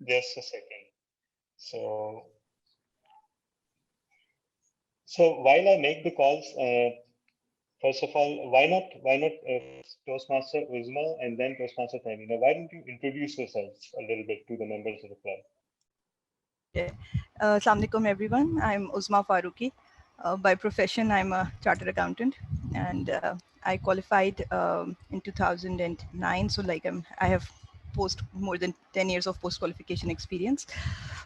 Just a second. So while I make the calls, first of all, why not Toastmaster Uzma and then Toastmaster Tamina? Why don't you introduce yourselves a little bit to the members of the club? Okay. Assalamu alaikum, everyone. I'm Uzma Faruqi. By profession, I'm a chartered accountant, and I qualified in 2009. So, I have more than 10 years of post qualification experience.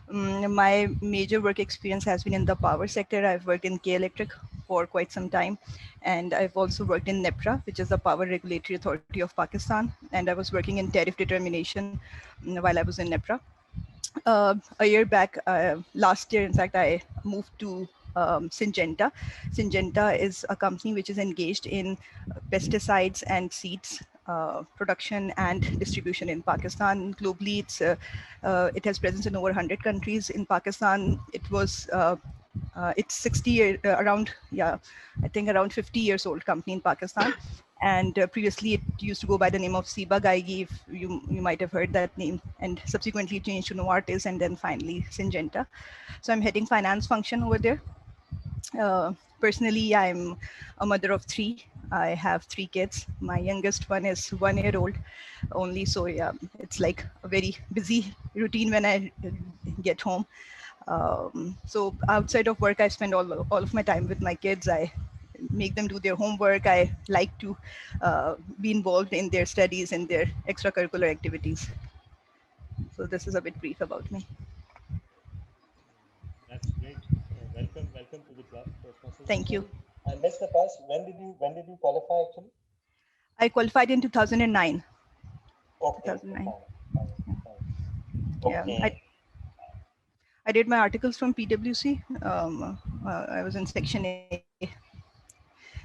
My major work experience has been in the power sector. I've worked in K Electric for quite some time, and I've also worked in NEPRA, which is the Power Regulatory Authority of Pakistan, and I was working in tariff determination while I was in NEPRA. A year back, last year, in fact, I moved to Syngenta. Syngenta is a company which is engaged in pesticides and seeds production and distribution in Pakistan. Globally, it has presence in over 100 countries. In Pakistan, it's 60 year, around, yeah, I think around 50 years old company in Pakistan. And previously it used to go by the name of Siba Gaigi, if you might have heard that name, and subsequently changed to Novartis and then finally Syngenta. So I'm heading finance function over there. Personally, I'm a mother of three. I have three kids. My youngest one is 1 year old only. So yeah, it's like a very busy routine when I get home. So outside of work, I spend all of my time with my kids. I make them do their homework. I like to be involved in their studies and their extracurricular activities. So this is a bit brief about me. That's great. Welcome to the club, Toastmasters. I'm Thank you. sorry, I missed the past. When did you qualify actually? I qualified in 2009. Okay, 2009. fine. Yeah, Okay. I did my articles from PwC. I was in section A.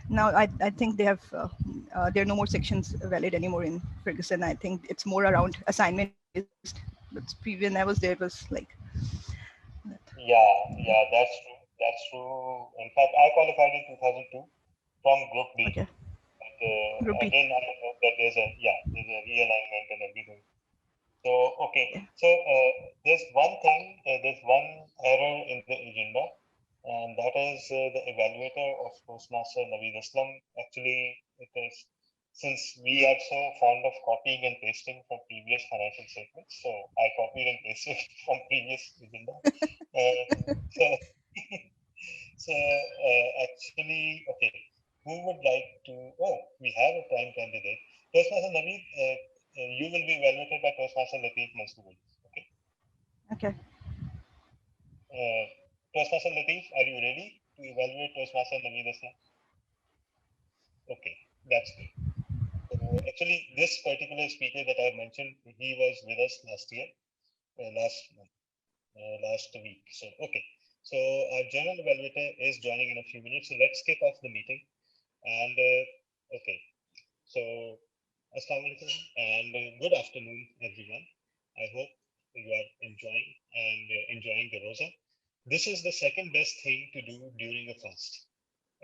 Now I think there are no more sections valid anymore in Ferguson. I think it's more around assignment based. But when I was there, it was like that. Yeah, that's true. In fact, I qualified in 2002 from Group B. Okay, But Group B. again, I know that there's a realignment and everything. So okay, Okay. so there's one error in the agenda, and that is the evaluator of Toastmaster Naveed Aslam. Actually, it is since we are so fond of copying and pasting from previous financial statements, so I copied and pasted from previous agenda. So, actually, okay, who would like to? Oh, we have a prime candidate. Toastmaster Naveed, you will be evaluated by Toastmaster Lateef Masood. Okay. Okay. Toastmaster Lateef, are you ready to evaluate Toastmaster Naveed Aslam? Okay, that's great. So actually, this particular speaker that I mentioned, he was with us last year, last month, last week. So okay. So our general evaluator is joining in a few minutes. So let's kick off the meeting. And okay. So Assalamu alaikum and good afternoon, everyone. I hope you are enjoying the Rosa. This is the second best thing to do during a fast,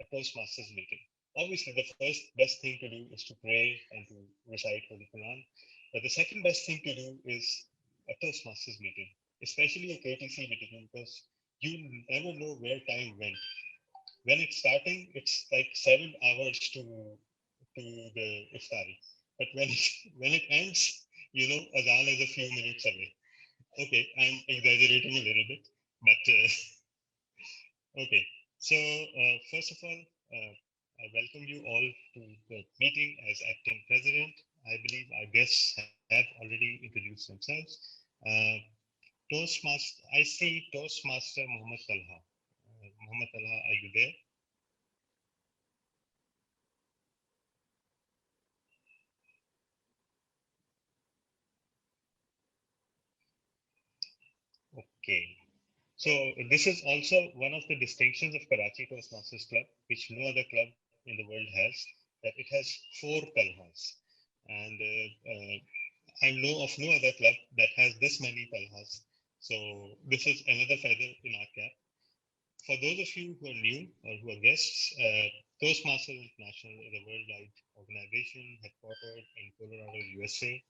a Toastmasters meeting. Obviously, the first best thing to do is to pray and to recite Holy Quran. But the second best thing to do is a Toastmasters meeting, especially a KTC meeting, because you never know where time went. When it's starting, it's like 7 hours to the iftari. But when it ends, Azan is a few minutes away. Okay, I'm exaggerating a little bit, but okay. So first of all, I welcome you all to the meeting as acting president. I believe our guests have already introduced themselves. Uh, Toastmaster, I see Toastmaster Muhammad Talha. Muhammad Talha, are you there? Okay. So this is also one of the distinctions of Karachi Toastmasters Club, which no other club in the world has, that it has 4 Talhas. And I know of no other club that has this many Talhas. So this is another feather in our cap. For those of you who are new or who are guests, Toastmasters International is a worldwide organization headquartered in Colorado, USA.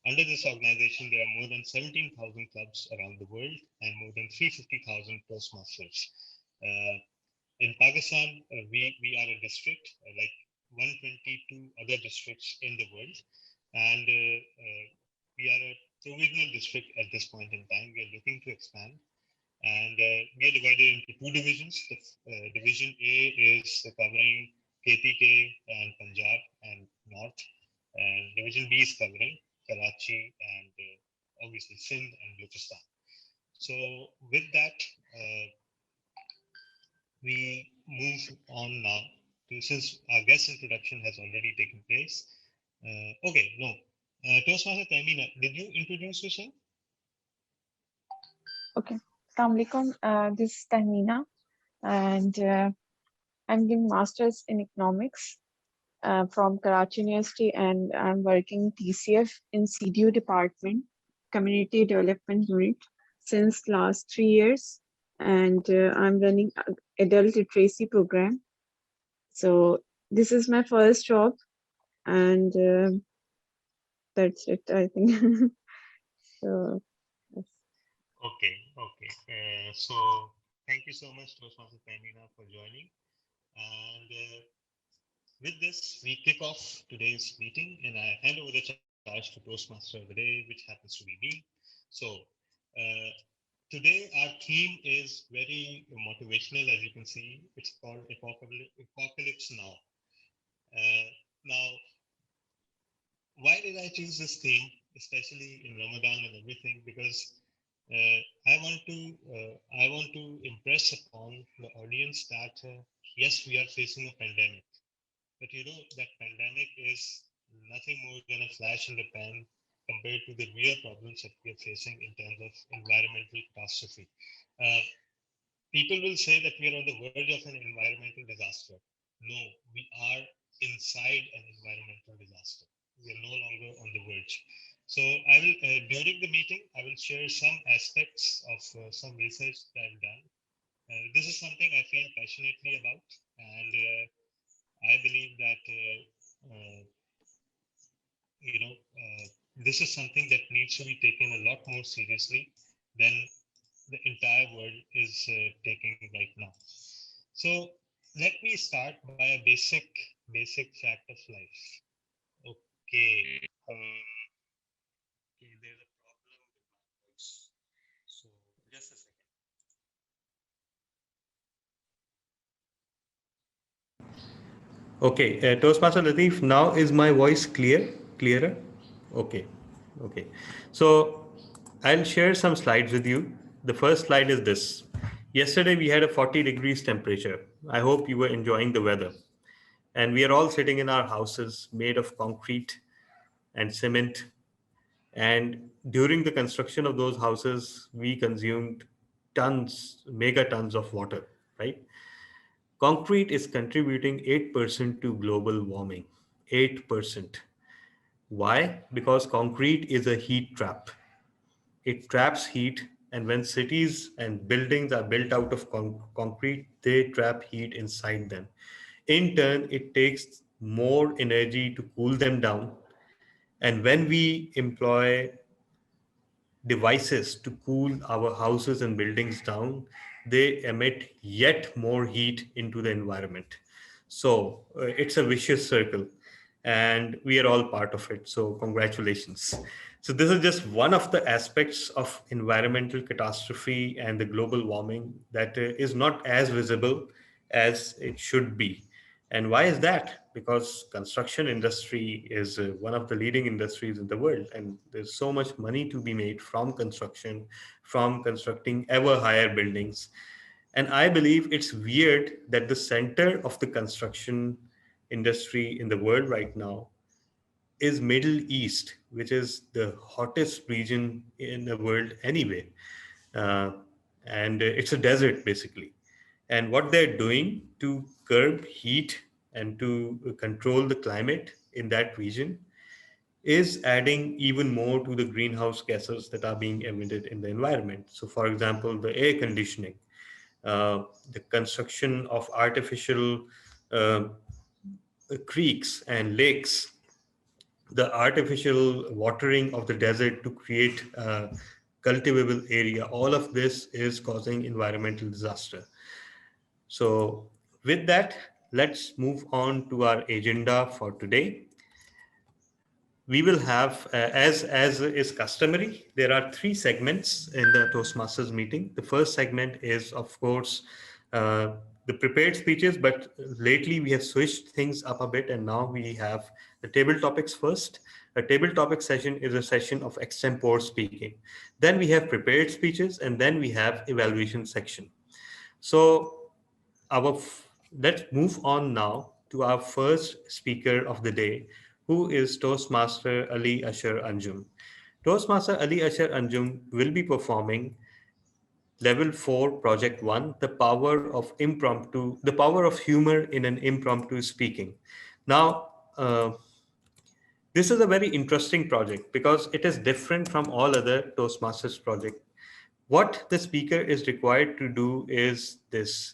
Under this organization, there are more than 17,000 clubs around the world and more than 350,000 Toastmasters. In Pakistan, we are a district, like 122 other districts in the world, and we are a provisional district at this point in time. We are looking to expand, and we are divided into two divisions. The division A is covering KPK and Punjab and North, and division B is covering Karachi and obviously Sindh and Balochistan. So with that, we move on now to, since our guest introduction has already taken place. Okay, no. Toastmaster Tamina, did you introduce yourself? Okay. Assalamu alaikum. This is Tahmina, and I'm doing masters in economics from Karachi University, and I'm working TCF in CDU department, Community Development Unit, since last 3 years, and I'm running adult literacy program. So this is my first job, and that's it, I think. So yes. Okay, okay. So thank you so much, Toastmaster Tamina, for joining. And with this, we kick off today's meeting, and I hand over the charge to Toastmaster of the day, which happens to be me. So, uh, today our theme is very motivational, as you can see. It's called Apocalypse Now. Now, why did I choose this theme, especially in Ramadan and everything? Because I want to impress upon the audience that yes, we are facing a pandemic. But you know, that pandemic is nothing more than a flash in the pan compared to the real problems that we are facing in terms of environmental catastrophe. Uh, People will say that we are on the verge of an environmental disaster. No, we are inside an environmental disaster. We are no longer on the verge. So I will, during the meeting, I will share some aspects of some research that I've done. This is something I feel passionately about, and I believe that this is something that needs to be taken a lot more seriously than the entire world is taking right now. So let me start by a basic fact of life. Okay. Okay, there's a problem with my voice. So just a second. Okay, Toastmaster Latif, now is my voice clearer? Okay, okay. So I'll share some slides with you. The first slide is this. Yesterday we had a 40 degrees temperature. I hope you were enjoying the weather. And we are all sitting in our houses made of concrete and cement. And during the construction of those houses, we consumed megatons of water, right? Concrete is contributing 8% to global warming. 8%. Why? Because concrete is a heat trap. It traps heat, and when cities and buildings are built out of concrete, they trap heat inside them. In turn, it takes more energy to cool them down. And when we employ devices to cool our houses and buildings down, they emit yet more heat into the environment. So it's a vicious circle, and we are all part of it. So, congratulations. So, this is just one of the aspects of environmental catastrophe and the global warming that is not as visible as it should be. And why is that? Because construction industry is one of the leading industries in the world, and there's so much money to be made from construction, from constructing ever higher buildings. And I believe it's weird that the center of the construction industry in the world right now is Middle East, which is the hottest region in the world anyway. Uh, and it's a desert basically. And what they're doing to curb heat and to control the climate in that region is adding even more to the greenhouse gases that are being emitted in the environment. So, for example, the air conditioning, the construction of artificial uh, creeks and lakes the artificial watering of the desert to create cultivable area, all of this is causing environmental disaster. So with that, let's move on to our agenda for today. We will have, as is customary, there are three segments in the Toastmasters meeting. The first segment is, of course, uh, the prepared speeches, but lately we have switched things up a bit, and now we have the table topics first. A table topic session is a session of extempore speaking. Then we have prepared speeches, and then we have evaluation section. So let's move on now to our first speaker of the day, who is Toastmaster Ali Asher Anjum. Toastmaster Ali Asher Anjum will be performing Level 4, Project 1, the power of humor in an impromptu speaking. Now, this is a very interesting project because it is different from all other Toastmasters projects. What the speaker is required to do is this.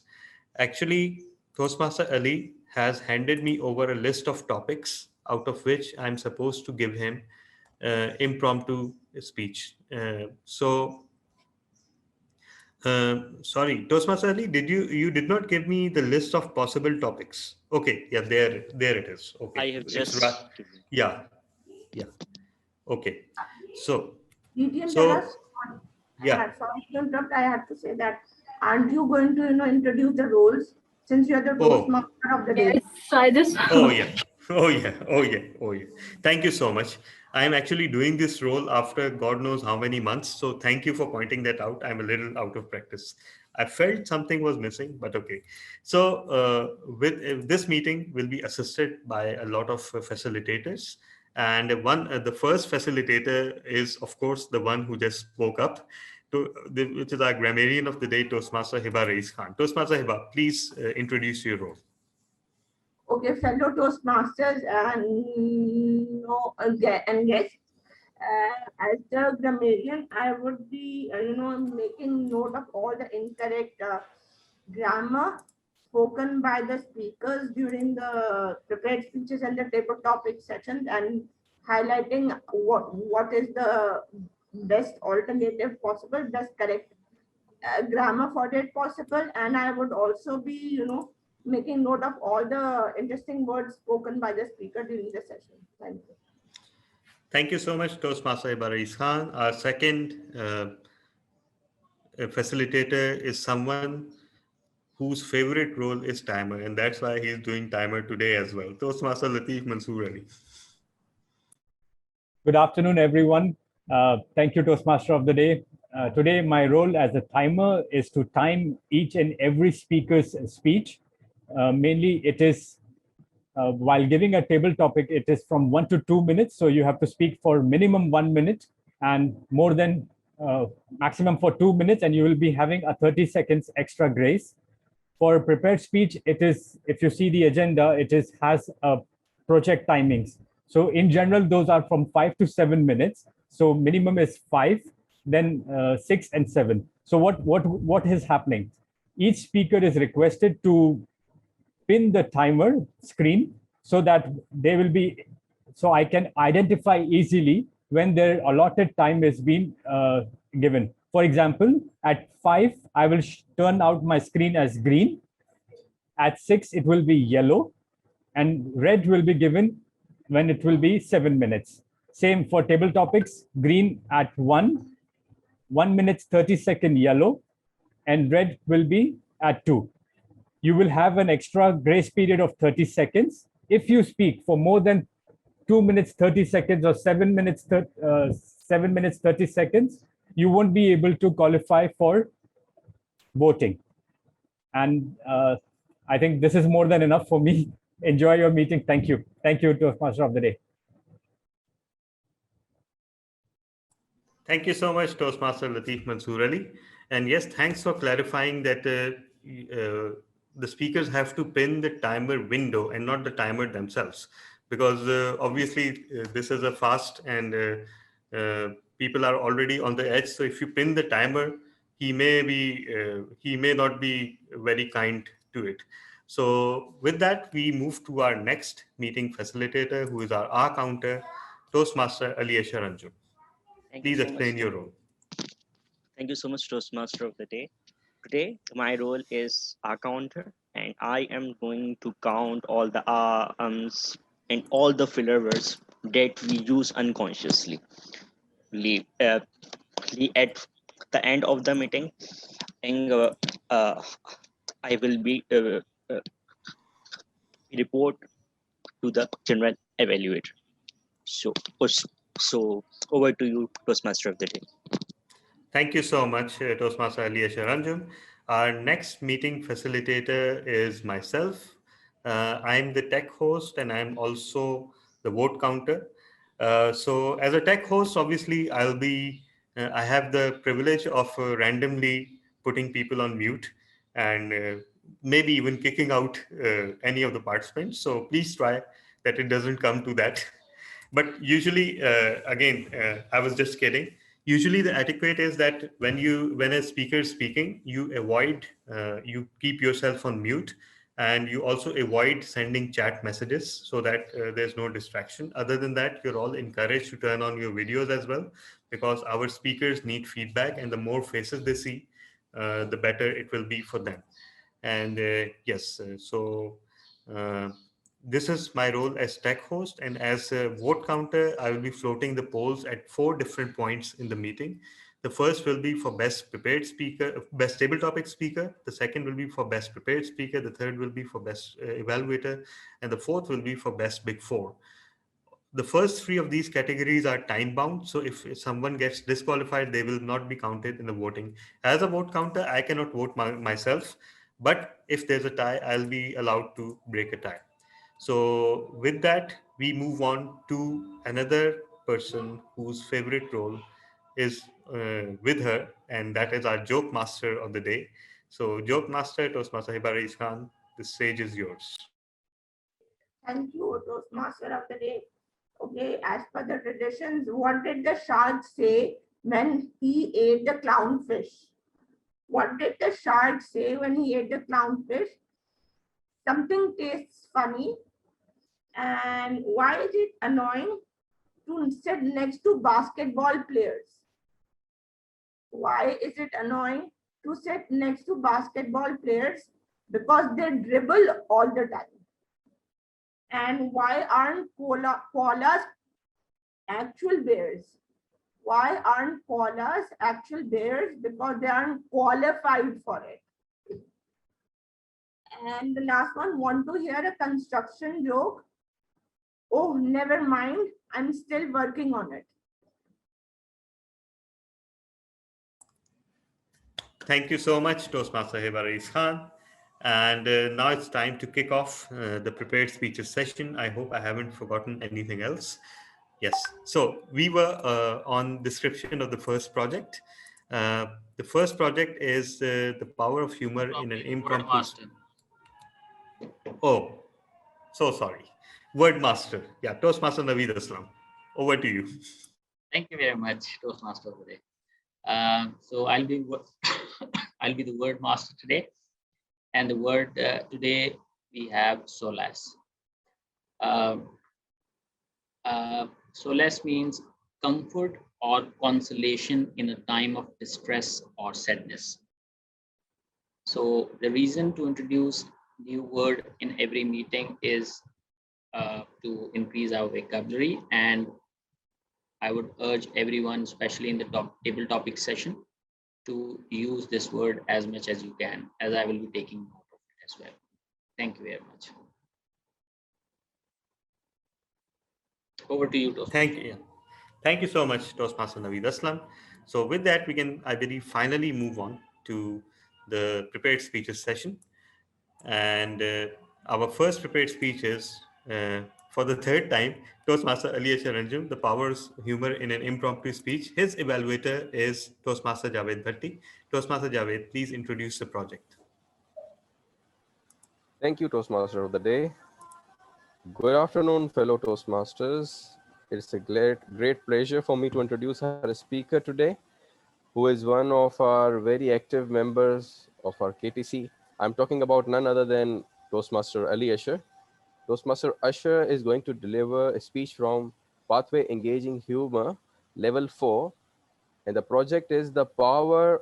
Actually, Toastmaster Ali has handed me over a list of topics out of which I'm supposed to give him impromptu speech. Sorry, Toastmaster Ali, you did not give me the list of possible topics? Okay, yeah, there it is. I Okay, have it's just right. given. Yeah, yeah. Okay, so DTM, there are, so yeah. sorry to interrupt, I have to say that, aren't you going to, introduce the roles since you're the Oh, Toastmaster of the day? Yes, so I just oh yeah. Oh yeah. Oh yeah. Oh yeah. Thank you so much. I'm actually doing this role after God knows how many months. So thank you for pointing that out. I'm a little out of practice. I felt something was missing, but okay. So with this meeting will be assisted by a lot of facilitators, and the first facilitator is of course the one who just spoke up, which is our grammarian of the day, Toastmaster Hiba Reis Khan. Toastmaster Hiba, please introduce your role. Okay, fellow Toastmasters and and guests. As the grammarian, I would be, making note of all the incorrect grammar spoken by the speakers during the prepared speeches and the table topic sessions, and highlighting what is the best alternative possible, best correct grammar for it possible. And I would also be, making note of all the interesting words spoken by the speaker during the session. Thank you. Thank you so much, Toastmaster Ibarais Khan. Our second facilitator is someone whose favorite role is timer, and that's why he's doing timer today as well. Toastmaster Latif Mansoor Ali. Good afternoon, everyone. Thank you, Toastmaster of the Day. Today, my role as a timer is to time each and every speaker's speech. Mainly, it is while giving a table topic, it is from 1 to 2 minutes. So you have to speak for minimum 1 minute and more than maximum for 2 minutes, and you will be having a 30 seconds extra grace. For a prepared speech, it is, if you see the agenda, it has project timings. So in general, those are from 5 to 7 minutes. So minimum is 5, then 6 and 7. So what is happening? Each speaker is requested to pin the timer screen so that they will be, so I can identify easily when their allotted time is being given. For example, at 5, I will turn out my screen as green. At 6, it will be yellow, and red will be given when it will be 7 minutes. Same for table topics, green at 1 minute 30-second yellow, and red will be at 2. You will have an extra grace period of 30 seconds. If you speak for more than 2 minutes 30 seconds or 7 minutes 30 seconds, you won't be able to qualify for voting. And I think this is more than enough for me. Enjoy your meeting. Thank you. Thank you, Toastmaster of the Day. Thank you so much, Toastmaster Latif Mansoor Ali. And yes, thanks for clarifying that the speakers have to pin the timer window and not the timer themselves, because obviously this is a fast and people are already on the edge. So if you pin the timer, he may not be very kind to it. So with that, we move to our next meeting facilitator, who is our R counter, Toastmaster Ali Asharanju. Thank you Please so explain much. your role. Thank you so much, Toastmaster of the day. Today, my role is a counter, and I am going to count all the and all the filler words that we use unconsciously. Le- uh, at the end of the meeting, and uh, I will be uh, report to the general evaluator. So, so over to you, Toastmaster of the day. Thank you so much, Toastmaster Ali Asharanjan. Our next meeting facilitator is myself. I'm the tech host and I'm also the vote counter. So, as a tech host, obviously, I have the privilege of randomly putting people on mute and maybe even kicking out any of the participants. So, please try that it doesn't come to that. But usually, again, I was just kidding. Usually the etiquette is that when a speaker is speaking, you keep yourself on mute, and you also avoid sending chat messages so that there's no distraction. Other than that, you're all encouraged to turn on your videos as well, because our speakers need feedback, and the more faces they see, the better it will be for them. And yes, so uh, this is my role as tech host, and as a vote counter, I will be floating the polls at 4 different points in the meeting. The first will be for best prepared speaker, best table topic speaker. The second will be for best prepared speaker. The third will be for best evaluator, and the fourth will be for best big four. The first three of these categories are time bound. So if someone gets disqualified, they will not be counted in the voting. As a vote counter, I cannot vote myself, but if there's a tie, I'll be allowed to break a tie. So with that, we move on to another person whose favorite role is with her, and that is our joke master of the day. So joke master, Toastmaster Hibari Khan, the stage is yours. Thank you, Toastmaster of the day. Okay, as per the traditions, what did the shark say when he ate the clownfish? What did the shark say when he ate the clownfish? Something tastes funny. And why is it annoying to sit next to basketball players? Why is it annoying to sit next to basketball players? Because they dribble all the time. And why aren't koalas actual bears? Why aren't koalas actual bears? Because they aren't qualified for it. And the last one, want to hear a construction joke? Oh, never mind. I'm still working on it. Thank you so much, Toastmaster Hibari Khan. And now it's time to kick off the prepared speeches session. I hope I haven't forgotten anything else. Yes. So we were on description of the first project. The first project is the power of humor in an impromptu. Oh, so sorry. Word master. Yeah, Toastmaster Naveed Aslam. Over to you. Thank you very much, Toastmaster of the day. So I'll be the word master today, and the word today we have solace. Solace means comfort or consolation in a time of distress or sadness. So the reason to introduce new word in every meeting is to increase our vocabulary, and I would urge everyone, especially in the table topic session, to use this word as much as you can, as I will be taking note of it as well. Thank you very much. Over to you, Toastmaster. Thank you so much, Toastmaster Naveed Aslam. So with that, we can, I believe, finally move on to the prepared speeches session. And our first prepared speech is, for the third time, Toastmaster Ali Charanjum, the powers humor in an impromptu speech. His evaluator is Toastmaster Javed Bhatti. Toastmaster Javed, please introduce the project. Thank you, Toastmaster of the day. Good afternoon, fellow Toastmasters. It's a great pleasure for me to introduce our speaker today, who is one of our very active members of our KTC. I'm talking about none other than Toastmaster Ali Asher. Toastmaster Asher is going to deliver a speech from Pathway Engaging Humor, Level 4. And the project is The Power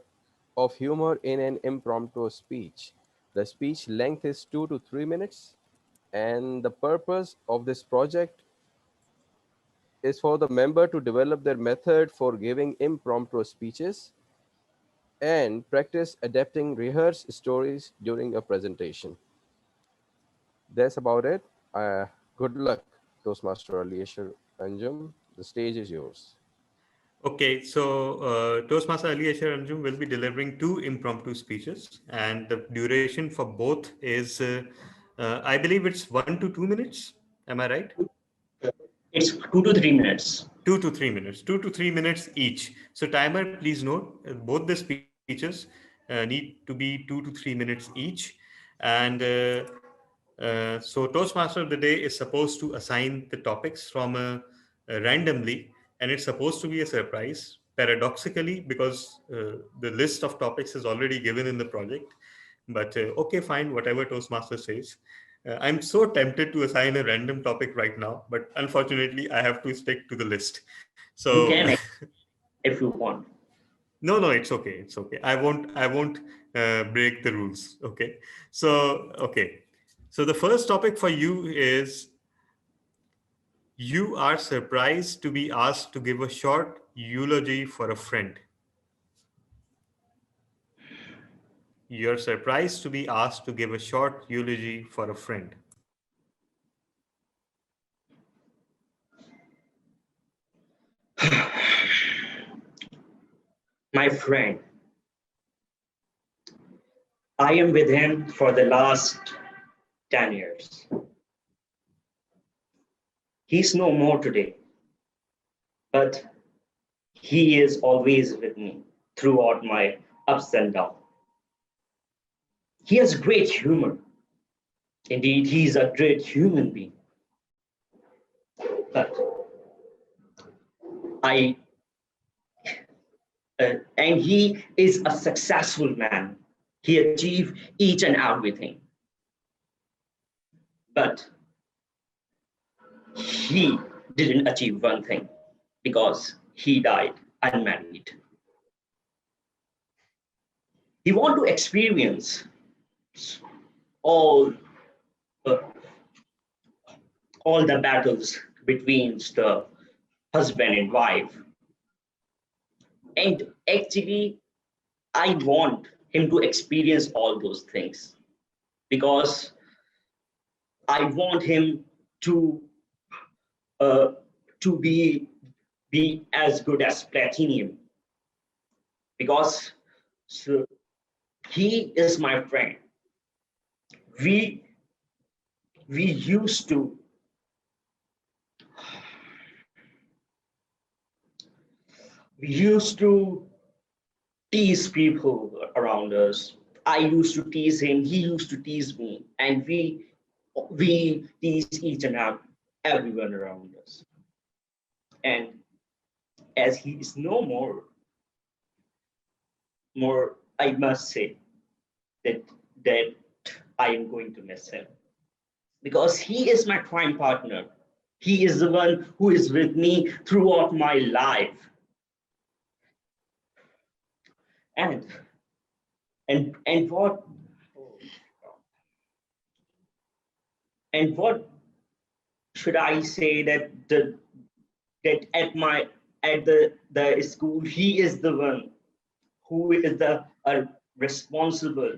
of Humor in an Impromptu Speech. The speech length is 2 to 3 minutes. And the purpose of this project is for the member to develop their method for giving impromptu speeches and practice adapting rehearsed stories during a presentation. That's about it. Good luck, Toastmaster Aliasher Anjum. The stage is yours. Okay, so Toastmaster Ali Asher Anjum will be delivering 2 impromptu speeches, and the duration for both is, I believe it's 1 to 2 minutes. Am I right? It's 2 to 3 minutes. 2 to 3 minutes, 2 to 3 minutes each. So timer, please note, both the speeches need to be 2 to 3 minutes each. And so Toastmaster of the day is supposed to assign the topics from randomly, and it's supposed to be a surprise, paradoxically, because the list of topics is already given in the project. But okay, fine, whatever Toastmaster says. I'm so tempted to assign a random topic right now, but unfortunately, I have to stick to the list. You So, can if you want. no, no, it's okay. It's okay. I won't break the rules. Okay. So, okay. So the first topic for you is you are surprised to be asked to give a short eulogy for a friend. You're surprised to be asked to give a short eulogy for a friend. My friend, I am with him for the last 10 years. He's no more today, but he is always with me throughout my ups and downs. He has great humor. Indeed, he's a great human being. But and he is a successful man. He achieved each and everything. But he didn't achieve one thing because he died unmarried. He wanted to experience all uh, all the battles between the husband and wife. And actually, I want him to experience all those things because I want him uh, to be as good as platinum because so he is my friend. We we used to we used to tease people around us. I used to tease him, he used to tease me, and we tease each and everyone around us. And as he is no more, I must say that I am going to miss him because he is my crime partner. He is the one who is with me throughout my life. And and what and what should I say that at the school he is the one who is the responsible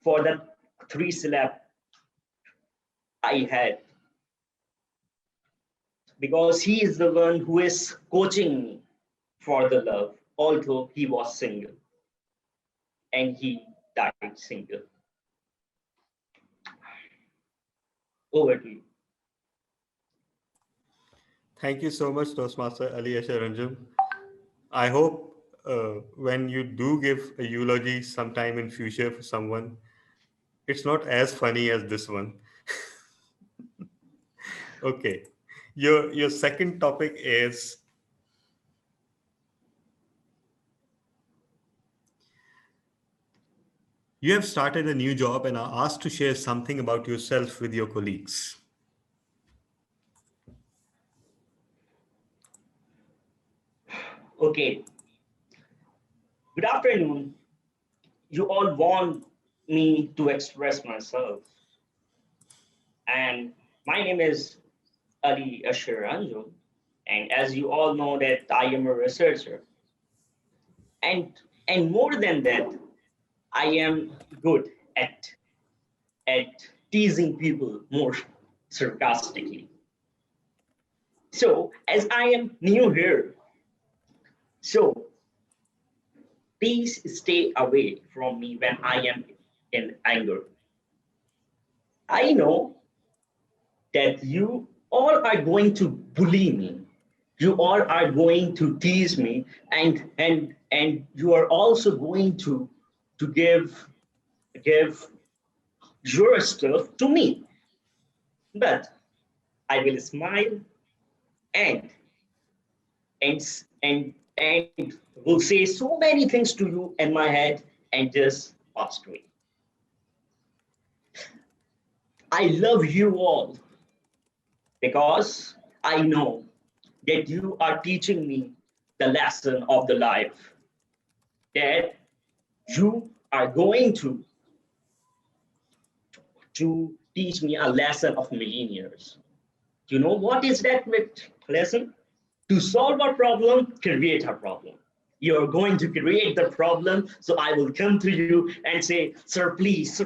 for the 3 syllab I had because he is the one who is coaching me for the love, although he was single and he died single. Over to you. Thank you so much, Toastmaster Ali Asher Anjum. I hope when you do give a eulogy sometime in future for someone, it's not as funny as this one. Okay. Your second topic is you have started a new job and are asked to share something about yourself with your colleagues. Okay. Good afternoon. You all want me to express myself. And my name is Ali Ashir Anjum. And as you all know that I am a researcher. And more than that, I am good at teasing people more sarcastically. So as I am new here, so please stay away from me when I am in anger. I know that you all are going to bully me. You all are going to tease me, and you are also going to give your stuff to me. But I will smile and and will say so many things to you in my head and just pass away. I love you all because I know that you are teaching me the lesson of the life, that you are going to teach me a lesson of millionaires. You know what is that lesson? To solve a problem, create a problem. You're going to create the problem, so I will come to you and say, sir, please,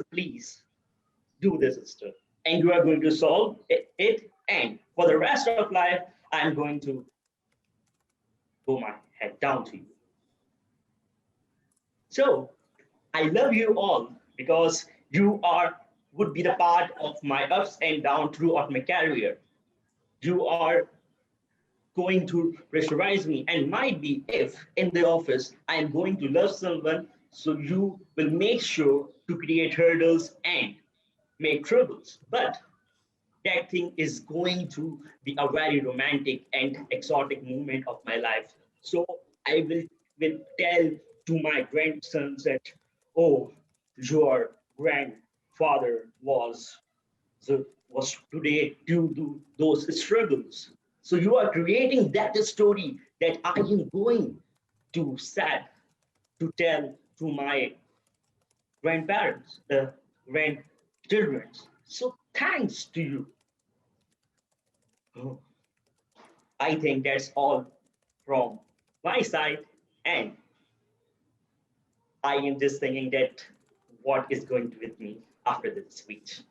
do this stuff. And you are going to solve it, and for the rest of life, I'm going to go my head down to you. So I love you all because you would be the part of my ups and downs throughout my career. You are going to pressurize me, and might be if in the office I am going to love someone, so you will make sure to create hurdles and make troubles. But that thing is going to be a very romantic and exotic moment of my life. So I will tell to my grandsons that, oh, your grandfather was today due to those struggles. So you are creating that story that I am going to tell to my grandparents, the grandchildren. So thanks to you. Oh, I think that's all from my side, and I am just thinking that what is going to with me after this speech.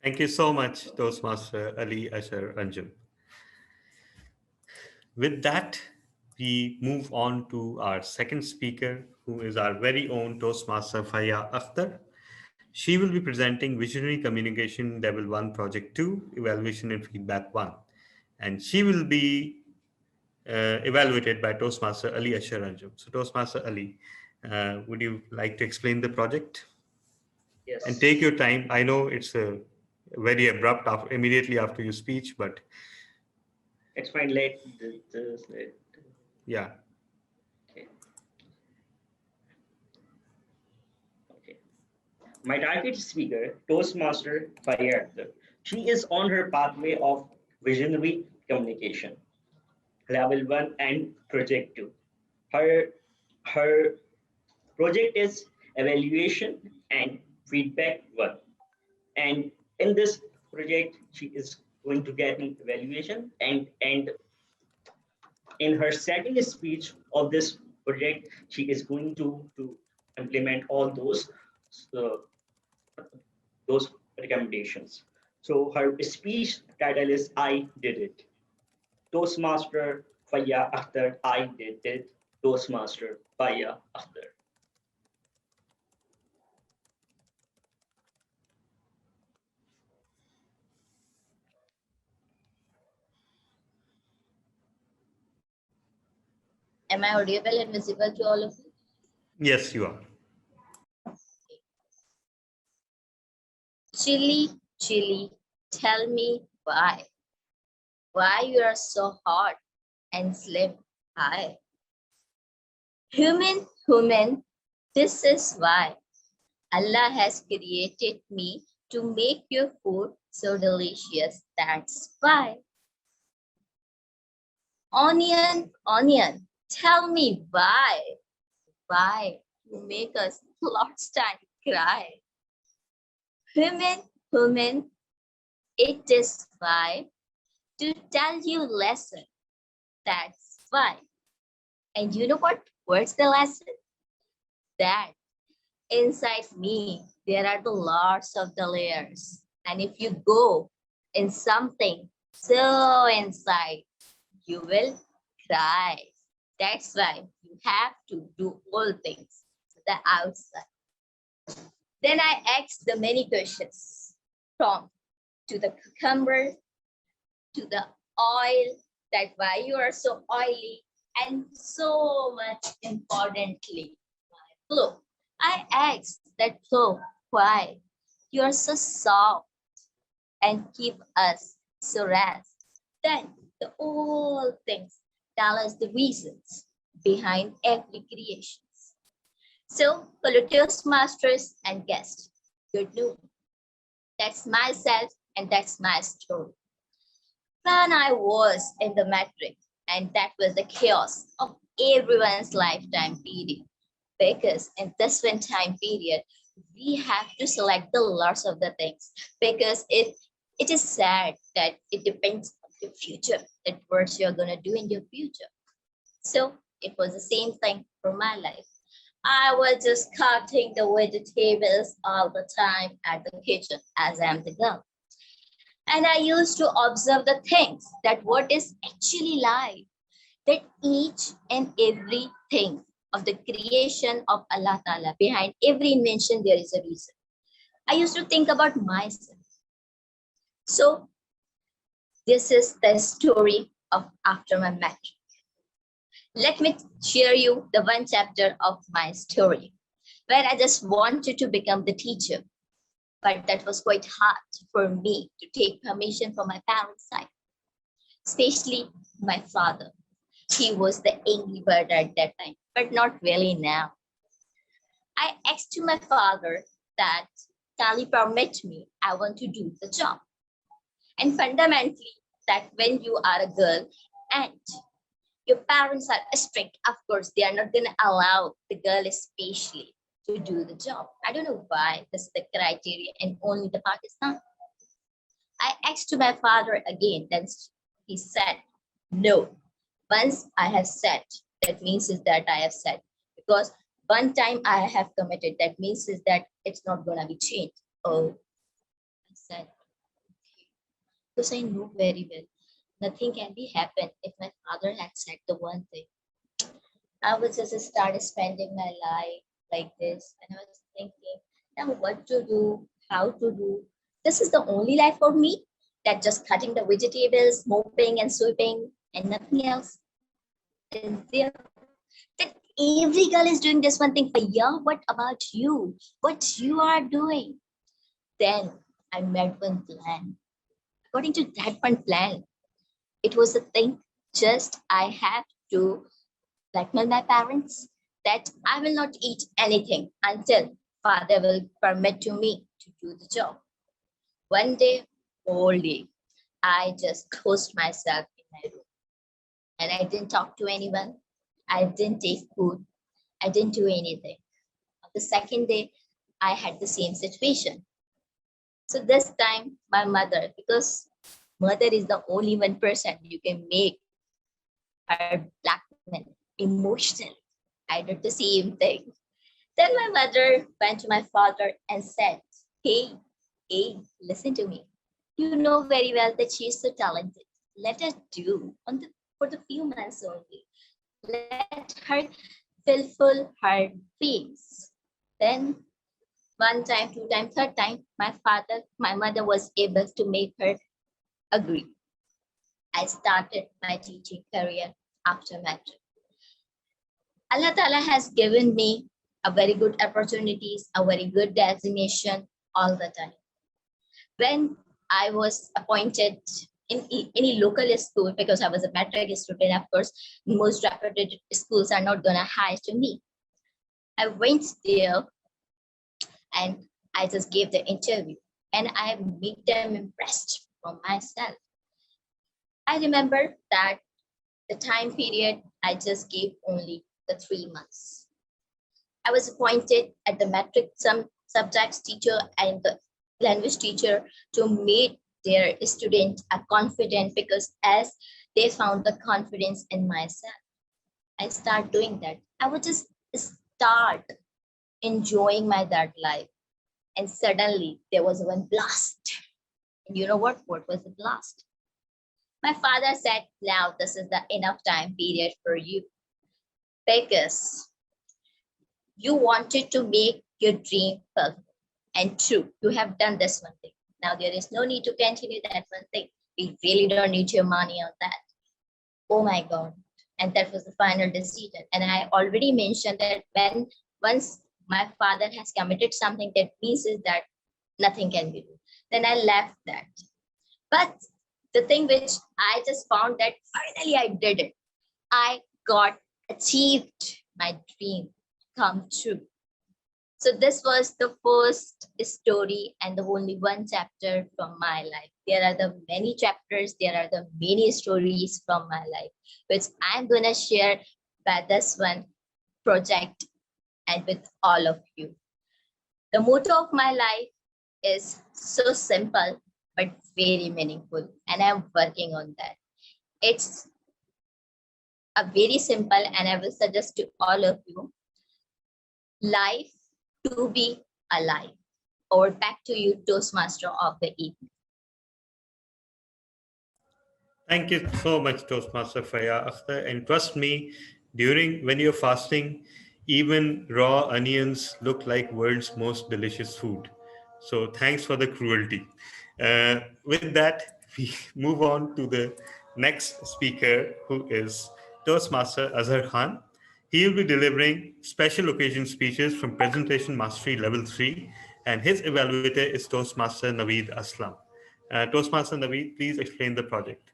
Thank you so much, Toastmaster Ali Ashar Anjum. With that, we move on to our second speaker, who is our very own Toastmaster Faya Akhtar. She will be presenting Visionary Communication Level 1 Project 2, Evaluation and Feedback 1. And she will be evaluated by Toastmaster Ali Ashar Anjum. So Toastmaster Ali, would you like to explain the project? Yes. And take your time. I know it's very abrupt immediately after your speech, but it's fine. Let yeah. Okay. Okay. My target speaker, Toastmaster Faya Akhtar. She is on her pathway of visionary communication, level 1 and project 2. Her project is evaluation and feedback 1. And in this project, she is going to get an evaluation, and in her second speech of this project, she is going to implement all uh, those recommendations. So her speech title is I Did It. Toastmaster Faya Akhtar, I Did It. Toastmaster Faya Akhtar. Am I audible and visible to all of you? Yes, you are. Chilly, chilly, tell me why. Why you are so hot and slim? Hi. Human, this is why Allah has created me to make your food so delicious. That's why. Onion, onion, tell me why you make us lots time cry? Women, women, it is why to tell you lesson. That's why. And you know what? What's the lesson? That inside me, there are the lots of the layers. And if you go in something so inside, you will cry. That's why you have to do all things to the outside. Then I asked the many questions from to the cucumber, to the oil, that why you are so oily, and so much importantly, my flow. I asked that flow, why you are so soft and keep us so rest. Then the all things tell us the reasons behind every creation. So, fellow Toastmasters and guests, good noon. That's myself and that's my story. When I was in the matrix, and that was the chaos of everyone's lifetime period. Because in this one time period, we have to select the lots of the things because it is sad that it depends on the future, that what you're gonna do in your future. So it was the same thing for my life. I was just cutting the vegetables all the time at the kitchen as I'm the girl. And I used to observe the things that what is actually life, that each and everything of the creation of Allah Ta'ala, behind every invention, there is a reason. I used to think about myself. So this is the story of after my match. Let me share you the one chapter of my story where I just wanted to become the teacher. But that was quite hard for me to take permission from my parents' side, especially my father. He was the angry bird at that time, but not really now. I asked to my father that, can you permit me? I want to do the job. And fundamentally, that when you are a girl and your parents are strict, of course, they are not going to allow the girl especially to do the job. I don't know why this is the criteria and only the Pakistan. I asked to my father again, then he said, no, once I have said, that means is that I have said, because one time I have committed, that means is that it's not going to be changed. Oh, I said, okay. Because I know very well, nothing can be happened if my father had said the one thing. I was just started spending my life like this, and I was thinking, now what to do, how to do. This is the only life for me, that just cutting the vegetables, mopping and sweeping, and nothing else. Is there? That every girl is doing this one thing. But yeah, what about you? What you are doing? Then I made one plan. According to that one plan, it was a thing. Just I have to blackmail my parents that I will not eat anything until father will permit to me to do the job. One day, all day, I just closed myself in my room and I didn't talk to anyone. I didn't take food. I didn't do anything. The second day, I had the same situation. So this time, my mother, because mother is the only one person you can make her blackmail emotionally. I did the same thing. Then my mother went to my father and said, hey, listen to me. You know very well that she is so talented. Let her do for the few months only. Let her fulfill her dreams. Then one time, two times, third time, my mother was able to make her agree. I started my teaching career after matric. Allah Ta'ala has given me a very good opportunities, a very good designation all the time. When I was appointed in any local school, because I was a matric student, of course, most reputed schools are not gonna hire to me. I went there and I just gave the interview and I made them impressed from myself. I remember that The time period I just gave only the 3 months. I was appointed at the metric some subjects teacher and the language teacher to make their student a confident, because as they found the confidence in myself, I start doing that. I would just start enjoying my that life. And suddenly there was one blast. And you know what? What was the blast? My father said, now this is the enough time period for you, because you wanted to make your dream perfect and true. You have done this one thing. Now there is no need to continue that one thing. We really don't need your money on that. Oh my God. And that was the final decision. And I already mentioned that when once my father has committed something, that means is that nothing can be done. Then I left that. But the thing which I just found that finally I did it. I got achieved my dream come true. So this was the first story and the only one chapter from my life. There are the many chapters, there are the many stories from my life, which I'm gonna share by this one project and with all of you. The motto of my life is so simple, but very meaningful, and I'm working on that. It's a very simple, and I will suggest to all of you, life to be alive. Or back to you, Toastmaster of the evening. Thank you so much, Toastmaster Faya Akhtar. And trust me, when you're fasting, even raw onions look like world's most delicious food. So thanks for the cruelty. With that, we move on to the next speaker, who is Toastmaster Azhar Khan. He will be delivering special occasion speeches from Presentation Mastery Level 3, and his evaluator is Toastmaster Naveed Aslam. Toastmaster Naveed, please explain the project.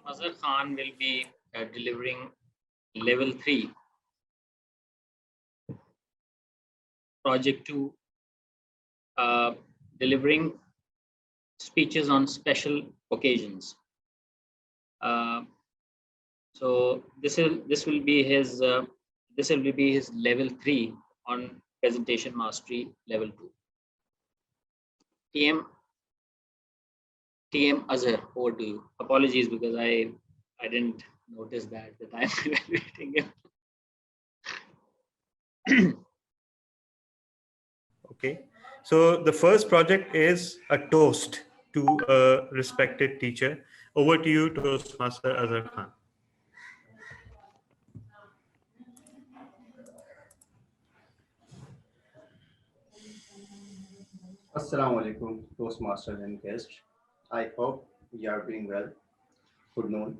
Azhar Khan will be delivering level 3, project 2, delivering speeches on special occasions. So this will be his level 3 on Presentation Mastery Level 2. TM Azhar, over to you. Apologies because I didn't notice that I'm evaluating him. Okay, so the first project is a toast to a respected teacher. Over to you, Toastmaster Azhar Khan. Assalamu alaikum, Toastmasters and guests. I hope you are doing well. Good noon.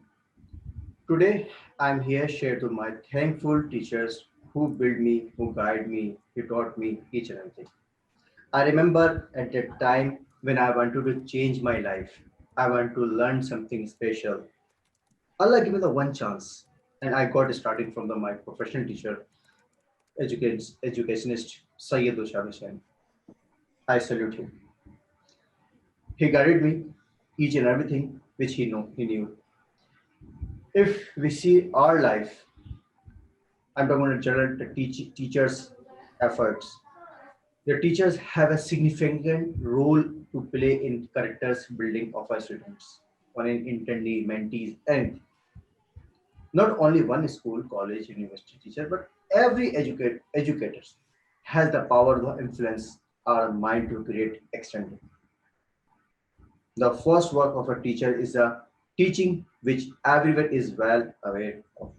Today, I'm here share to my thankful teachers who built me, who guide me, who taught me each and everything. I remember at that time when I wanted to change my life. I want to learn something special. Allah gave me the one chance, and I got started from my professional teacher, educationist Sayyid Usha. I salute him. He guided me each and everything which he knew. If we see our life, I'm talking about general the teachers' efforts. The teachers have a significant role to play in characters building of our students, on an intendee, mentees, and not only one school, college, university teacher, but every educators has the power to influence our mind to create extended. The first work of a teacher is a teaching which everyone is well aware of.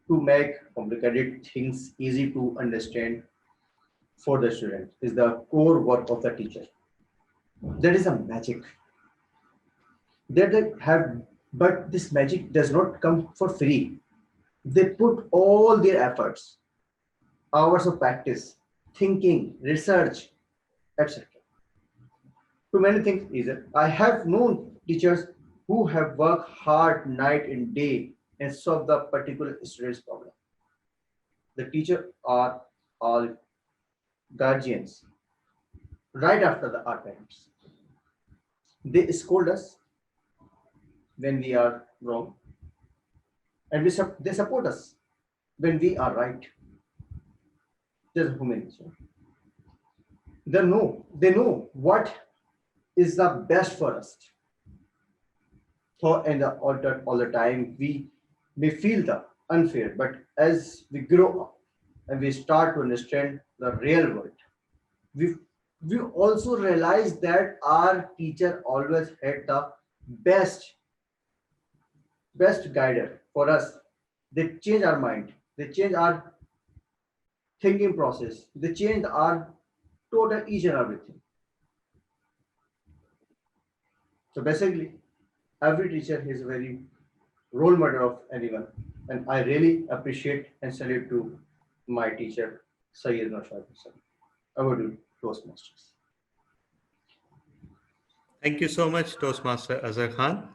To make complicated things easy to understand for the student is the core work of the teacher. There is a magic that they have, but this magic does not come for free. They put all their efforts, hours of practice, thinking, research, etc. To many things easier. I have known teachers who have worked hard night and day and solve the particular student's problem. The teacher are all guardians right after our parents. They scold us when we are wrong, and they support us when we are right. Just human nature. They know what is the best for us. So, and all the time we may feel the unfair, but as we grow up and we start to understand the real world, we we also realize that our teacher always had the best best guider for us. They change our mind. They change our thinking process. They change our total each and everything. So basically, every teacher is a very role model of anyone, and I really appreciate and salute to my teacher, Sayyid Naushad Hussain. Over to Toastmasters. Thank you so much, Toastmaster Azhar Khan.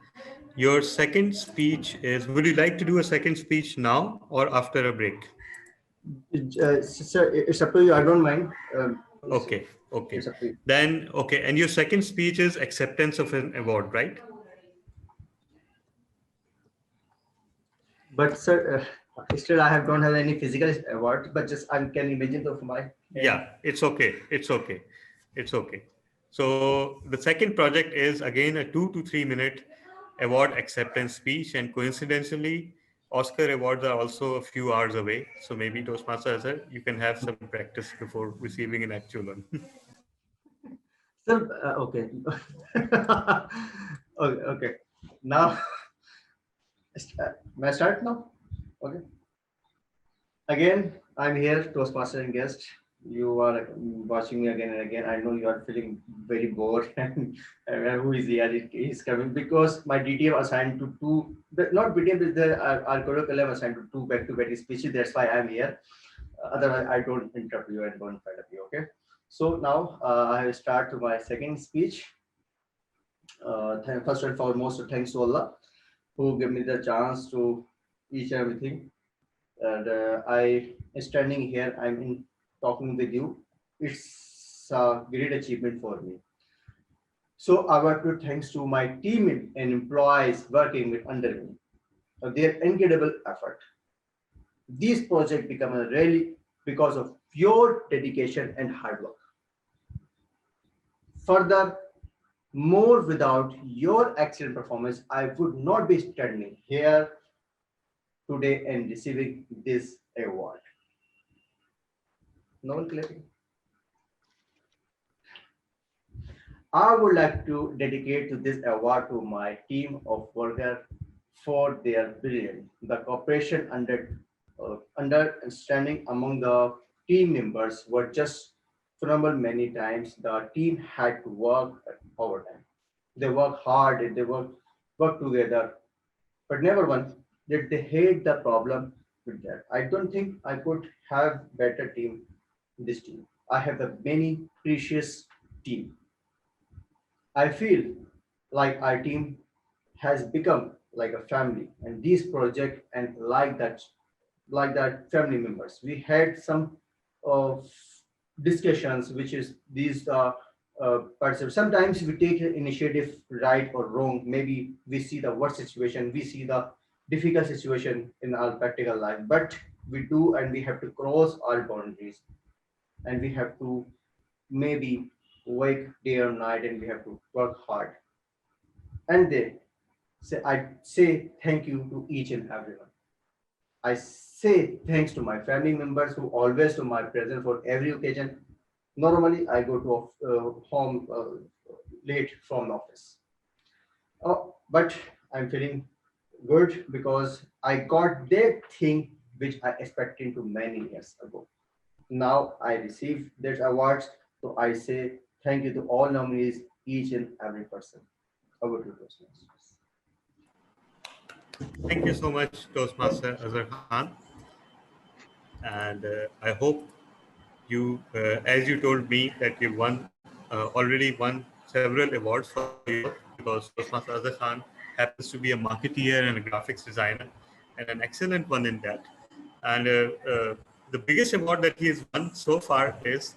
Your second speech is, would you like to do a second speech now or after a break? Sir, it's up to you. I don't mind. Okay, okay. It's up to you. Then, okay, and your second speech is acceptance of an award, right? But sir, still I don't have any physical award, but just I can imagine of my. Yeah, it's okay. It's okay. It's okay. So the second project is again a 2 to 3 minute award acceptance speech, and coincidentally, Oscar awards are also a few hours away. So maybe Toastmaster Azhar, you can have some practice before receiving an actual one. Sir, okay. Okay, okay. Now, may I start now? Okay. Again, I'm here, Toastmaster and guest. You are watching me again and again. I know you are feeling very bored and who is here? He's coming because my DTM assigned to two, but not DTM, but our curriculum assigned to two back-to-back speeches. That's why I'm here. Otherwise, I don't interrupt you and don't fight up you. Okay. So now I will start my second speech. First and foremost, thanks to Allah who gave me the chance to teach everything. And I standing here, I'm in talking with you. It's a great achievement for me. So I want to thanks to my team and employees working with under me for their incredible effort. This project become a really because of your dedication and hard work. Further, more without your excellent performance, I would not be standing here today and receiving this award. No one clapping. I would like to dedicate to this award to my team of workers for their brilliance. The cooperation understanding among the team members were just phenomenal. Many times the team had to work overtime. They work hard and they work together, but never once did they hate the problem with that. I don't think I could have better team. This team, I have a many precious team. I feel like our team has become like a family, and this project and like that family members. We had some discussions, which is these parts of sometimes we take an initiative right or wrong. Maybe we see the worst situation, we see the difficult situation in our practical life, but we do and we have to cross our boundaries and we have to maybe wake day or night and we have to work hard. And then I say thank you to each and everyone. I say thanks to my family members who always to my present for every occasion. Normally, I go to home late from the office. But I'm feeling good because I got that thing which I expected to many years ago. Now I receive these awards, so I say thank you to all nominees, each and every person. Over to Toastmasters. Thank you so much, Toastmaster Azhar Khan. And I hope you, as you told me, that you won already won several awards for your work, because Toastmaster Azhar Khan happens to be a marketeer and a graphics designer, and an excellent one in that. And the biggest award that he has won so far is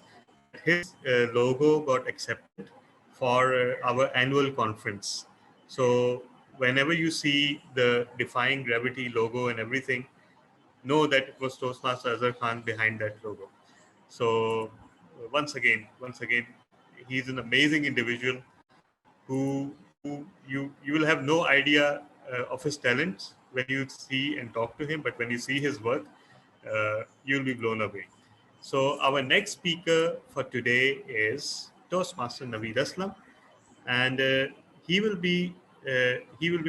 his logo got accepted for our annual conference. So whenever you see the Defying Gravity logo and everything, know that it was Toastmaster Azhar Khan behind that logo. So once again, he's an amazing individual who you will have no idea of his talents when you see and talk to him, but when you see his work, you'll be blown away. So our next speaker for today is Toastmaster Naveed Aslam, and he will be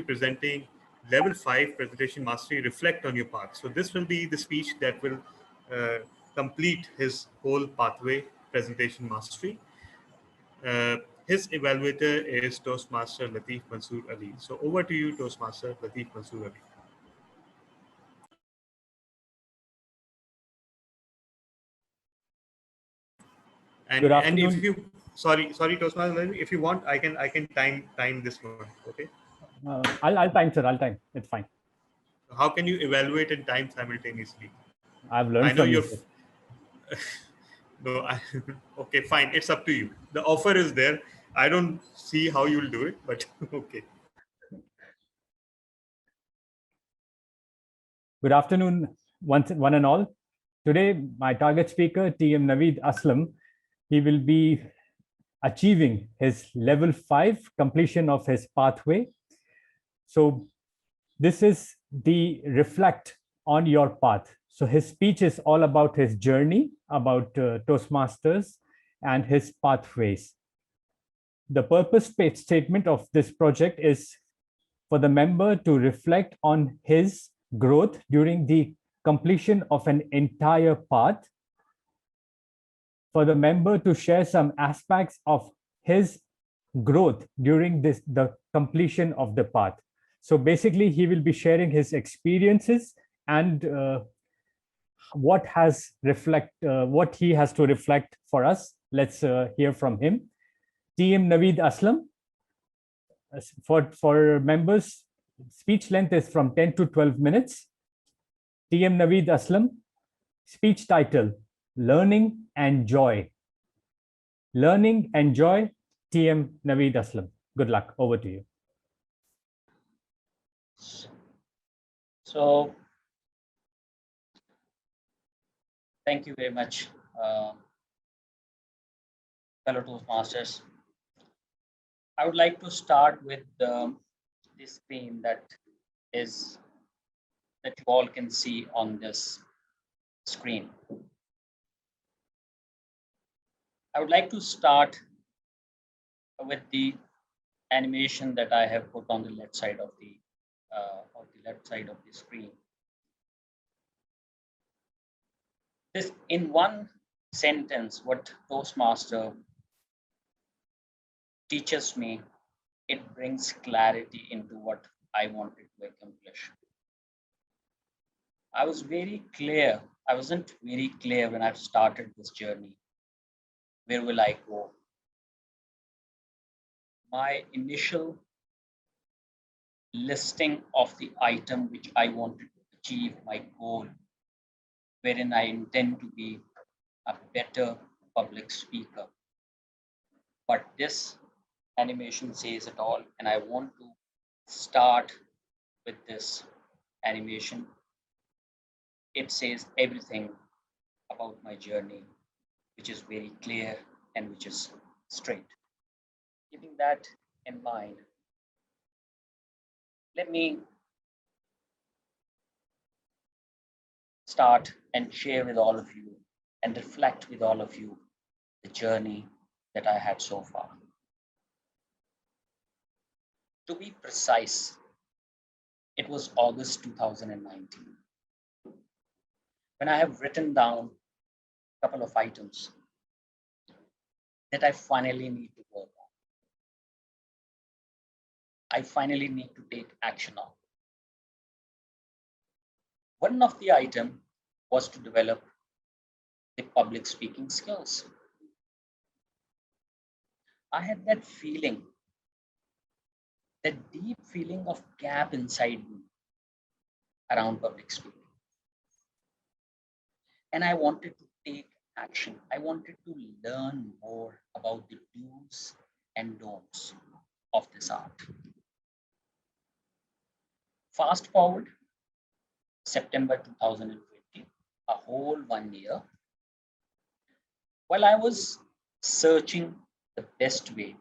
presenting level 5 presentation mastery, reflect on your path. So this will be the speech that will uh, complete his whole pathway presentation mastery. His evaluator is Toastmaster Latif Mansoor Ali. So over to you, Toastmaster Latif Mansoor Ali. Good And if afternoon. you sorry Toastmaster Ali, if you want, I can time this one. Okay. I'll time, sir. I'll time. It's fine. How can you evaluate and time simultaneously? I've I learned know from you, you're. sir. No, okay, fine. It's up to you. The offer is there. I don't see how you'll do it, but okay. Good afternoon, one and all. Today, my target speaker, TM Naveed Aslam, he will be achieving his level 5 completion of his pathway. So this is the reflect on your path. So his speech is all about his journey, about Toastmasters and his pathways. The purpose statement of this project is for the member to reflect on his growth during the completion of an entire path, for the member to share some aspects of his growth during the completion of the path. So basically, he will be sharing his experiences and what he has to reflect for us. Let's hear from him. TM Naveed Aslam. For members, speech length is from 10 to 12 minutes. TM Naveed Aslam, speech title, Learning and Joy. Learning and Joy, TM Naveed Aslam. Good luck, over to you. So, thank you very much, fellow Toastmasters. I would like to start with this screen that you all can see on this screen. I would like to start with the animation that I have put on the left side of the screen. This, in one sentence, what Toastmaster teaches me, it brings clarity into what I wanted to accomplish. I wasn't very clear when I started this journey. Where will I go? My initial listing of the item which I wanted to achieve, my goal, wherein I intend to be a better public speaker. But this animation says it all, and I want to start with this animation. It says everything about my journey, which is very clear and which is straight. Keeping that in mind, let me start and share with all of you and reflect with all of you the journey that I had so far. To be precise, it was August 2019 when I have written down a couple of items that I finally need to work on. I finally need to take action on. One of the items was to develop the public speaking skills. I had that feeling, that deep feeling of gap inside me around public speaking. and I wanted to take action. I wanted to learn more about the do's and don'ts of this art. Fast forward September 2020, a whole 1 year, while I was searching the best way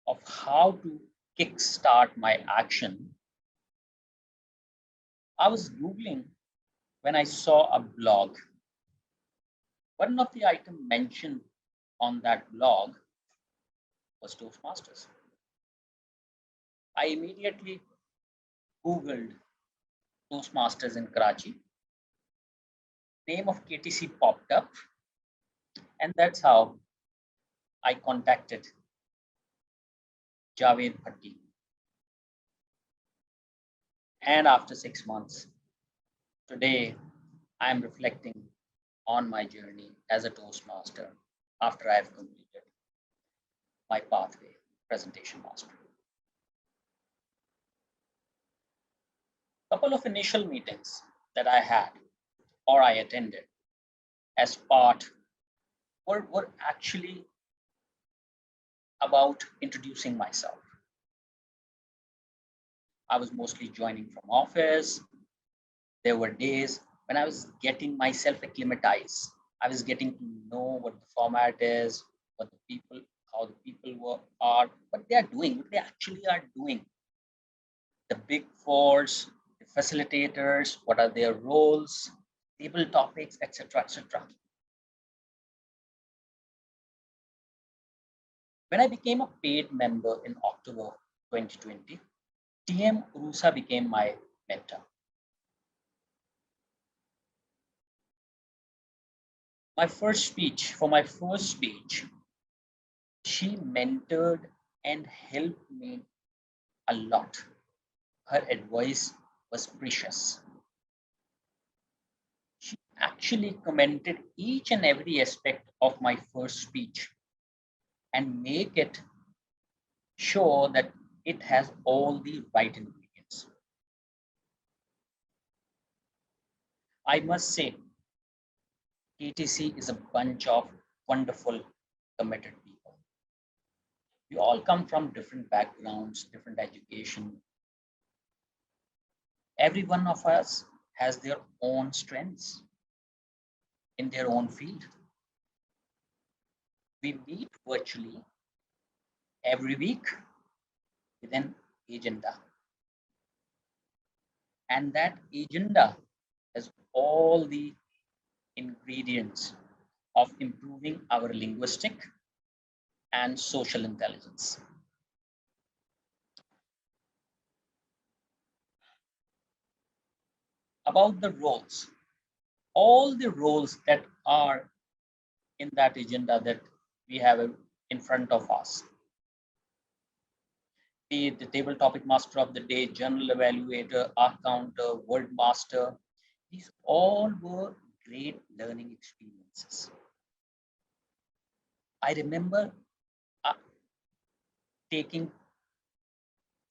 of how to kickstart my action, I was Googling when I saw a blog. One of the items mentioned on that blog was Toastmasters. I immediately Googled Toastmasters in Karachi. Name of KTC popped up, and that's how I contacted Javed Bhatti. And after 6 months, today I am reflecting on my journey as a Toastmaster after I have completed my pathway presentation master. Couple of initial meetings that I had or I attended as part were actually about introducing myself. I was mostly joining from office. There were days when I was getting myself acclimatized. I was getting to know what the format is, what the people, how the people are, what they are doing, what they actually are doing. The big fours, the facilitators, what are their roles, table topics, etc., etc. When I became a paid member in October 2020, TM Urusa became my mentor. My first speech, she mentored and helped me a lot. Her advice was precious. She actually commented each and every aspect of my first speech and make it sure that it has all the right ingredients. I must say, KTC is a bunch of wonderful, committed people. We all come from different backgrounds, different education. Every one of us has their own strengths in their own field. We meet virtually every week with an agenda. And that agenda has all the ingredients of improving our linguistic and social intelligence. About the roles, all the roles that are in that agenda that we have in front of us, be it the table topic master of the day, journal evaluator, art counter, word master, these all were great learning experiences. I remember taking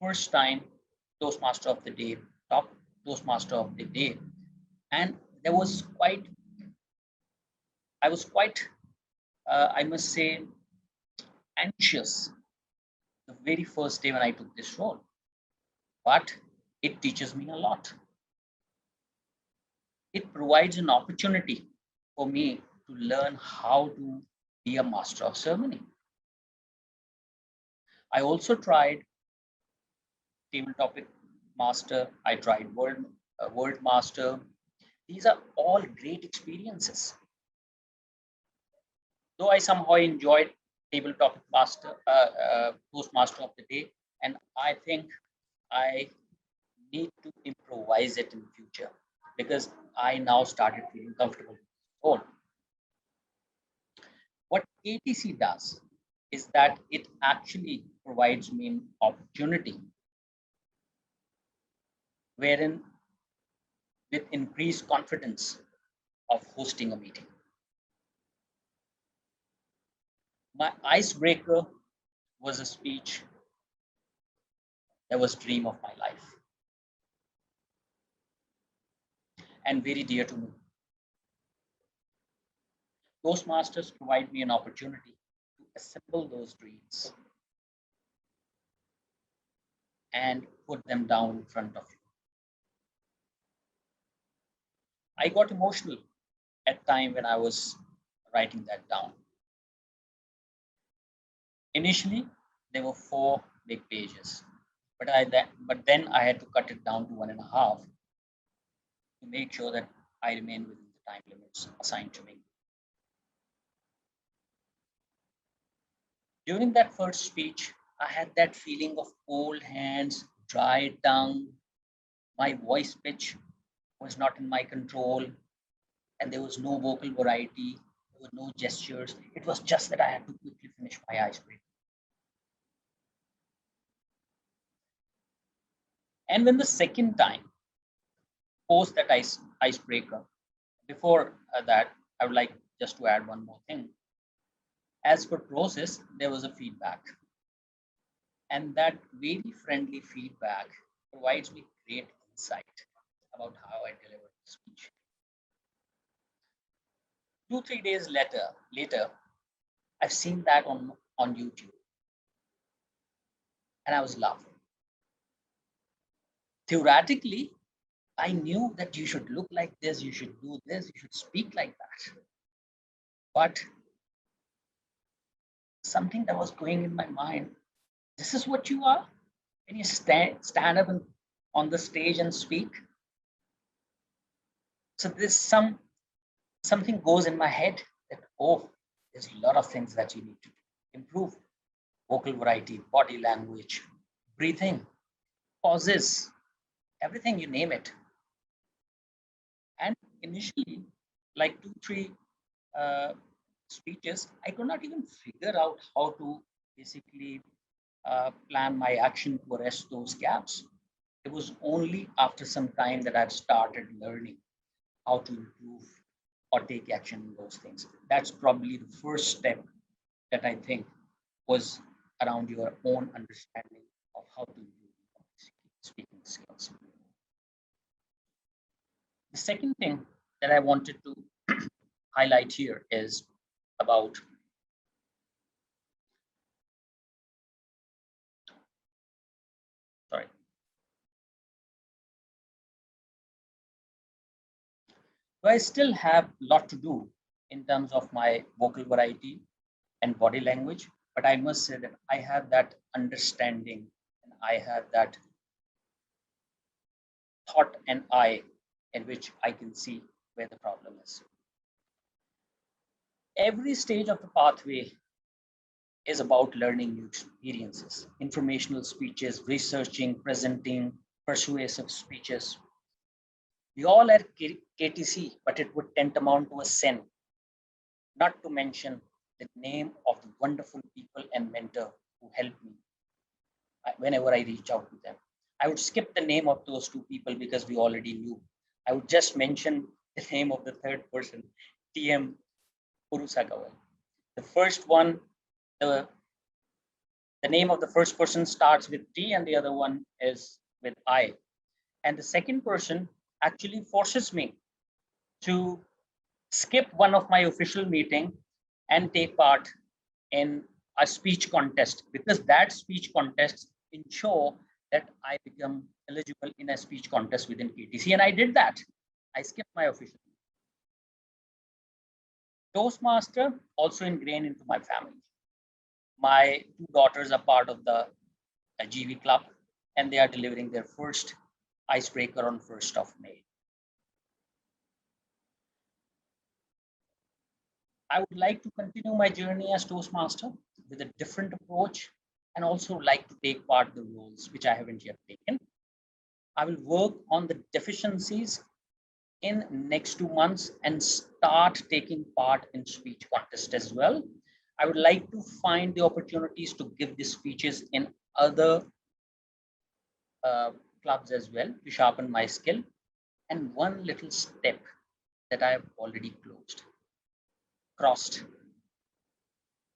first time Toastmaster of the day, top Toastmaster of the day, and I was quite, I must say, anxious the very first day when I took this role, but it teaches me a lot. It provides an opportunity for me to learn how to be a master of ceremony. I also tried table topic master. I tried word master. These are all great experiences. Though I somehow enjoyed table topic master, Toastmaster of the day, and I think I need to improvise it in future because I now started feeling comfortable with this role. What KTC does is that it actually provides me an opportunity wherein with increased confidence of hosting a meeting. My icebreaker was a speech that was dream of my life and very dear to me. Toastmasters provide me an opportunity to assemble those dreams and put them down in front of you. I got emotional at time when I was writing that down. Initially, there were 4 big pages, but then I had to cut it down to 1.5 to make sure that I remain within the time limits assigned to me. During that first speech, I had that feeling of cold hands, dry tongue. My voice pitch was not in my control, and there was no vocal variety, there were no gestures. It was just that I had to quickly finish my icebreaker. And when the second time, post that icebreaker, before that, I would like just to add one more thing. As per process, there was a feedback. And that very friendly feedback provides me great insight about how I deliver the speech. 2-3 days later, I've seen that on YouTube. And I was laughing. Theoretically, I knew that you should look like this, you should do this, you should speak like that. But something that was going in my mind, this is what you are when you stand up on the stage and speak. So there's something goes in my head that, oh, there's a lot of things that you need to improve. Vocal variety, body language, breathing, pauses, everything, you name it. And initially, like 2-3 speeches, I could not even figure out how to basically plan my action to arrest those gaps. It was only after some time that I've started learning how to improve or take action in those things. That's probably the first step that I think was around your own understanding of how to improve speaking skills. The second thing that I wanted to highlight here is about So I still have a lot to do in terms of my vocal variety and body language, but I must say that I have that understanding and I have that thought and eye in which I can see where the problem is. Every stage of the pathway is about learning new experiences, informational speeches, researching, presenting, persuasive speeches. We all are KTC, but it would tantamount to a sin, not to mention the name of the wonderful people and mentor who helped me whenever I reach out to them. I would skip the name of those 2 people because we already knew. I would just mention the name of the third person, TM Purusagawa. The first one, the name of the first person starts with T and the other one is with I. And the second person actually forces me to skip one of my official meeting and take part in a speech contest, because that speech contest ensure that I become eligible in a speech contest within KTC. And I did that. I skipped my official. Toastmaster also ingrained into my family. My 2 daughters are part of the GV club and they are delivering their first icebreaker on 1st of May. I would like to continue my journey as Toastmaster with a different approach and also like to take part in the roles which I haven't yet taken. I will work on the deficiencies in next 2 months and start taking part in speech contest as well. I would like to find the opportunities to give these speeches in other clubs as well to sharpen my skill. And one little step that I have already crossed.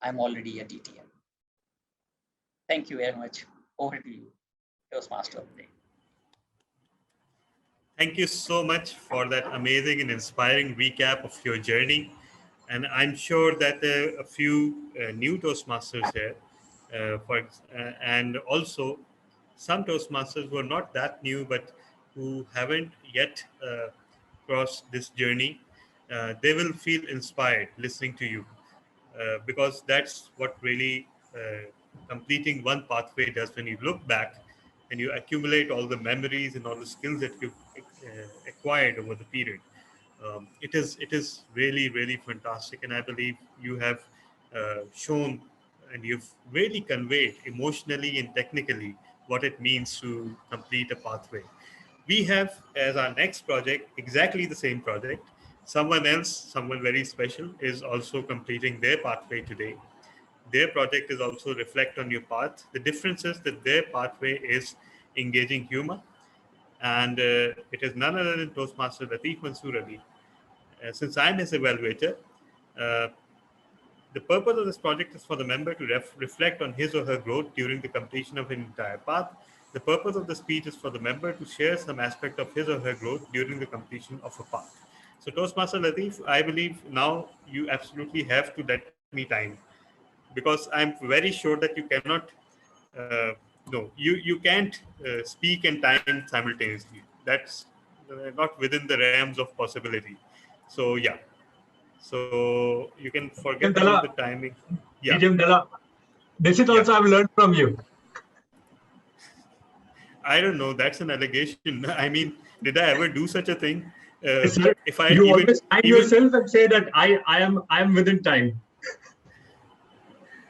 I'm already a DTM. Thank you very much. Over to you, Toastmaster of the Day. Thank you so much for that amazing and inspiring recap of your journey. And I'm sure that there are a few new Toastmasters here, and also some Toastmasters who are not that new, but who haven't yet crossed this journey. They will feel inspired listening to you, because that's what really completing one pathway does. When you look back and you accumulate all the memories and all the skills that you've acquired over the period, it is really fantastic. And I believe you have shown and you've really conveyed emotionally and technically what it means to complete a pathway. We have as our next project exactly the same project. Someone else, someone very special, is also completing their pathway today. Their project is also Reflect on Your Path. The difference is that their pathway is engaging humor, and it is none other than Toastmaster Latif Mansoor Ali. Since I'm his evaluator, uh, the purpose of this project is for the member to reflect on his or her growth during the completion of an entire path. The purpose of the speech is for the member to share some aspect of his or her growth during the completion of a path. So, Toastmaster Latif, I believe now you absolutely have to let me time, because I'm very sure that you cannot, no, you can't speak and time simultaneously. That's not within the realms of possibility. So, yeah. So you can forget about the timing. Yeah. This is Yeah. also I've learned from you. I don't know. That's an allegation. I mean, did I ever do such a thing? Sir, If I you even always time yourself and say that I am within time.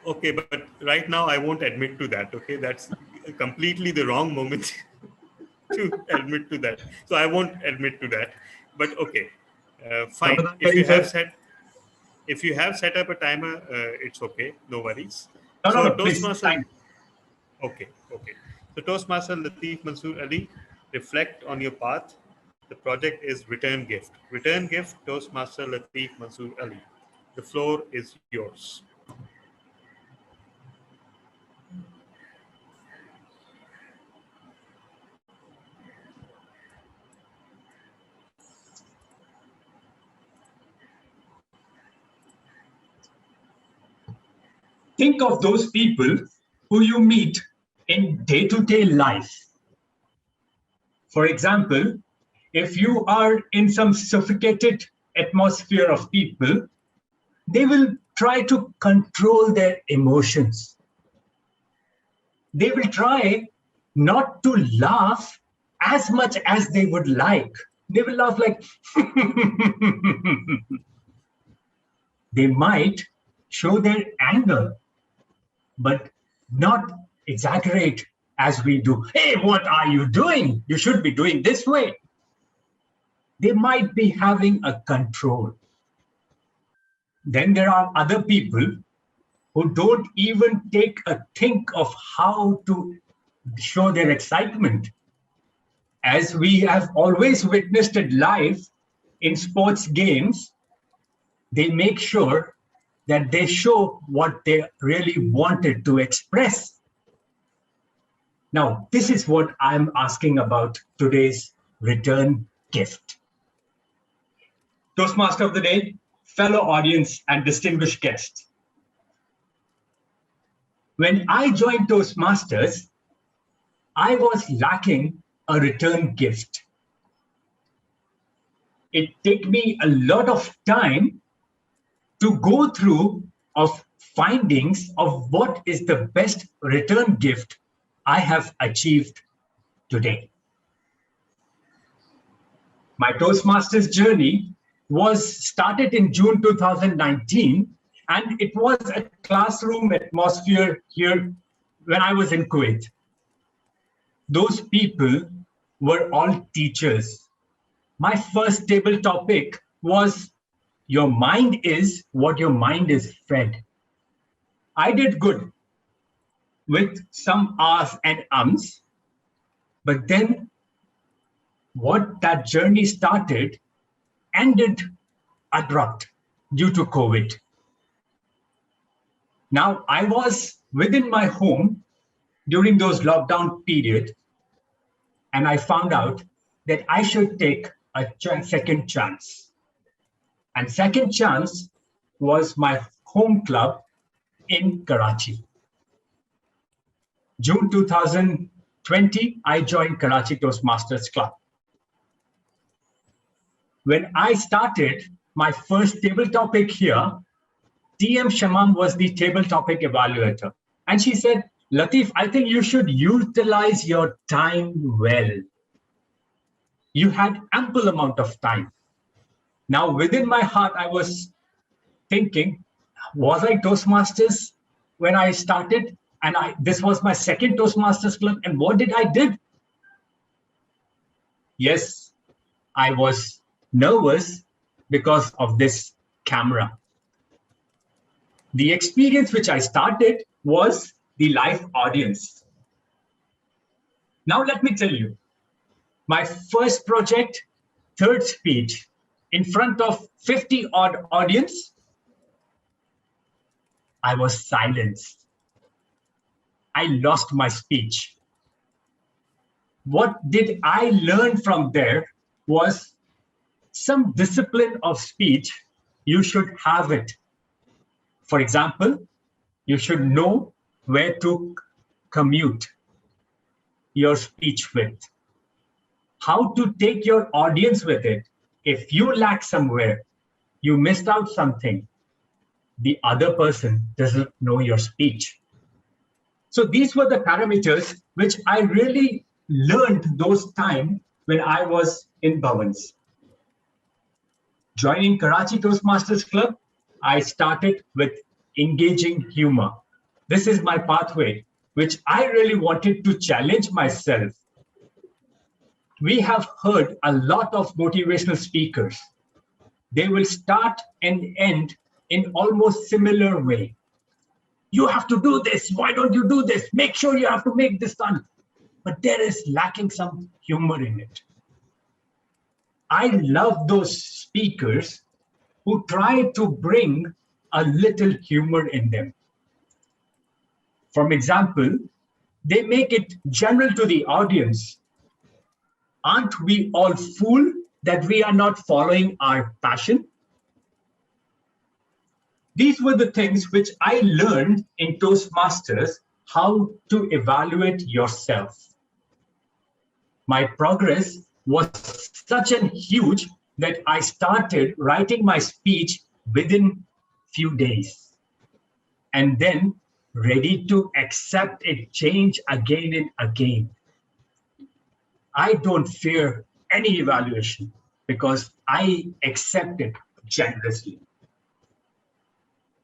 okay, but right now I won't admit to that. Okay, that's completely the wrong moment to admit to that. So I won't admit to that. But okay, fine. Ramadan Kareem, sir. If you have set up a timer, it's okay. No worries. No, So please. Toastmaster. Time. Okay, okay. So Toastmaster Latif Mansoor Ali, reflect on your path. The project is Return Gift. Return Gift, Toastmaster Latif Mansoor Ali. The floor is yours. Think of those people who you meet in day-to-day life. For example, if you are in some suffocated atmosphere of people, they will try to control their emotions. They will try not to laugh as much as they would like. They will laugh like, they might show their anger, but not exaggerate as we do. Hey, what are you doing? You should be doing this way. They might be having a control. Then there are other people who don't even take a think of how to show their excitement. As we have always witnessed it live in sports games, they make sure that they show what they really wanted to express. Now, this is what I'm asking about today's return gift. Toastmaster of the day, fellow audience and distinguished guests. When I joined Toastmasters, I was lacking a return gift. It took me a lot of time to go through of findings of what is the best return gift I have achieved today. My Toastmasters journey was started in June 2019, and it was a classroom atmosphere here when I was in Kuwait. Those people were all teachers. My first table topic was, your mind is what your mind is fed. I did good with some ahs and ums, but then what that journey started ended abrupt due to COVID. Now, I was within my home during those lockdown period, and I found out that I should take a second chance. And second chance was my home club in Karachi. June 2020, I joined Karachi Toastmasters Club. When I started my first table topic here, TM Shamam was the table topic evaluator. And she said, Latif, I think you should utilize your time well. You had ample amount of time. Now, within my heart, I was thinking, was I Toastmasters when I started? And this was my second Toastmasters club. And what did I did? Yes, I was nervous because of this camera. The experience which I started was the live audience. Now let me tell you, my first project, third speech, in front of 50 odd audience, I was silenced. I lost my speech. What did I learn from there was some discipline of speech. You should have it. For example, you should know where to commute your speech with, how to take your audience with it. If you lack somewhere, you missed out something, the other person doesn't know your speech. So these were the parameters which I really learned those times when I was in Bhavans. Joining Karachi Toastmasters Club, I started with engaging humor. This is my pathway, which I really wanted to challenge myself. We have heard a lot of motivational speakers. They will start and end in almost similar way. You have to do this. Why don't you do this? Make sure you have to make this done. But there is lacking some humor in it. I love those speakers who try to bring a little humor in them. For example, they make it general to the audience. Aren't we all fool that we are not following our passion? These were the things which I learned in Toastmasters, how to evaluate yourself. My progress was such an huge that I started writing my speech within few days and then ready to accept a change again and again. I don't fear any evaluation because I accept it generously.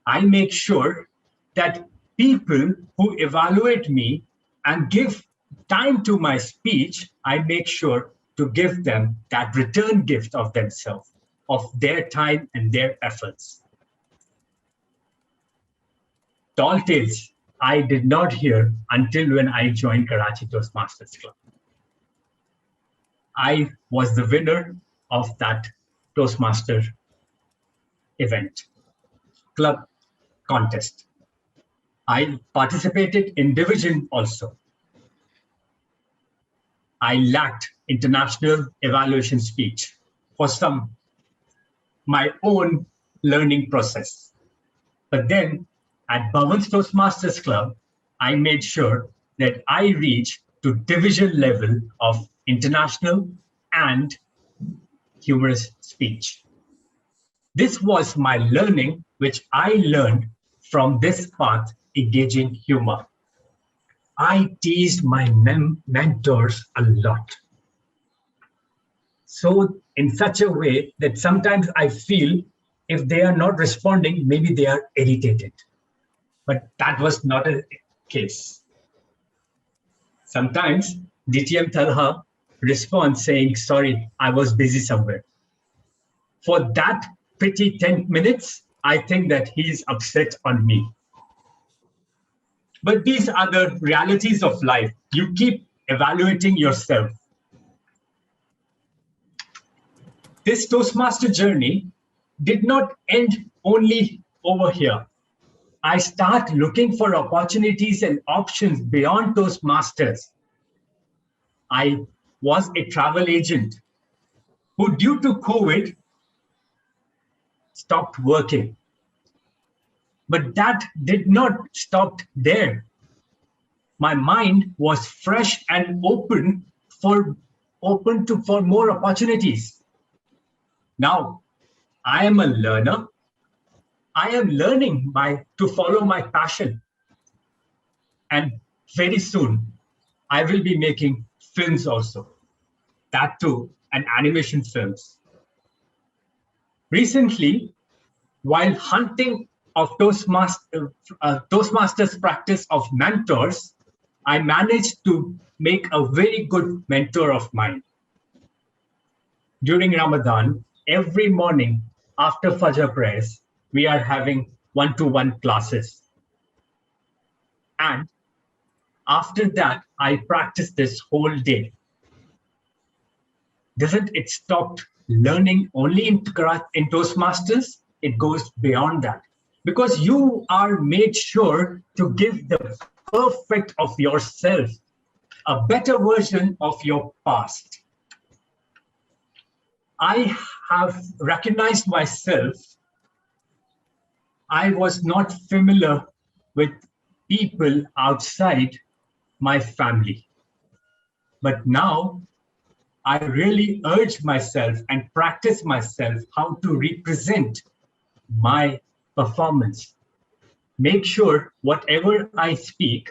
I make sure that people who evaluate me and give time to my speech, I make sure to give them that return gift of themselves, of their time and their efforts. Tall tales I did not hear until when I joined Karachi Toastmasters Club. I was the winner of that Toastmaster event, club contest. I participated in division also. I lacked international evaluation speech for my own learning process. But then at Bhavans Toastmasters Club, I made sure that I reach to division level of international and humorous speech. This was my learning, which I learned from this path, engaging humor. I teased my mentors a lot. So in such a way that sometimes I feel if they are not responding, maybe they are irritated. But that was not a case. Sometimes DTM Talha responds saying, sorry, I was busy somewhere. For that pretty 10 minutes, I think that he's upset on me. But these are the realities of life. You keep evaluating yourself. This Toastmaster journey did not end only over here. I start looking for opportunities and options beyond Toastmasters. I was a travel agent who, due to COVID, stopped working. But that did not stop there. My mind was fresh and open for more opportunities. Now, I am a learner. I am learning to follow my passion. And very soon, I will be making films also. That too, and animation films. Recently, while hunting of Toastmasters practice of mentors, I managed to make a very good mentor of mine. During Ramadan, every morning after Fajr prayers, we are having one-to-one classes. And after that, I practice this whole day. Doesn't it stop learning only in Toastmasters? It goes beyond that. Because you are made sure to give the perfect of yourself, a better version of your past. I have recognized myself. I was not familiar with people outside my family. But now I really urge myself and practice myself how to represent my performance. Make sure whatever I speak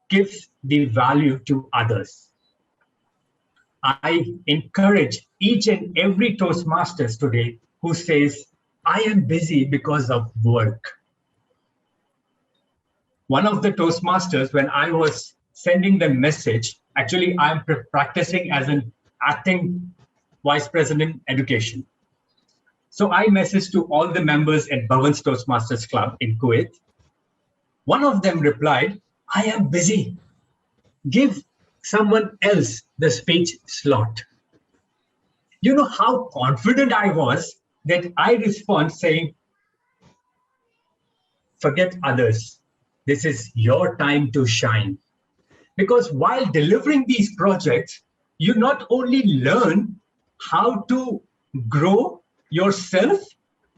gives the value to others. I encourage each and every Toastmasters today who says, I am busy because of work. One of the Toastmasters, when I was sending them message, actually I'm practicing as an acting vice president education. So I messaged to all the members at Bhavan's Toastmasters Club in Kuwait. One of them replied, I am busy. Give someone else the speech slot. You know how confident I was that I respond saying, forget others. This is your time to shine. Because while delivering these projects, you not only learn how to grow yourself,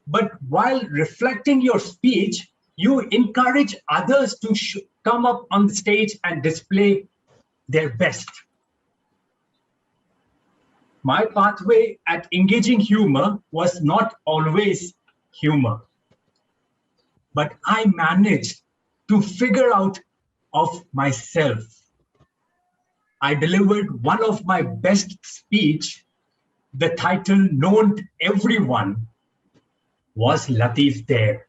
but while reflecting your speech, you encourage others to come up on the stage and display their best. My pathway at engaging humor was not always humor, but I managed to figure out of myself. I delivered one of my best speech. The title known to everyone was Latif there.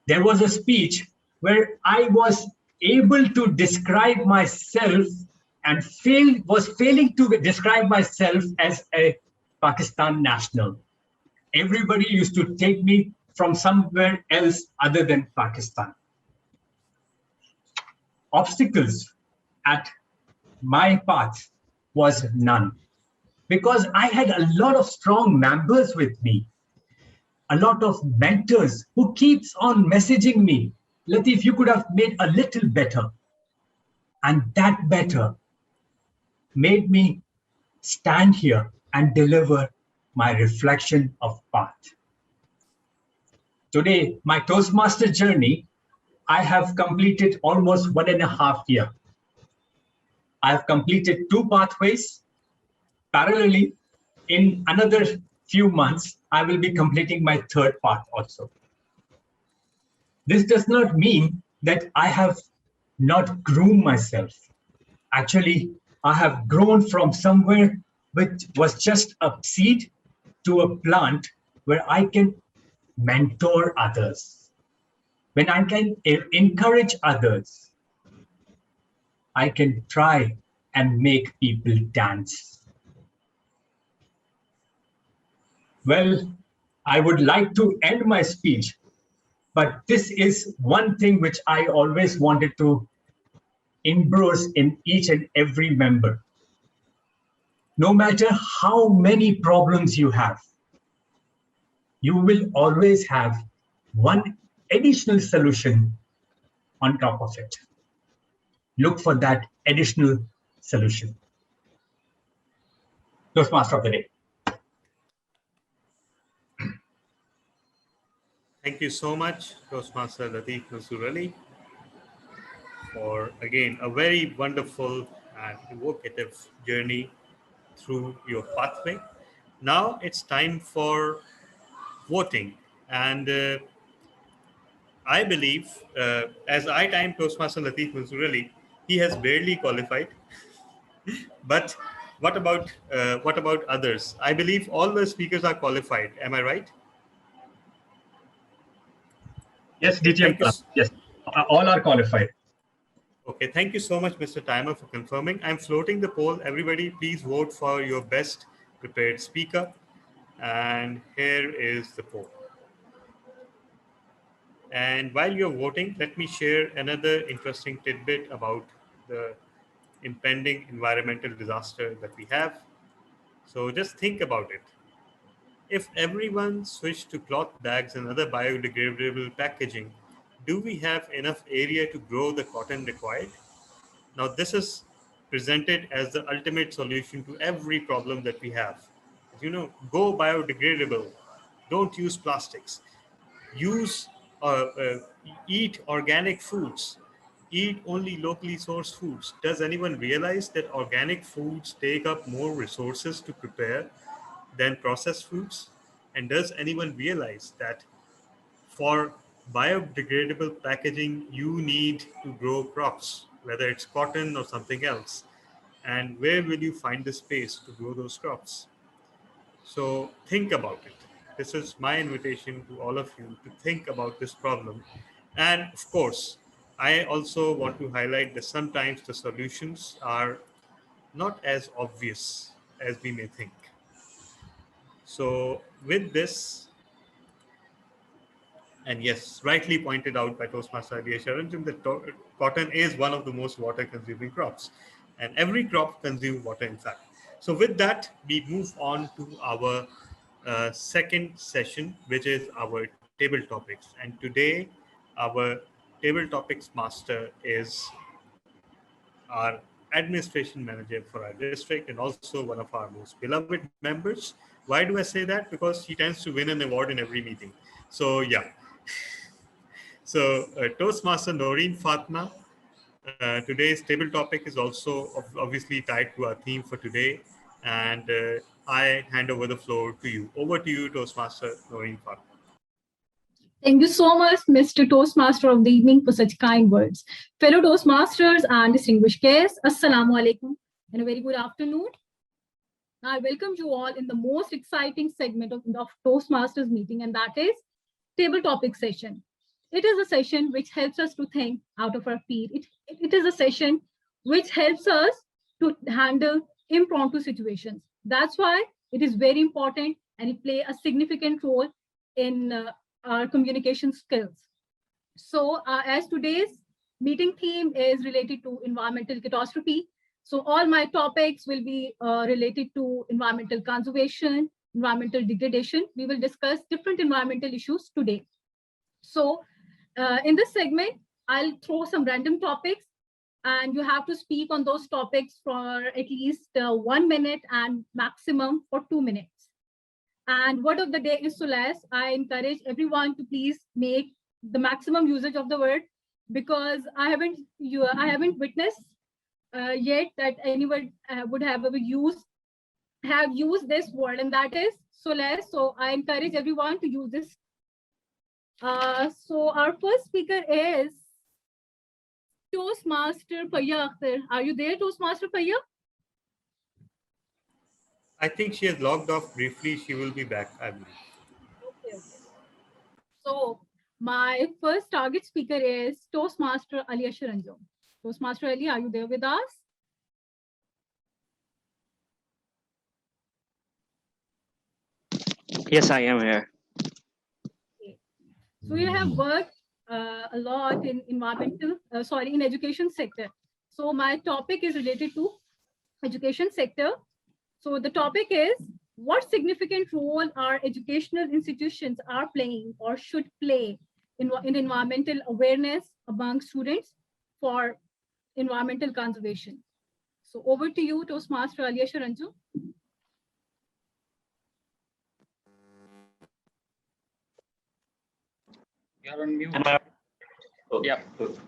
There was a speech where I was able to describe myself and was failing to describe myself as a Pakistan national. Everybody used to take me from somewhere else other than Pakistan. Obstacles at my path was none, because I had a lot of strong members with me, a lot of mentors who keeps on messaging me, Latif, you could have made a little better. And that better made me stand here and deliver my reflection of path. Today, my Toastmaster journey, I have completed almost 1.5 years. I have completed 2 pathways. Parallelly, in another few months, I will be completing my 3rd path also. This does not mean that I have not groomed myself. Actually, I have grown from somewhere which was just a seed to a plant where I can mentor others. When I can encourage others, I can try and make people dance. Well, I would like to end my speech, but this is one thing which I always wanted to engross in each and every member. No matter how many problems you have, you will always have one additional solution on top of it. Look for that additional solution. Toastmaster of the day. Thank you so much, Toastmaster Lateef Mansoor Ali, for again a very wonderful and evocative journey through your pathway. Now it's time for voting, and I believe, as I-time Toastmaster Lateef Mansoor Ali, he has barely qualified. But what about others? I believe all the speakers are qualified. Am I right? Yes, Okay, DTM. Yes, all are qualified. Okay, thank you so much, Mr. Timer, for confirming. I'm floating the poll. Everybody, please vote for your best prepared speaker. And here is the poll. And while you're voting, let me share another interesting tidbit about the impending environmental disaster that we have. So just think about it. If everyone switched to cloth bags and other biodegradable packaging, do we have enough area to grow the cotton required? Now, this is presented as the ultimate solution to every problem that we have. Go biodegradable, don't use plastics, use eat organic foods, eat only locally sourced foods. Does anyone realize that organic foods take up more resources to prepare than processed foods? And does anyone realize that for biodegradable packaging, you need to grow crops, whether it's cotton or something else? And where will you find the space to grow those crops? So think about it. This is my invitation to all of you to think about this problem. And of course, I also want to highlight that sometimes the solutions are not as obvious as we may think. So, with this, and yes, rightly pointed out by Toastmaster Aditya Sharanjan that cotton is one of the most water consuming crops. And every crop consumes water, in fact. So, with that, we move on to our second session, which is our table topics. And today, our table topics master is our administration manager for our district and also one of our most beloved members. Why do I say that? Because he tends to win an award in every meeting. So, yeah. So, Toastmaster Noreen Fatma. Today's table topic is also obviously tied to our theme for today. And I hand over the floor to you. Over to you, Toastmaster Noreen Fatma. Thank you so much, Mr. Toastmaster of the evening, for such kind words. Fellow Toastmasters and distinguished guests, Assalamu alaikum and a very good afternoon. I welcome you all in the most exciting segment of Toastmasters meeting, and that is table topic session. It is a session which helps us to think out of our feet. It is a session which helps us to handle impromptu situations. That's why it is very important and it plays a significant role in our communication skills. So as today's meeting theme is related to environmental catastrophe, so all my topics will be related to environmental conservation, environmental degradation. We will discuss different environmental issues today. So in this segment, I'll throw some random topics and you have to speak on those topics for at least 1 minute and maximum for 2 minutes. And word of the day is Solace. I encourage everyone to please make the maximum usage of the word, because I haven't witnessed yet that anyone would have ever used this word, and that is Solace. So I encourage everyone to use this. So our first speaker is Toastmaster Paya Akhtar. Are you there, Toastmaster Paya? I think she has logged off briefly. She will be back, I believe. Okay. So my first target speaker is Toastmaster Ali Asharanjo. Toastmaster Ali, are you there with us? Yes, I am here. Okay. So you have worked a lot in in education sector. So my topic is related to education sector. So the topic is, what significant role our educational institutions are playing or should play in environmental awareness among students for environmental conservation. So over to you, Toastmaster Ali Asharanju. You're on mute. Am I? Oh, Yeah. good.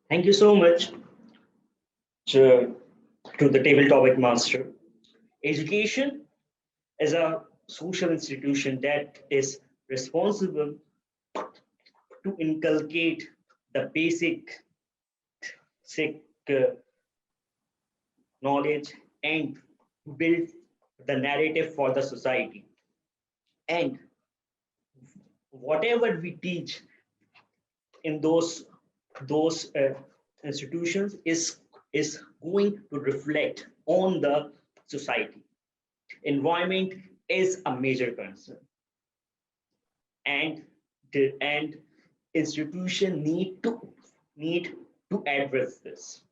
Thank you so much to the table topic master. Education is a social institution that is responsible to inculcate the basic knowledge and build the narrative for the society. And whatever we teach in those institutions is going to reflect on the society. Environment is a major concern, and institution need to address this.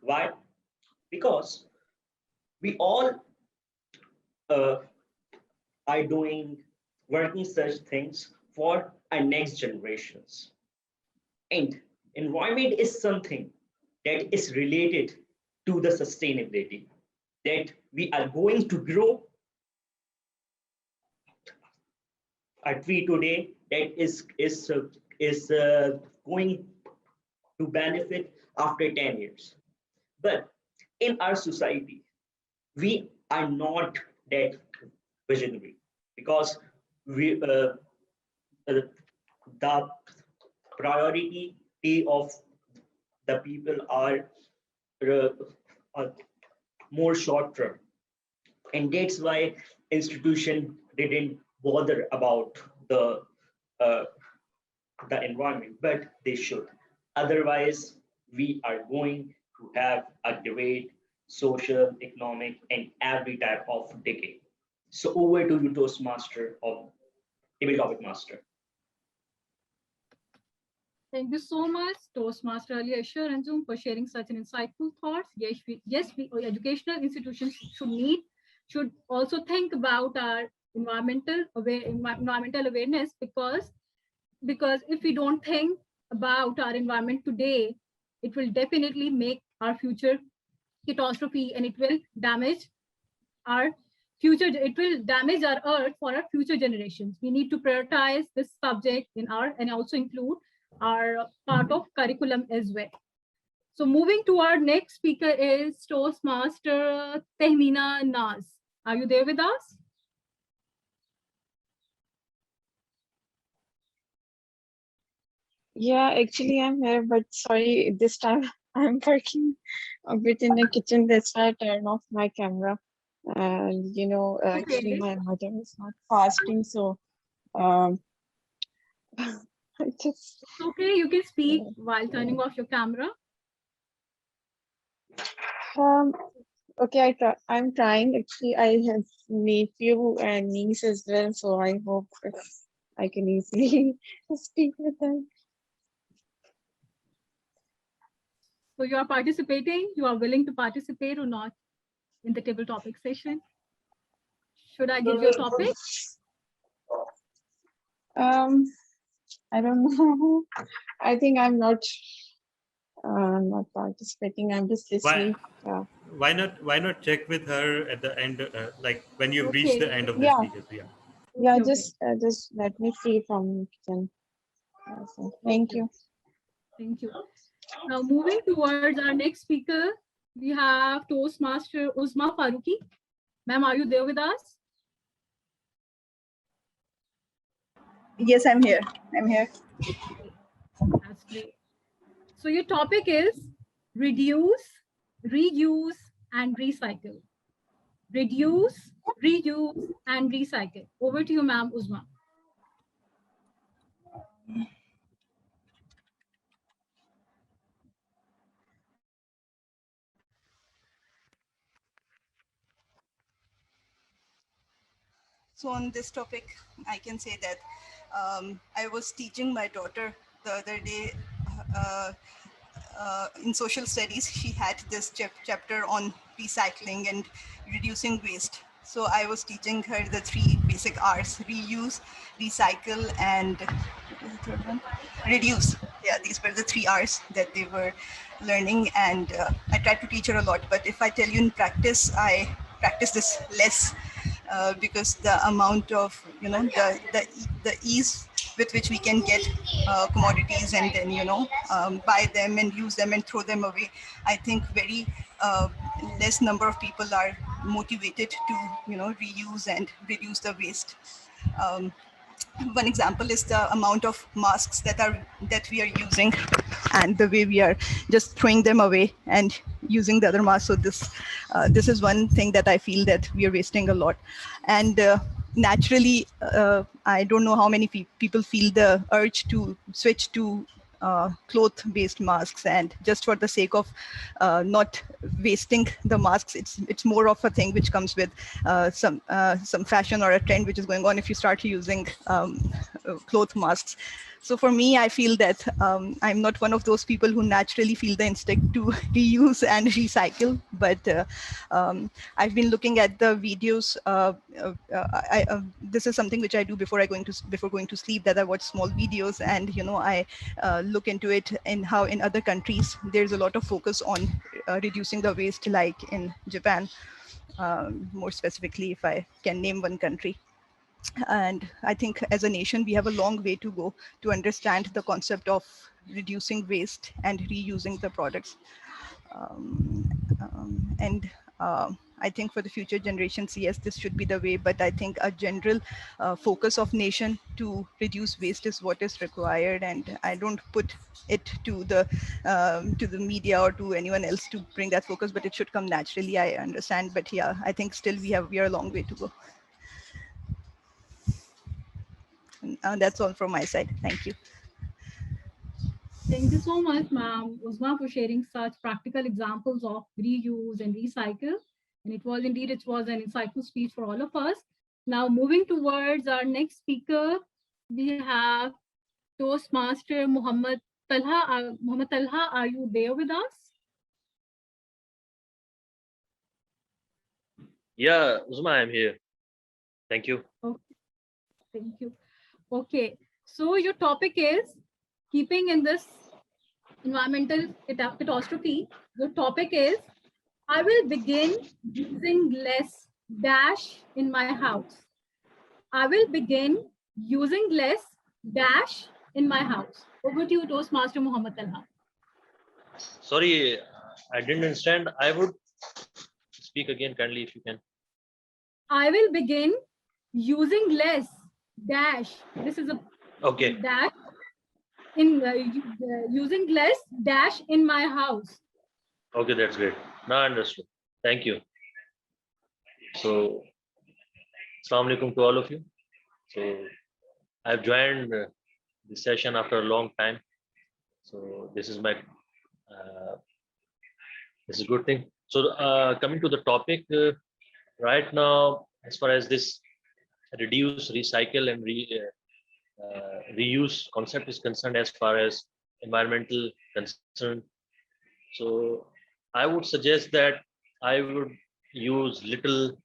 Why? Because we all are working such things for our next generations. And environment is something that is related to the sustainability, that we are going to grow a tree today that is going to benefit after 10 years. But in our society, we are not that visionary, because the priority of the people are more short term, and that's why institution didn't bother about the environment, but they should. Otherwise, we are going to have a debate, social, economic, and every type of decay. So over to you, Toastmaster of Table Topic Master. Thank you so much, Toastmaster Ali Asher Anjum, for sharing such an insightful thoughts. Yes, educational institutions should also think about our environmental awareness, because if we don't think about our environment today, it will definitely make our future catastrophe, and it will damage our future. It will damage our earth for our future generations. We need to prioritize this subject and also include our part of curriculum as well. So moving to our next speaker is Toastmaster Tehmina Naz. Are you there with us? Yeah, actually I'm here, but sorry, this time I'm working a bit in the kitchen. That's why I turned off my camera. And actually my mother is not fasting, so I just. Okay, you can speak while turning off your camera. Okay, I'm trying. Actually, I have nephew and niece as well, so I hope I can easily speak with them. So you are participating? You are willing to participate or not in the table topic session? Should I give you a topic? I don't know. I think I'm not participating. I'm just listening. Yeah. Why not check with her at the end, like when you've reached the end of the speakers? Yeah. Just let me see from kitchen. So, thank you. Thank you. Now moving towards our next speaker, we have Toastmaster Uzma Faruqi. Ma'am, are you there with us? Yes, I'm here. That's great. So your topic is reduce, reuse, and recycle. Reduce, reuse, and recycle. Over to you, ma'am Uzma. So on this topic, I can say that I was teaching my daughter the other day in social studies. She had this chapter on recycling and reducing waste. So I was teaching her the 3 basic R's: reuse, recycle, and what was the third one? Reduce. Yeah, these were the 3 R's that they were learning, and I tried to teach her a lot. But if I tell you in practice, I practice this less because the amount of, the ease with which we can get commodities and then, buy them and use them and throw them away. I think very less number of people are motivated to, reuse and reduce the waste. One example is the amount of masks that we are using, and the way we are just throwing them away and using the other masks. So this is one thing that I feel that we are wasting a lot. And naturally, I don't know how many people feel the urge to switch to cloth-based masks, and just for the sake of not wasting the masks, it's more of a thing which comes with some fashion or a trend which is going on if you start using cloth masks. So for me, I feel that I'm not one of those people who naturally feel the instinct to reuse and recycle, but I've been looking at the videos. This is something which I do before going to sleep, that I watch small videos, and I look into it and how in other countries there's a lot of focus on reducing the waste, like in Japan, more specifically, if I can name one country. And I think as a nation, we have a long way to go to understand the concept of reducing waste and reusing the products. And I think for the future generations, yes, this should be the way, but I think a general focus of nation to reduce waste is what is required. And I don't put it to the media or to anyone else to bring that focus, but it should come naturally, I understand. But yeah, I think still we are a long way to go. That's all from my side. Thank you. Thank you so much, ma'am, Uzma, for sharing such practical examples of reuse and recycle. And it was an insightful speech for all of us. Now, moving towards our next speaker, we have Toastmaster Muhammad Talha. Muhammad Talha, are you there with us? Yeah, Uzma, I'm here. Thank you. Okay. Thank you. Okay, so your topic is keeping in this environmental catastrophe. Your topic is, I will begin using less dash in my house. I will begin using less dash in my house. Over to you, Toastmaster Muhammad Talha. Sorry, I didn't understand. I would speak again kindly if you can. I will begin using less dash. This is a dash in using less dash in my house. Okay, that's great. Now I understood. Thank you. So, Assalamu alaikum to all of you. So, I've joined this session after a long time. So, this is my this is a good thing. So, coming to the topic, right now, as far as this reduce, recycle, and reuse concept is concerned, as far as environmental concern, so I would suggest that I would use little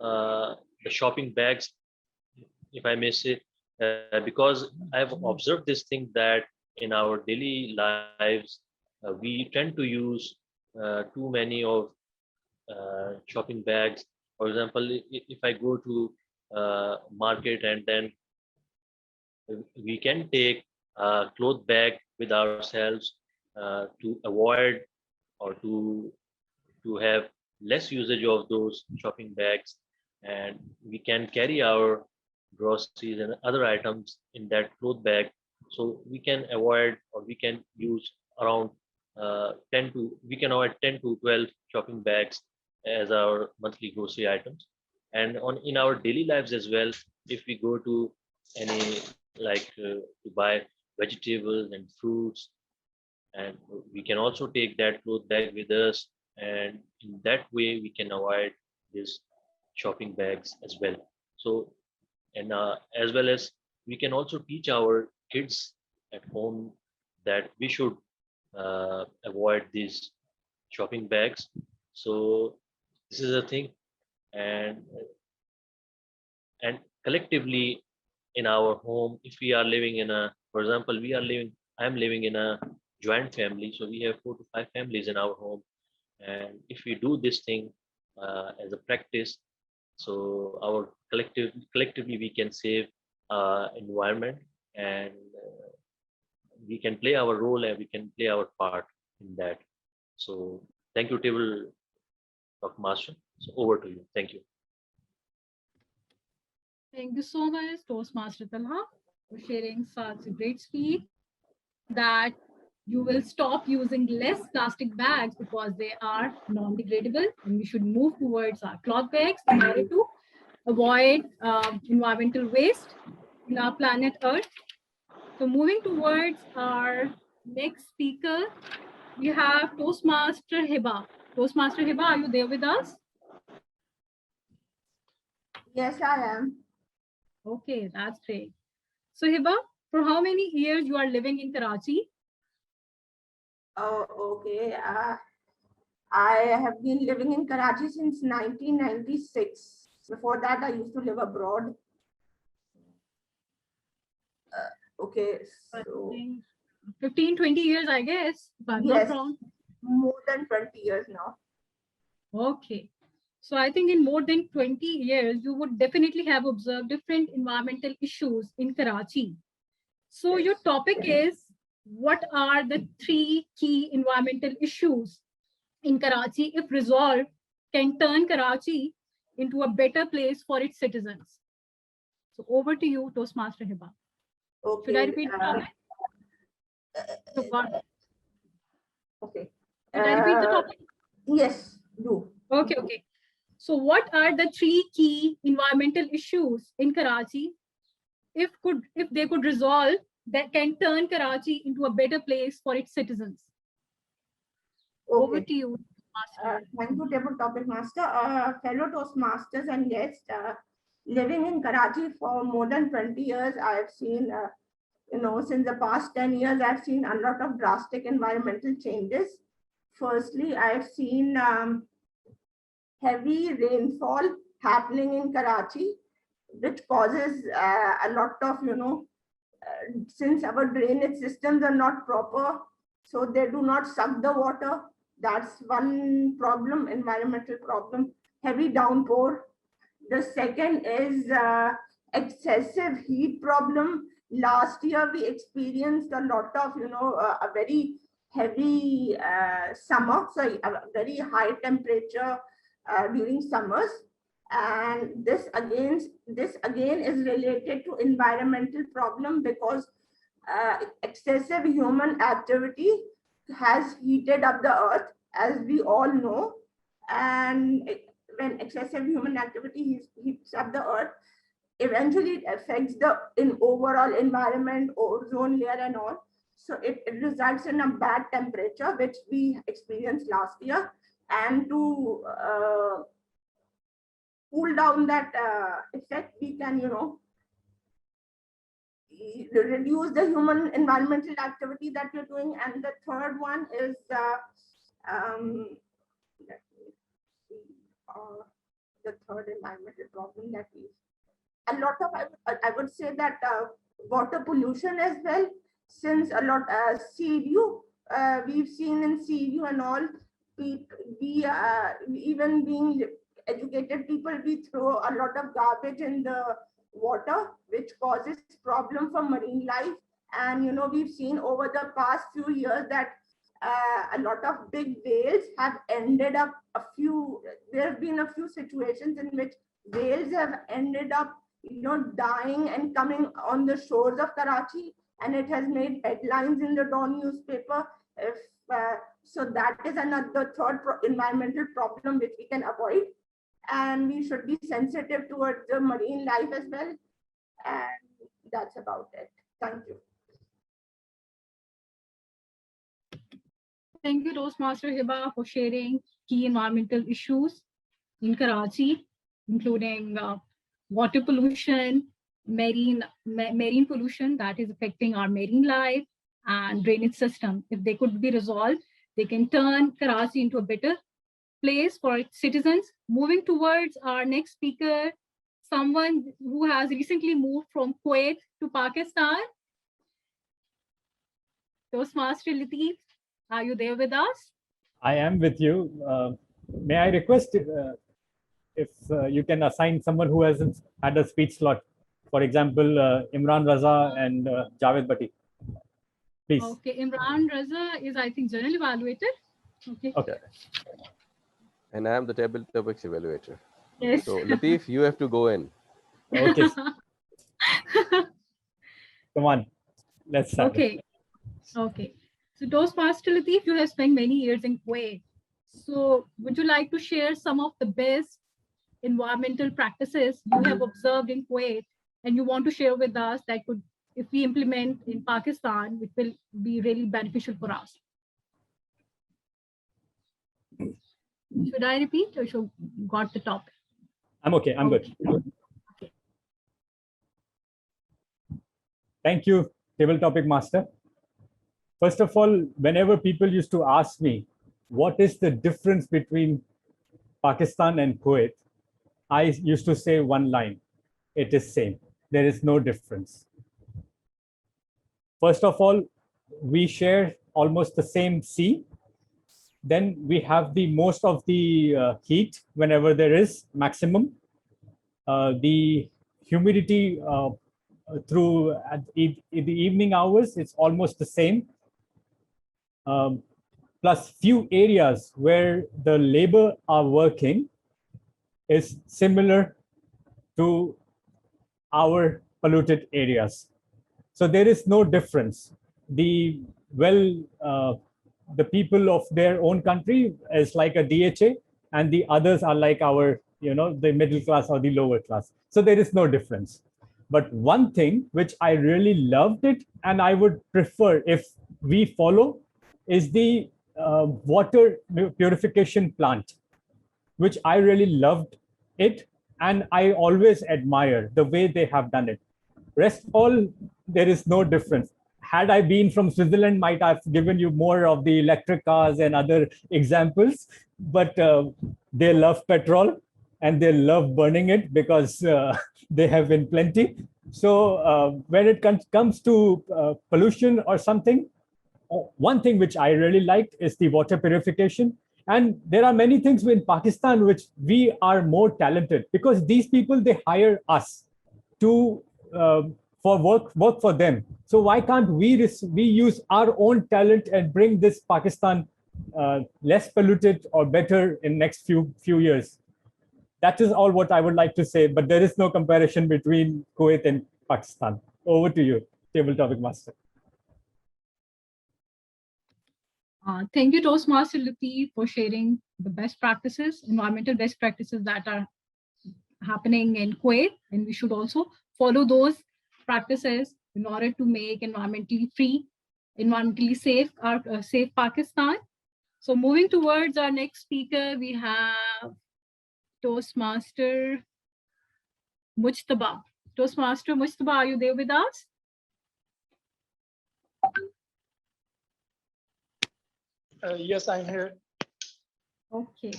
the shopping bags, if I may say, because I've observed this thing that in our daily lives we tend to use too many of shopping bags. For example, if I go to market, and then we can take a cloth bag with ourselves to avoid or to have less usage of those shopping bags, and we can carry our groceries and other items in that cloth bag. So we can avoid, or we can use around 10 to 12 shopping bags as our monthly grocery items. And in our daily lives as well, if we go to any, like to buy vegetables and fruits, and we can also take that cloth bag with us, and in that way we can avoid these shopping bags as well. So, and as well as we can also teach our kids at home that we should avoid these shopping bags. So this is a thing. And collectively in our home, if we are living in a, for example, I'm living in a joint family, so we have 4 to 5 families in our home. And if we do this thing as a practice, So our collectively we can save environment, and we can play our role and we can play our part in that. So thank you, Table of Master. So over to you. Thank you. Thank you so much, Toastmaster Talha, for sharing such a great speech that you will stop using less plastic bags because they are non-degradable, and we should move towards our cloth bags in order to avoid environmental waste in our planet Earth. So moving towards our next speaker, we have Toastmaster Hiba. Toastmaster Hiba, are you there with us? Yes, I am. Okay, that's great. So Hiba, for how many years you are living in Karachi? Oh, okay. I have been living in Karachi since 1996. Before that, I used to live abroad. Okay, so 15, 20 years, I guess, if I'm not yes, wrong. more than 20 years now. Okay. So I think in more than 20 years, you would definitely have observed different environmental issues in Karachi. So your topic is, what are the 3 key environmental issues in Karachi, if resolved, can turn Karachi into a better place for its citizens? So over to you, Toastmaster Hiba. Okay. Should I repeat the topic? Okay. Should I repeat the topic? Yes, do. Okay. So what are the 3 key environmental issues in Karachi, if they could resolve, that can turn Karachi into a better place for its citizens? Okay. Over to you, Master. Thank you, Table Topic Master. Fellow Toastmasters and guests, living in Karachi for more than 20 years, I've seen, since the past 10 years, I've seen a lot of drastic environmental changes. Firstly, I've seen heavy rainfall happening in Karachi, which causes a lot of, since our drainage systems are not proper, so they do not suck the water. That's one problem, environmental problem, heavy downpour. The second is excessive heat problem. Last year, we experienced a lot of, a very heavy summer, so a very high temperature during summers. And this again is related to environmental problem, because excessive human activity has heated up the earth, as we all know. And when excessive human activity heats up the earth, eventually it affects the overall environment, ozone layer and all. So it results in a bad temperature, which we experienced last year. And to cool down that effect, we can, reduce the human environmental activity that we're doing. And the third one is the third environmental problem that we, a lot of, I would say that water pollution as well, since a lot sea view, we've seen in sea view and all, we even being educated people, we throw a lot of garbage in the water, which causes problem for marine life. And we've seen over the past few years that a lot of big whales have ended up, there have been a few situations in which whales have ended up dying and coming on the shores of Karachi, and it has made headlines in the Dawn newspaper. If so, that is another third environmental problem which we can avoid, and we should be sensitive towards the marine life as well. And that's about it. Thank you. Thank you, Toastmaster Hiba, for sharing key environmental issues in Karachi, including water pollution, marine pollution that is affecting our marine life, and drainage system. If they could be resolved, they can turn Karachi into a better place for its citizens. Moving towards our next speaker, someone who has recently moved from Kuwait to Pakistan. Toastmaster Lateef, are you there with us? I am with you. May I request if you can assign someone who hasn't had a speech slot, for example, Imran Raza and Javed Bhatti. Please. Okay, Imran Raza is, I think, general evaluator. Okay. Okay. And I am the table topics evaluator. Yes. So Latif, you have to go in. Okay. Come on, let's start. Okay. Okay. So Toastmaster Latif, you have spent many years in Kuwait. So would you like to share some of the best environmental practices you have observed in Kuwait and you want to share with us that could, if we implement in Pakistan, it will be really beneficial for us? Should I repeat or should got the topic? I'm okay. I'm good. Okay. Thank you, table topic master. First of all, whenever people used to ask me, what is the difference between Pakistan and Kuwait? I used to say one line, it is same. There is no difference. First of all, we share almost the same sea. Then we have the most of the heat whenever there is maximum. The humidity through in the evening hours, it's almost the same. Plus few areas where the labor are working is similar to our polluted areas. So there is no difference. The people of their own country is like a DHA, and the others are like our, the middle class or the lower class. So there is no difference. But one thing which I really loved it, and I would prefer if we follow, is the water purification plant, which I really loved it, and I always admire the way they have done it. Rest all, there is no difference. Had I been from Switzerland, might have given you more of the electric cars and other examples, but they love petrol and they love burning it because they have in plenty. So when it comes to pollution or something, one thing which I really liked is the water purification. And there are many things in Pakistan which we are more talented, because these people, they hire us to for work for them. So why can't we use our own talent and bring this Pakistan less polluted or better in next few years? That is all what I would like to say, but there is no comparison between Kuwait and Pakistan. Over to you, table topic master. Thank you, Toastmaster Latif, for sharing the best practices, environmental best practices that are happening in Kuwait, and we should also follow those practices in order to make environmentally free, environmentally safe, safe Pakistan. So moving towards our next speaker, we have Toastmaster Mujtaba. Toastmaster Mujtaba, are you there with us? Yes, I'm here. Okay.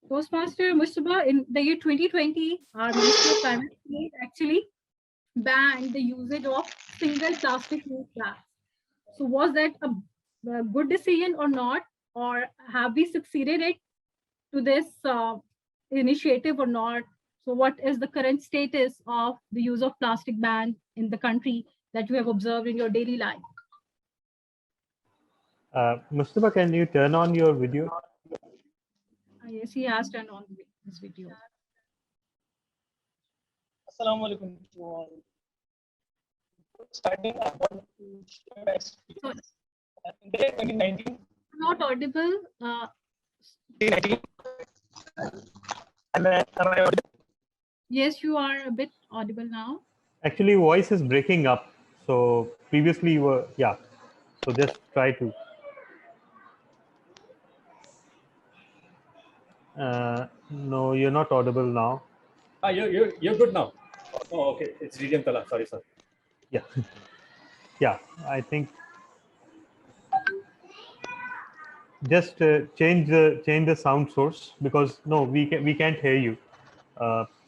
Toastmaster Mujtaba, in the year 2020, our Ministry of Climate Change actually banned the usage of single plastic use bags. So was that a good decision or not? Or have we succeeded it to this initiative or not? So what is the current status of the use of plastic ban in the country that you have observed in your daily life? Mustafa, can you turn on your video? Yes, he has turned on his video. Assalamu alaikum to all. Starting, I want to share my experience. In the year 2019. Not audible. 2019. Am I audible? Yes, you are a bit audible now. Actually, voice is breaking up. So previously you were, yeah. So just try to. No, you're not audible now. You're good now. Oh, okay. It's Radium Tala. Sorry. Yeah. Yeah, I think just change the sound source, because no, we can't hear you.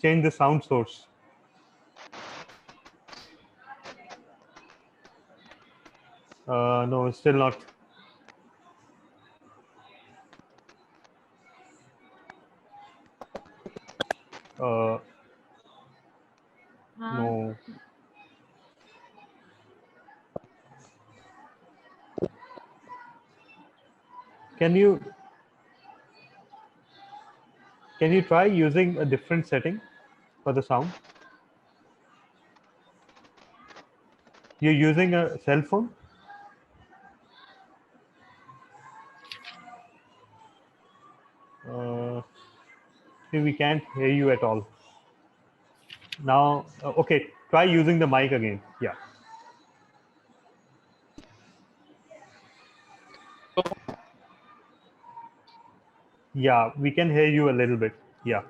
Change the sound source. No, still not. No. Can you try using a different setting for the sound? You're using a cell phone? We can't hear you at all. Now, okay, try using the mic again. Yeah. Yeah, we can hear you a little bit. Yeah.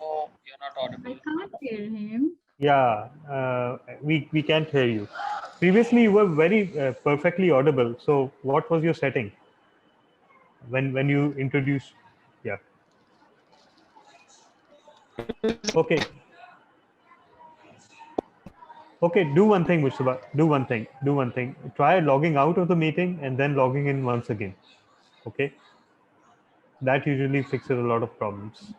Oh, you're not audible. I can't hear him. Yeah, we can't hear you. Previously, you were very perfectly audible. So, what was your setting when you introduced? Yeah. Okay. Okay. Do one thing, Mustafa. Do one thing. Do one thing. Try logging out of the meeting and then logging in once again. Okay. That usually fixes a lot of problems.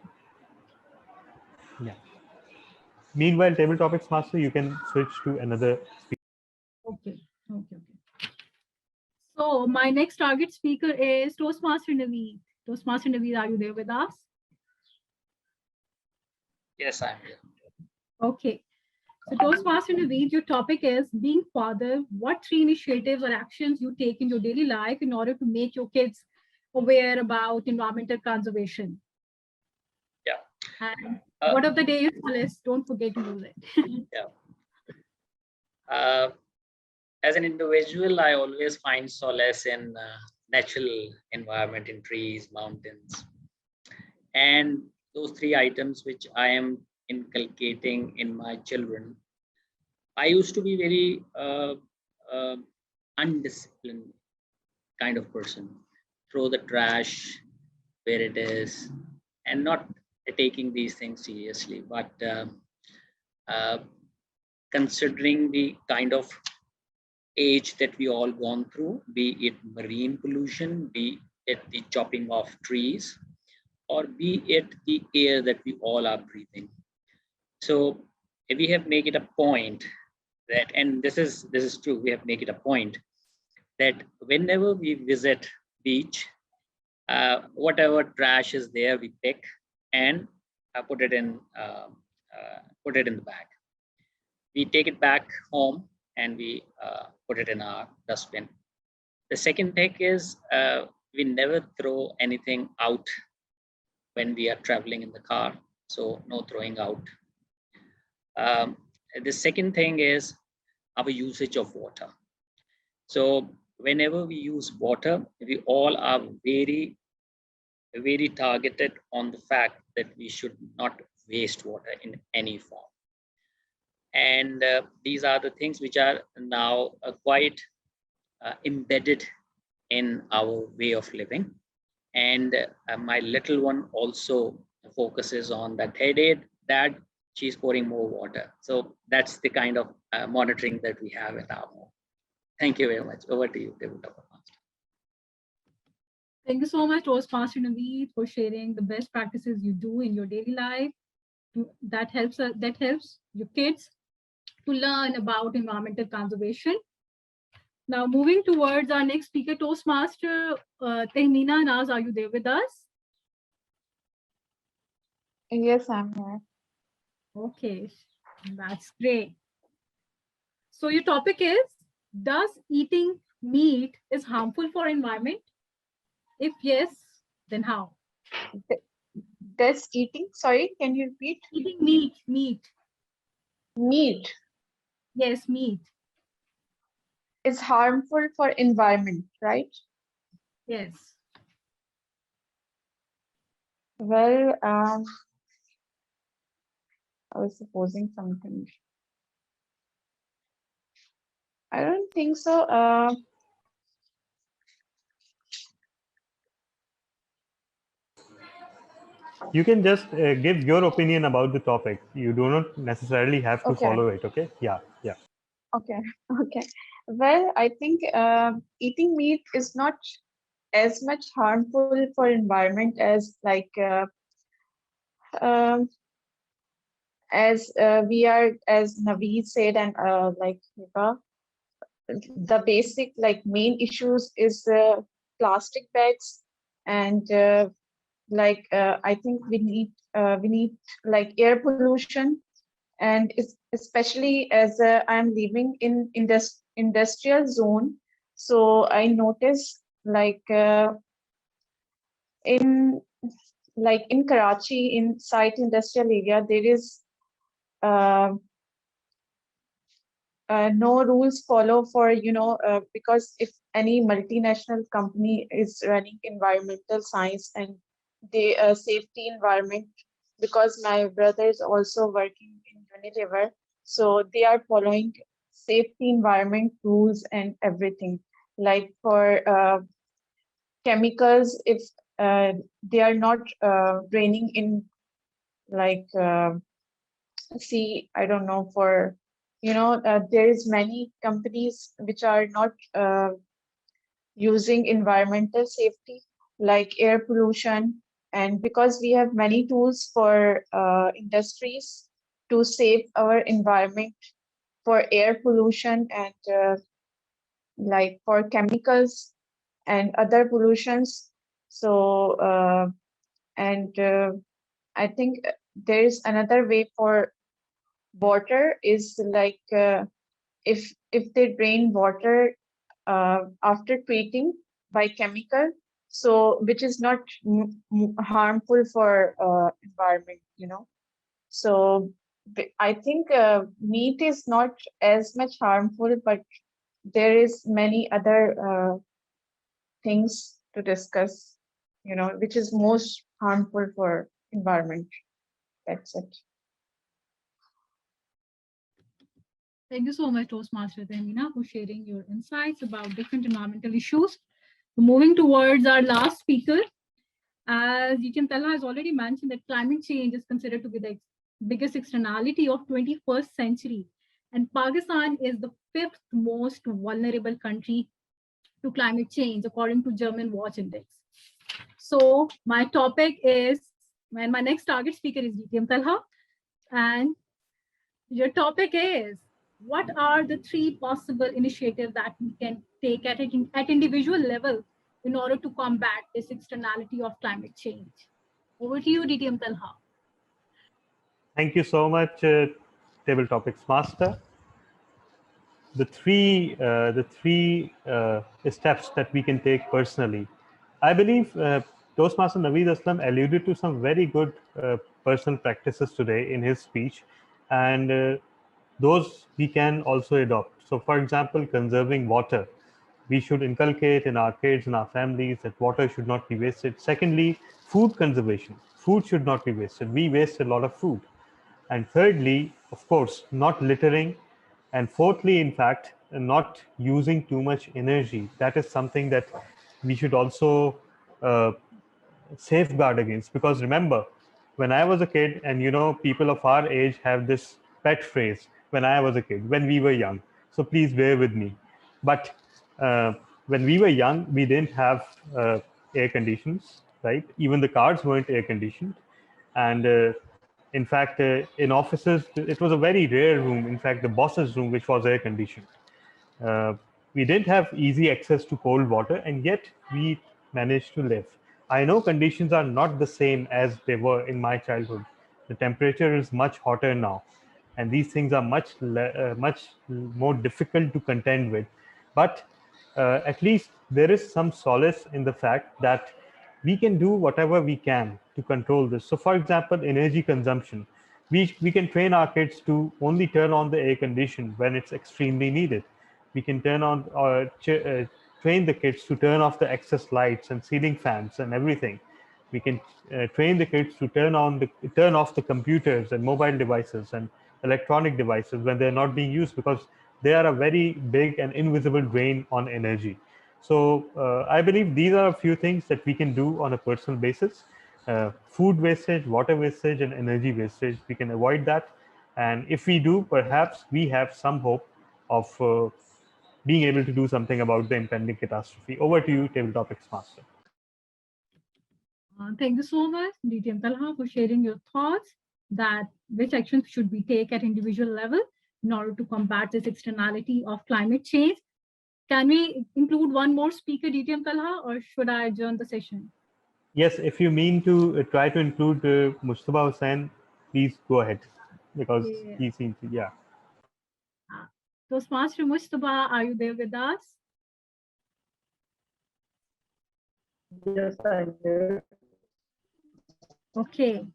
Yeah. Meanwhile, Table Topics Master, you can switch to another speaker. Okay. Okay. So my next target speaker is Toastmaster Naveed. Toastmaster Naveed, are you there with us? Yes, I'm here. Okay. So Toastmaster Naveed, your topic is being father. What 3 initiatives or actions you take in your daily life in order to make your kids aware about environmental conservation? Yeah. And what of the day is solace? Don't forget to use it. Yeah. As an individual, I always find solace in natural environment, in trees, mountains, and those 3 items which I am inculcating in my children. I used to be very undisciplined kind of person, throw the trash where it is, and not taking these things seriously. But considering the kind of age that we all gone through, be it marine pollution, be it the chopping of trees, or be it the air that we all are breathing. So we have made it a point that, and this is true, we have made it a point that whenever we visit beach, whatever trash is there, we pick and put it in the bag. We take it back home and we put it in our dustbin. The second thing is we never throw anything out when we are traveling in the car, so no throwing out. The second thing is our usage of water. So whenever we use water, we all are very, very targeted on the fact that we should not waste water in any form. And these are the things which are now quite embedded in our way of living. And my little one also focuses on that. Hey, Dad, she's pouring more water. So that's the kind of monitoring that we have at our home. Thank you very much. Over to you, Table Topic Master. Thank you so much, Toastmaster Naveed, for sharing the best practices you do in your daily life. That helps your kids to learn about environmental conservation. Now, moving towards our next speaker, Toastmaster Tehmina Naz, are you there with us? Yes, I'm here. Okay, that's great. So your topic is, does eating meat is harmful for environment? If yes, then how? Does eating, sorry, can you repeat? Eating meat. Meat. Yes, meat. Is harmful for environment, right? Yes. Well, I was supposing something. I don't think so. You can just give your opinion about the topic. You do not necessarily have to Okay. follow it. Okay. Yeah. Yeah. Okay, okay. Well, I think eating meat is not as much harmful for environment as um, we are, as Naveed said, and Hiba, the basic main issues is plastic bags, and I think we need air pollution, and especially as I'm living in industrial zone, so I notice in in Karachi, inside industrial area, there is uh, no rules follow for because if any multinational company is running environmental science and they safety environment, because my brother is also working in Unilever, so they are following safety environment rules and everything, like for chemicals, if they are not draining in like see, I don't know, for there is many companies which are not using environmental safety like air pollution, and because we have many tools for industries to save our environment for air pollution and for chemicals and other pollutions. So and I think there is another way for water is if they drain water after treating by chemical, so which is not harmful for environment, so I think meat is not as much harmful, but there is many other things to discuss, which is most harmful for environment. That's it. Thank you so much, Toastmaster Tahmina, for sharing your insights about different environmental issues. Moving towards our last speaker, as Jitem Talha has already mentioned that climate change is considered to be the biggest externality of 21st century, and Pakistan is the 5th most vulnerable country to climate change according to German Watch Index. So my topic is, and my next target speaker is Jitem Talha, and your topic is, what are the 3 possible initiatives that we can take at individual level in order to combat this externality of climate change? Over to you, DTM Talha. Thank you so much, Table Topics Master. The three steps that we can take personally. I believe Toastmaster Naveed Aslam alluded to some very good personal practices today in his speech, and those we can also adopt. So, for example, conserving water. We should inculcate in our kids and our families that water should not be wasted. Secondly, food conservation. Food should not be wasted. We waste a lot of food. And thirdly, of course, not littering. And fourthly, in fact, not using too much energy. That is something that we should also uh, safeguard against. Because remember, when I was a kid, and people of our age have this pet phrase, when I was a kid, when we were young. So please bear with me. But when we were young, we didn't have air conditions, right? Even the cars weren't air conditioned. And in fact, in offices, it was a very rare room. In fact, the boss's room, which was air conditioned. Uh, we didn't have easy access to cold water, and yet we managed to live. I know conditions are not the same as they were in my childhood. The temperature is much hotter now, and these things are much more difficult to contend with. But at least there is some solace in the fact that we can do whatever we can to control this. So, for example, energy consumption. We can train our kids to only turn on the air condition when it's extremely needed. We can train the kids to turn off the excess lights and ceiling fans and everything. We can train the kids to turn off the computers and mobile devices and electronic devices when they're not being used, because they are a very big and invisible drain on energy. So I believe these are a few things that we can do on a personal basis. Food wastage, water wastage, and energy wastage, we can avoid that. And if we do, perhaps we have some hope of being able to do something about the impending catastrophe. Over to you, Table Topics Master. Thank you so much, DTM Talha, for sharing your thoughts that which actions should we take at individual level in order to combat this externality of climate change. Can we include one more speaker, DTM Talha, or should I adjourn the session? Yes, if you mean to try to include Mustafa Hussain, please go ahead, because he seems to, yeah. Toastmaster Mustafa, are you there with us? Yes, I'm here. Okay.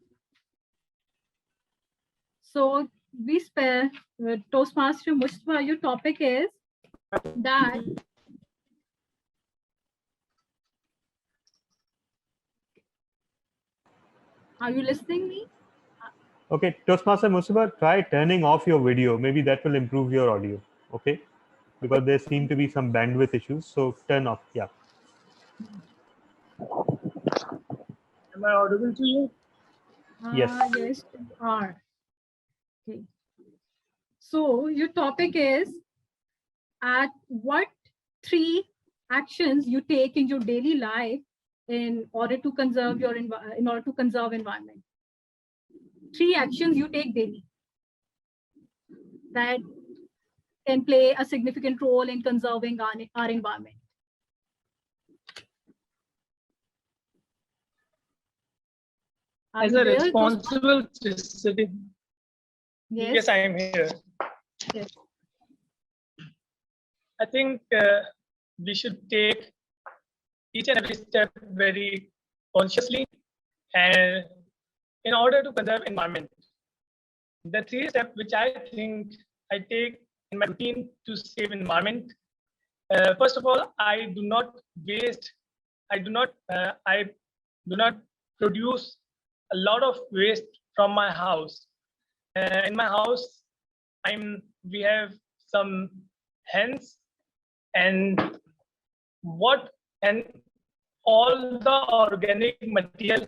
So we spare Toastmaster Mustafa, your topic is that are you listening me? Okay, Toastmaster Mustafa, try turning off your video. Maybe that will improve your audio. Okay, because there seem to be some bandwidth issues. So turn off. Yeah. Am I audible to you? Yes. Yes, you are. Okay. So your topic is at what 3 actions you take in your daily life in order to conserve your environment. 3 actions you take daily that can play a significant role in conserving our environment. As a responsible citizen. Yes, I am here. Yes. I think we should take each and every step very consciously and in order to conserve environment. The 3 steps which I think I take in my routine to save environment. First of all, I do not waste. I do not produce a lot of waste from my house. In my house, we have some hens and all the organic material,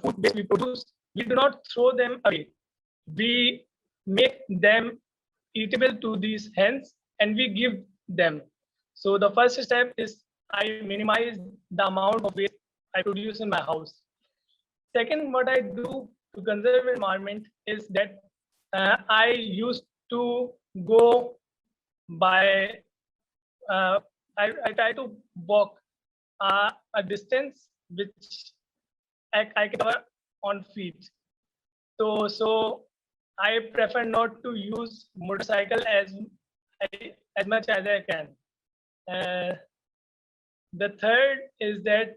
food waste we produce, we do not throw them away. We make them eatable to these hens and we give them. So the first step is I minimize the amount of waste I produce in my house. Second, what I do to conserve environment is that I used to go by, I try to walk a distance which I can cover on feet. So I prefer not to use motorcycle as much as I can. The third is that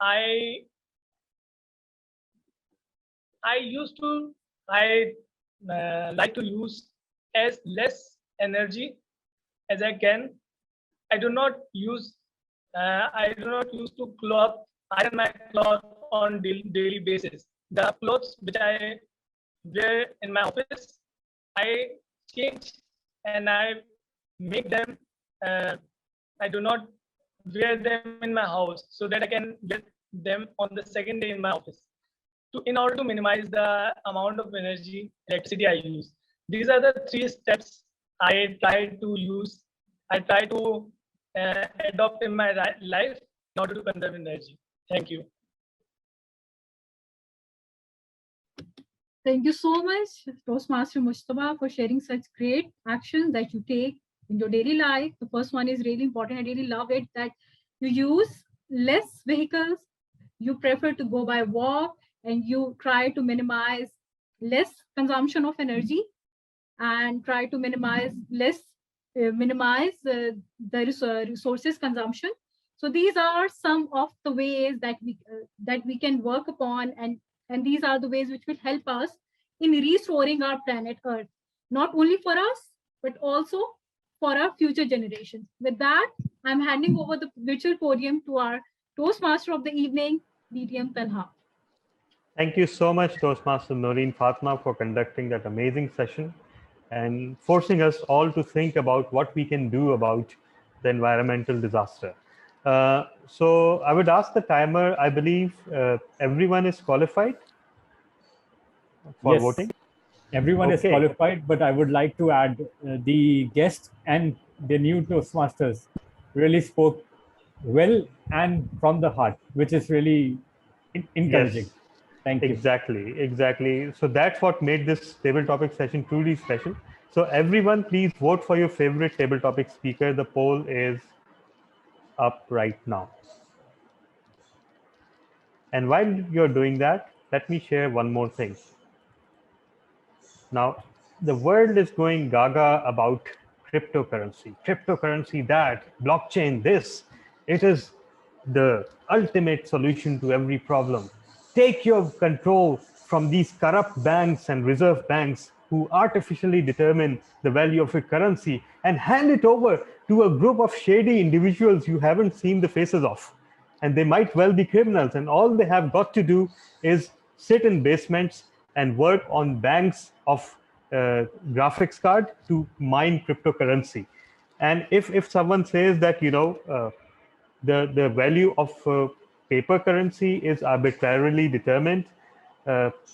I like to use as less energy as I can. I do not use to iron my cloth on daily basis. The clothes which I wear in my office, I change and I make them. I do not wear them in my house so that I can wear them on the second day in my office. In order to minimize the amount of electricity I use. These are the 3 steps I try to use. I try to adopt in my life in order to conserve energy. Thank you. Thank you so much, Toastmaster Mustafa, for sharing such great actions that you take in your daily life. The first one is really important. I really love it that you use less vehicles, you prefer to go by walk, and you try to minimize less consumption of energy and try to minimize the resources consumption. So these are some of the ways that we can work upon, and these are the ways which will help us in restoring our planet Earth, not only for us, but also for our future generations. With that, I'm handing over the virtual podium to our Toastmaster of the evening, DTM Talha. Thank you so much, Toastmaster Noreen Fatma, for conducting that amazing session and forcing us all to think about what we can do about the environmental disaster. So I would ask the timer. I believe everyone is qualified for voting. Everyone is Okay. qualified, but I would like to add the guest and the new Toastmasters really spoke well and from the heart, which is really encouraging. Yes, Thank you. exactly. So that's what made this table topic session truly special. So everyone, please vote for your favorite table topic speaker. The poll is up right now. And while you're doing that, let me share one more thing. Now, the world is going gaga about cryptocurrency that, blockchain this. It is the ultimate solution to every problem. Take your control from these corrupt banks and reserve banks who artificially determine the value of your currency and hand it over to a group of shady individuals you haven't seen the faces of. And they might well be criminals, and all they have got to do is sit in basements and work on banks of graphics card to mine cryptocurrency. And if someone says that the value of paper currency is arbitrarily determined,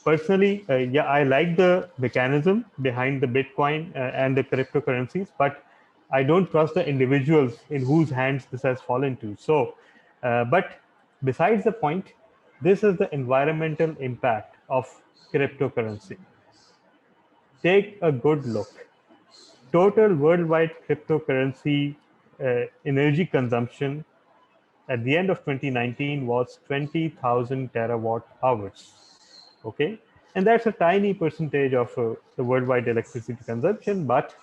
personally, yeah, I like the mechanism behind the Bitcoin and the cryptocurrencies, but I don't trust the individuals in whose hands this has fallen to. So, but besides the point, this is the environmental impact of cryptocurrency. Take a good look. Total worldwide cryptocurrency energy consumption at the end of 2019 was 20,000 terawatt hours. Okay, and that's a tiny percentage of the worldwide electricity consumption. But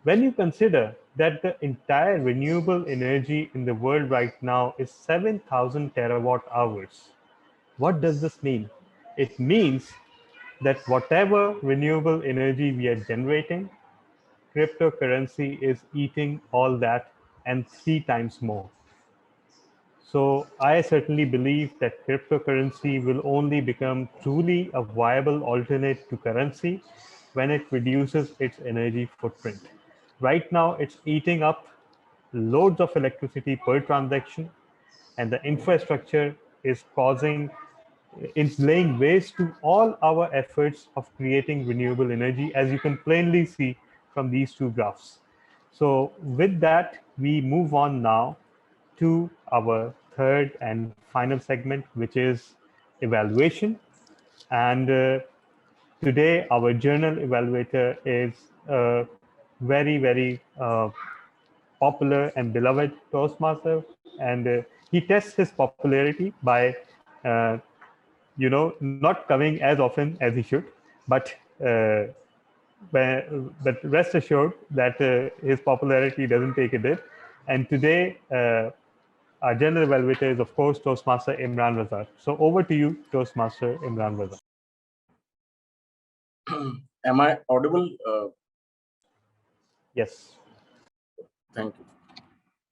when you consider that the entire renewable energy in the world right now is 7,000 terawatt hours, what does this mean? It means that whatever renewable energy we are generating, cryptocurrency is eating all that and 3 times more. So I certainly believe that cryptocurrency will only become truly a viable alternate to currency when it reduces its energy footprint. Right now, it's eating up loads of electricity per transaction, and the infrastructure is it's laying waste to all our efforts of creating renewable energy, as you can plainly see from these two graphs. So with that, we move on now to our third and final segment, which is evaluation. And today, our journal evaluator is a very popular and beloved Toastmaster, and he tests his popularity by uh, not coming as often as he should, but uh, but rest assured that his popularity doesn't take a dip. And today, our general evaluator is, of course, Toastmaster Imran Raza. So over to you, Toastmaster Imran Raza. Am I audible? Yes. Thank you.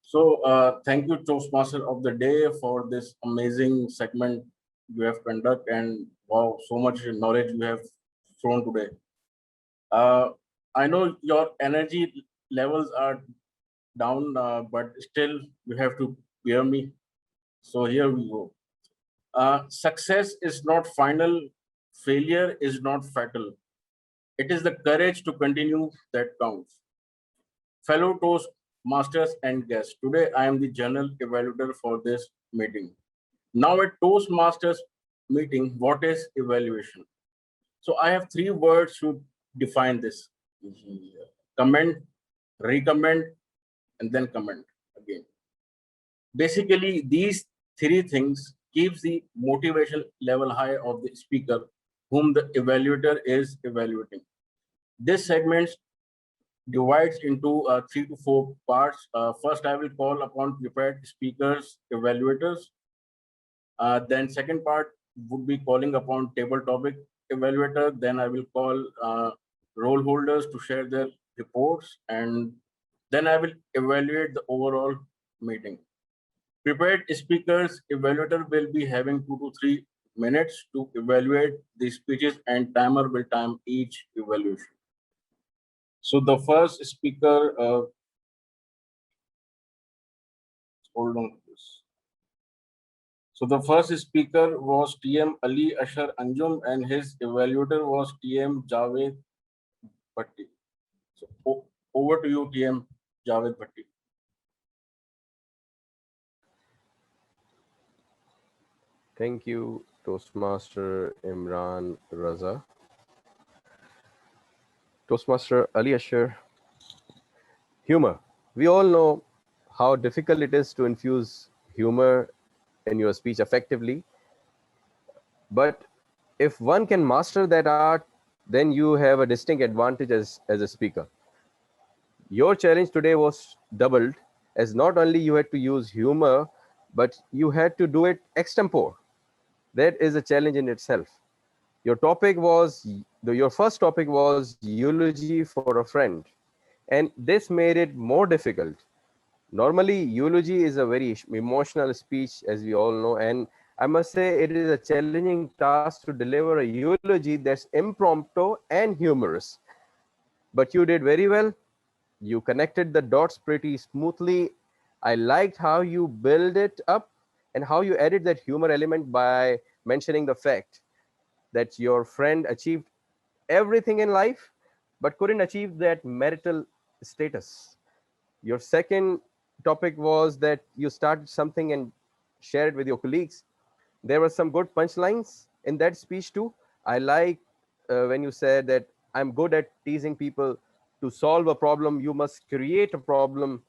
So thank you, Toastmaster of the Day, for this amazing segment you have conducted, and wow, so much knowledge you have thrown today. I know your energy levels are down, but still you have to bear me. So here we go. Success is not final, failure is not fatal. It is the courage to continue that counts. Fellow Toastmasters and guests, today I am the general evaluator for this meeting. Now at Toastmasters meeting, what is evaluation? So I have 3 words to define this. Comment, recommend, and then comment again. Basically, these 3 things keeps the motivation level high of the speaker whom the evaluator is evaluating. This segment divides into 3 to 4 parts. First, I will call upon prepared speakers, evaluators. Then second part would be calling upon table topic evaluator. Then I will call role holders to share their reports. And then I will evaluate the overall meeting. Prepared speakers, evaluator will be having 2 to 3 minutes to evaluate the speeches, and timer will time each evaluation. So the first speaker, hold on, please. So the first speaker was TM Ali Ashar Anjum and his evaluator was TM Javed Bhatti. So over to you, TM Javed Bhatti. Thank you, Toastmaster Imran Raza. Toastmaster Ali Ashar. Humor. We all know how difficult it is to infuse humor in your speech effectively. But if one can master that art, then you have a distinct advantage as a speaker. Your challenge today was doubled, as not only you had to use humor, but you had to do it extempore. That is a challenge in itself. Your first topic was eulogy for a friend, and this made it more difficult. Normally, eulogy is a very emotional speech, as we all know, and I must say it is a challenging task to deliver a eulogy that's impromptu and humorous. But you did very well. You connected the dots pretty smoothly. I liked how you build it up and how you added that humor element by mentioning the fact that your friend achieved everything in life but couldn't achieve that marital status. Your second topic was that you started something and shared it with your colleagues. There were some good punchlines in that speech too. I like when you said that I'm good at teasing people. To solve a problem, you must create a problem.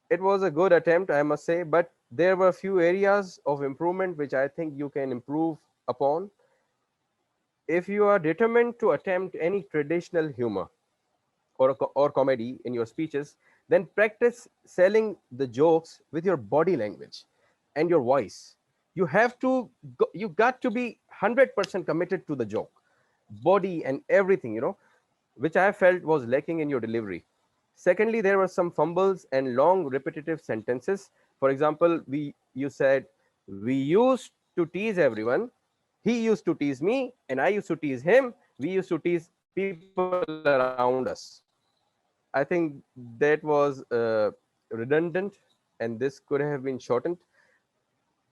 It was a good attempt, I must say, but there were a few areas of improvement which I think you can improve upon. If you are determined to attempt any traditional humor or comedy in your speeches, then practice selling the jokes with your body language and your voice. You got to be 100% committed to the joke, body and everything, which I felt was lacking in your delivery. Secondly, there were some fumbles and long repetitive sentences. For example, you said, we used to tease everyone. He used to tease me and I used to tease him. We used to tease people around us. I think that was redundant and this could have been shortened.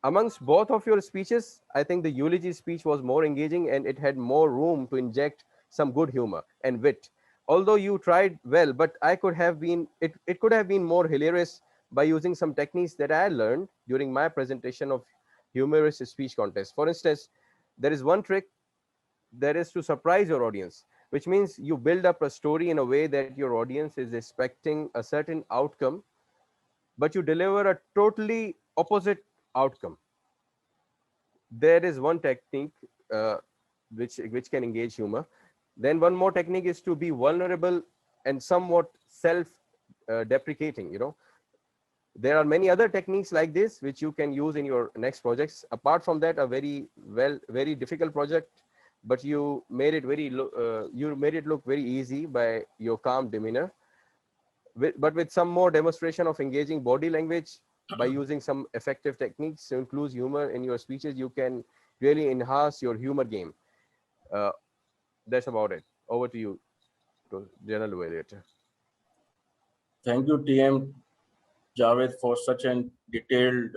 Amongst both of your speeches, I think the eulogy speech was more engaging and it had more room to inject some good humor and wit. Although you tried well, but it could have been more hilarious by using some techniques that I learned during my presentation of humorous speech contest. For instance, there is one trick that is to surprise your audience, which means you build up a story in a way that your audience is expecting a certain outcome, but you deliver a totally opposite outcome. There is one technique uh, which can engage humor. Then one more technique is to be vulnerable and somewhat self deprecating. There are many other techniques like this which you can use in your next projects. Apart from that, a very difficult project, but you made it you made it look very easy by your calm demeanor. But with some more demonstration of engaging body language by using some effective techniques to include humor in your speeches, you can really enhance your humor game. Uh, that's about it. Over to you, General Evaluator. Thank you, TM Javed, for such a detailed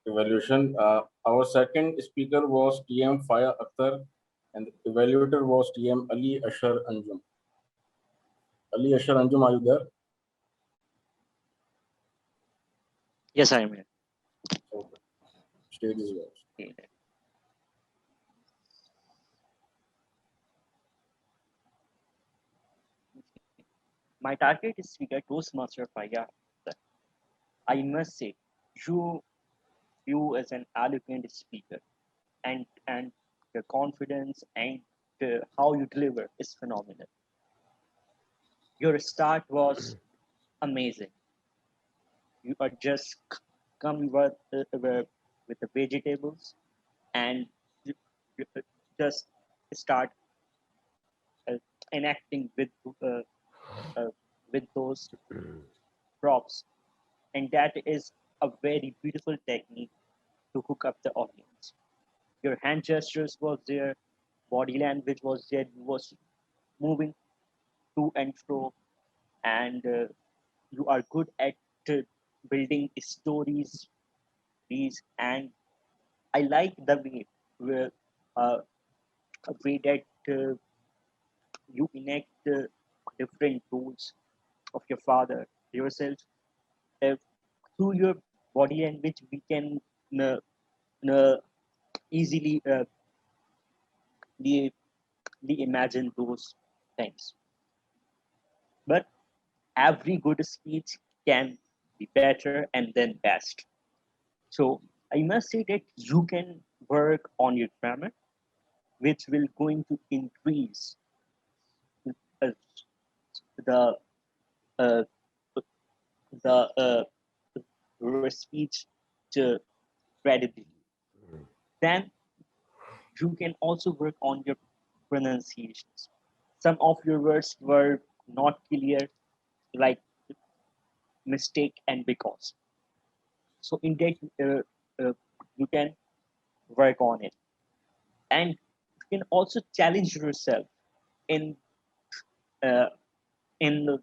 evaluation. Our second speaker was TM Faya Akhtar, and the evaluator was TM Ali Ashar Anjum. Ali Ashar Anjum, are you there? Yes, I am here. Okay. Stage is yours. Okay. My target is speaker Toastmaster Faya. I must say, you as an eloquent speaker, and your confidence and how you deliver is phenomenal. Your start was amazing. You are just come with the vegetables and you just start uh, enacting uh, uh, with those props, and that is a very beautiful technique to hook up the audience. Your hand gestures was there, body language was there, you was moving to and fro, and you are good at building stories, these, and I like the way that you enact different roles of your father yourself. Through your body language, we can uh, easily imagine those things. But every good speech can be better and then best. So I must say that you can work on your grammar, which will going to increase uh, the uh, the your speech to credibility. Then you can also work on your pronunciations. Some of your words were not clear, like mistake and because. So in that, you can work on it, and you can also challenge yourself in uh, in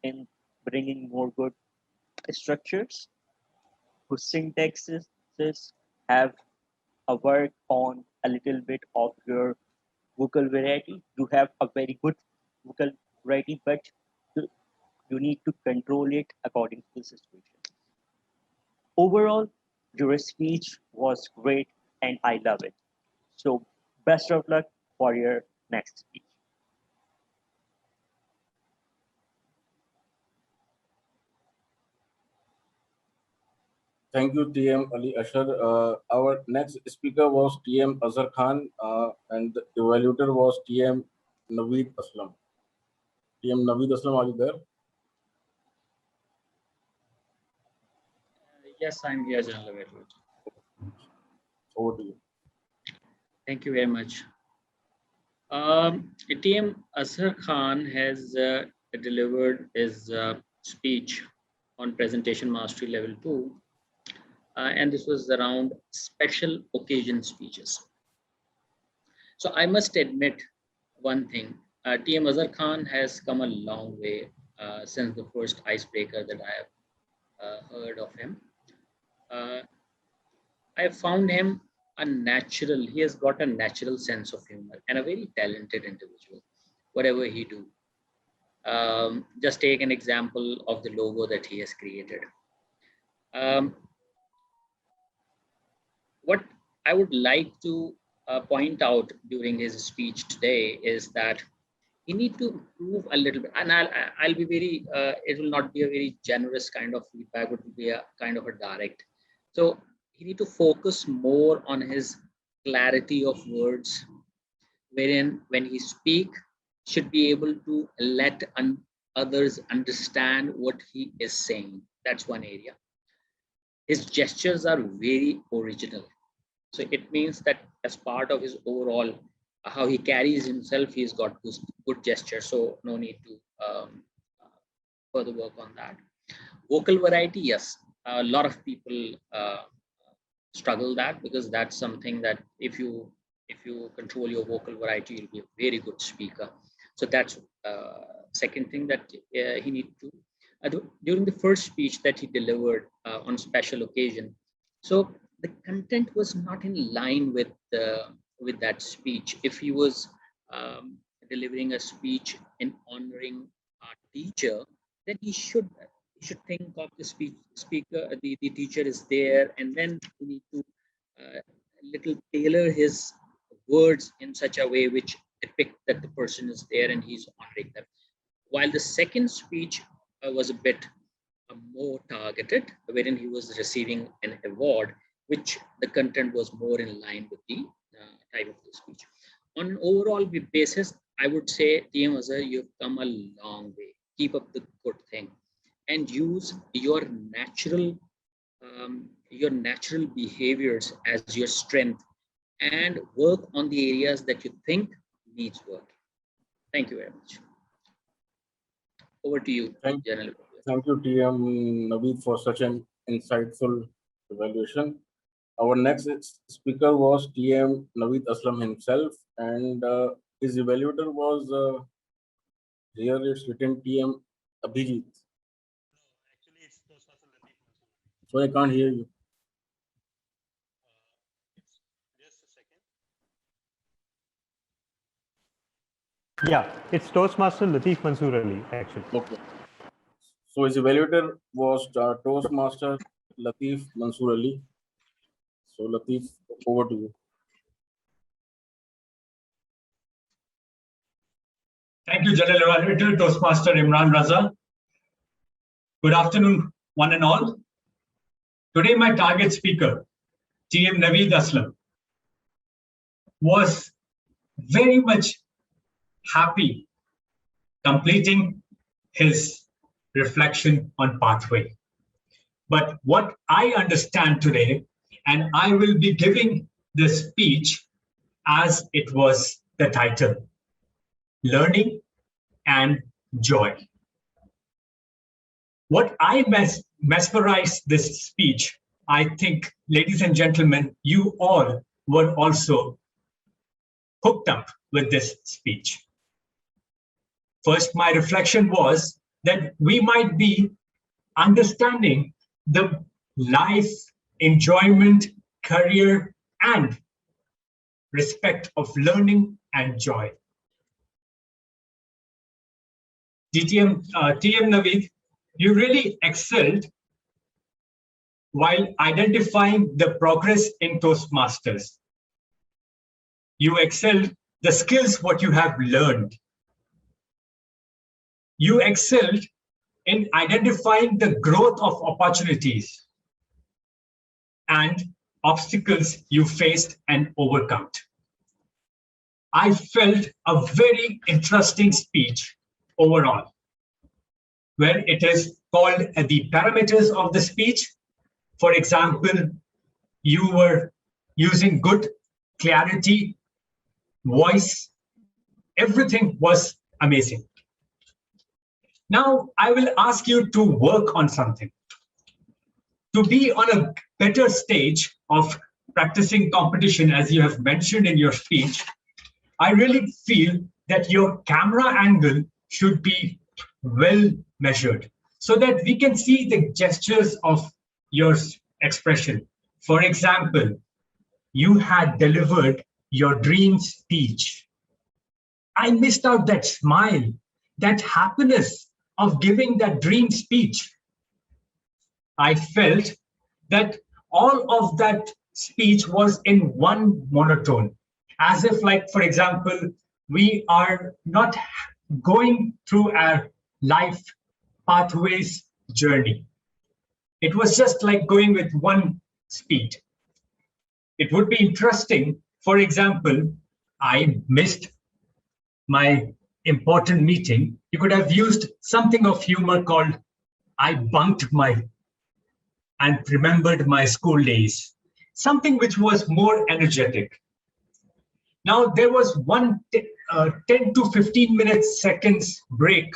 in bringing more good structures. Whose syntaxes have a work on a little bit of your vocal variety. You have a very good vocal variety, but you need to control it according to the situation. Overall, your speech was great and I love it. So best of luck for your next speech. Thank you, TM Ali Ashar. Our next speaker was TM Azhar Khan, and the evaluator was TM Naveed Aslam. TM Naveed Aslam, are you there? Yes, I'm here, General Evaluator. Over to you. Thank you very much. TM Azhar Khan has delivered his speech on presentation mastery level 2, and this was around special occasion speeches. So I must admit one thing, TM Azhar Khan has come a long way since the first icebreaker that I have heard of him. I found him a natural, he has got a natural sense of humor and a very talented individual, whatever he do. Just take an example of the logo that he has created. What I would like to point out during his speech today is that he need to improve a little bit, and I'll be very, it will not be a very generous kind of feedback, it will be a kind of a direct. So he need to focus more on his clarity of words, wherein when he speak, should be able to let others understand what he is saying. That's one area. His gestures are very original. So it means that as part of his overall, how he carries himself, he's got good gesture. So no need to further work on that. Vocal variety, yes. A lot of people struggle that, because that's something that if you control your vocal variety, you'll be a very good speaker. So that's second thing that he need to during the first speech that he delivered on special occasion. So the content was not in line with that speech. If he was delivering a speech in honoring our teacher, then he should think of the speaker, the teacher is there, and then we need to little tailor his words in such a way which depict that the person is there and he's honoring them. While the second speech was a bit more targeted, wherein he was receiving an award, which the content was more in line with the type of the speech. On an overall basis, I would say, TM Azhar, you've come a long way. Keep up the good thing, and use your natural behaviors as your strength, and work on the areas that you think needs work. Thank you very much. Over to you, General. Thank you, TM Naveed, for such an insightful evaluation. Our next speaker was TM Naveed Aslam himself, and his evaluator was here it's written TM Abhijit. So I can't hear you. Yeah, it's Toastmaster Latif Mansoor Ali, actually. Okay. So his evaluator was Toastmaster Latif Mansoor Ali. So Latif, over to you. Thank you, General Evaluator, Toastmaster Imran Raza. Good afternoon, one and all. Today, my target speaker, TM Naveed Aslam, was very much happy completing his reflection on pathway. But what I understand today, and I will be giving the speech as it was the title, Learning and Joy. What I mesmerized this speech, I think, ladies and gentlemen, you all were also hooked up with this speech. First, my reflection was that we might be understanding the life, enjoyment, career, and respect of learning and joy. TM Naveed, you really excelled while identifying the progress in Toastmasters. You excelled the skills what you have learned. You excelled in identifying the growth of opportunities and obstacles you faced and overcome. I felt a very interesting speech overall, where it is called the parameters of the speech. For example, you were using good clarity, voice, everything was amazing. Now, I will ask you to work on something. To be on a better stage of practicing competition, as you have mentioned in your speech, I really feel that your camera angle should be well measured so that we can see the gestures of your expression. For example, you had delivered your dream speech. I missed out that smile, that happiness of giving that dream speech. I felt that all of that speech was in one monotone, as if, like, for example, we are not going through our life pathways journey. It was just like going with one speed. It would be interesting, for example, I missed my important meeting. You could have used something of humor called I bunked my and remembered my school days, something which was more energetic. Now, there was one 10 to 15 minutes seconds break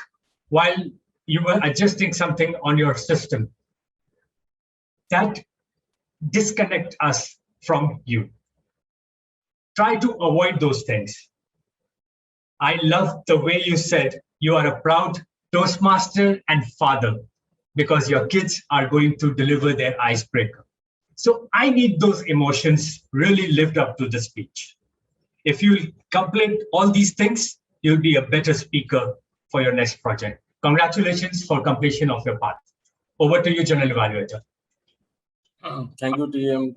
while you were adjusting something on your system. That disconnect us from you. Try to avoid those things. I love the way you said you are a proud Toastmaster and father because your kids are going to deliver their icebreaker. So I need those emotions really lived up to the speech. If you complete all these things, you'll be a better speaker for your next project. Congratulations for completion of your path. Over to you, General Evaluator. Thank you, TM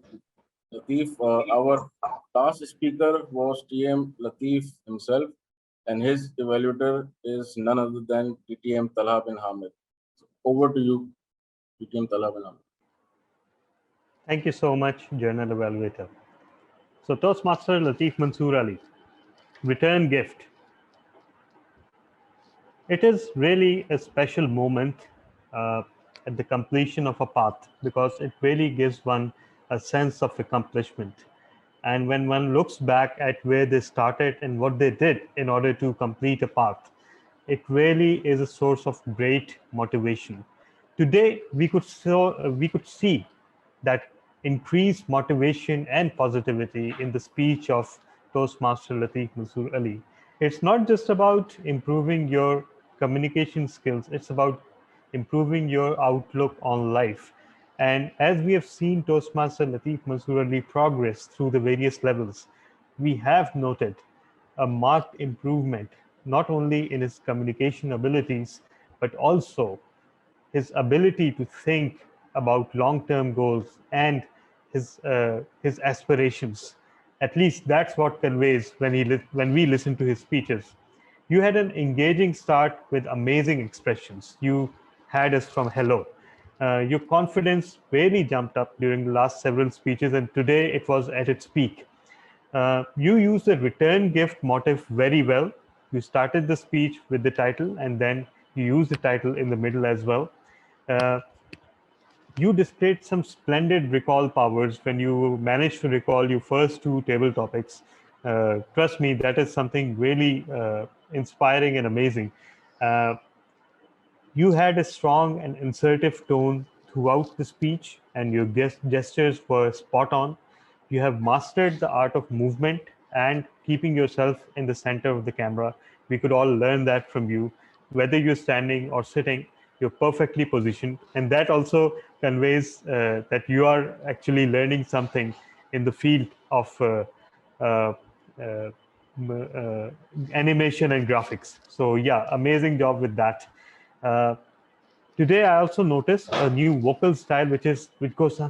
Latif. Our last speaker was TM Latif himself, and his evaluator is none other than TM Talha bin Hamid. So over to you, TM Talha bin Hamid. Thank you so much, General Evaluator. So Toastmaster Latif Mansoor Ali, return gift. It is really a special moment at the completion of a path because it really gives one a sense of accomplishment. And when one looks back at where they started and what they did in order to complete a path, it really is a source of great motivation. Today, we could see that increased motivation and positivity in the speech of Toastmaster Latif Mansoor Ali. It's not just about improving your communication skills, it's about improving your outlook on life. And as we have seen Toastmaster Latif Mansoor Ali progress through the various levels, we have noted a marked improvement not only in his communication abilities, but also his ability to think about long-term goals and his aspirations. At least that's what conveys when we listen to his speeches. You had an engaging start with amazing expressions. You had us from hello. Your confidence really jumped up during the last several speeches, and today it was at its peak. You used the return gift motif very well. You started the speech with the title, and then you used the title in the middle as well. Uh, you displayed some splendid recall powers when you managed to recall your first two table topics. Trust me, that is something really inspiring and amazing. Uh, you had a strong and assertive tone throughout the speech, and your gestures were spot on. You have mastered the art of movement and keeping yourself in the center of the camera. We could all learn that from you. Whether you're standing or sitting, you're perfectly positioned. And that also conveys that you are actually learning something in the field of uh, uh, animation and graphics. So yeah, amazing job with that. Uh, Today, I also noticed a new vocal style, which goes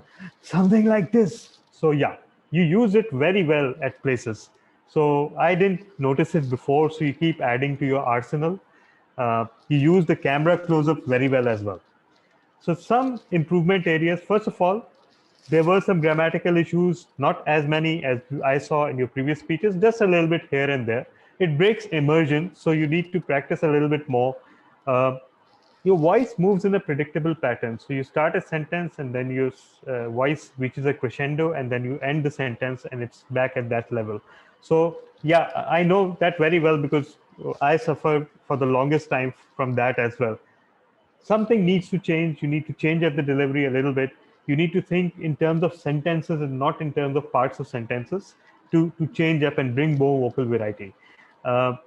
something like this. So yeah, you use it very well at places. So I didn't notice it before. So you keep adding to your arsenal. You use the camera close-up very well as well. So some improvement areas. First of all, there were some grammatical issues, not as many as I saw in your previous speeches, just a little bit here and there. It breaks immersion, so you need to practice a little bit more. Uh, your voice moves in a predictable pattern. So you start a sentence and then your voice reaches a crescendo and then you end the sentence and it's back at that level. So yeah, I know that very well because I suffered for the longest time from that as well. Something needs to change. You need to change up the delivery a little bit. You need to think in terms of sentences and not in terms of parts of sentences to change up and bring more vocal variety. Uh,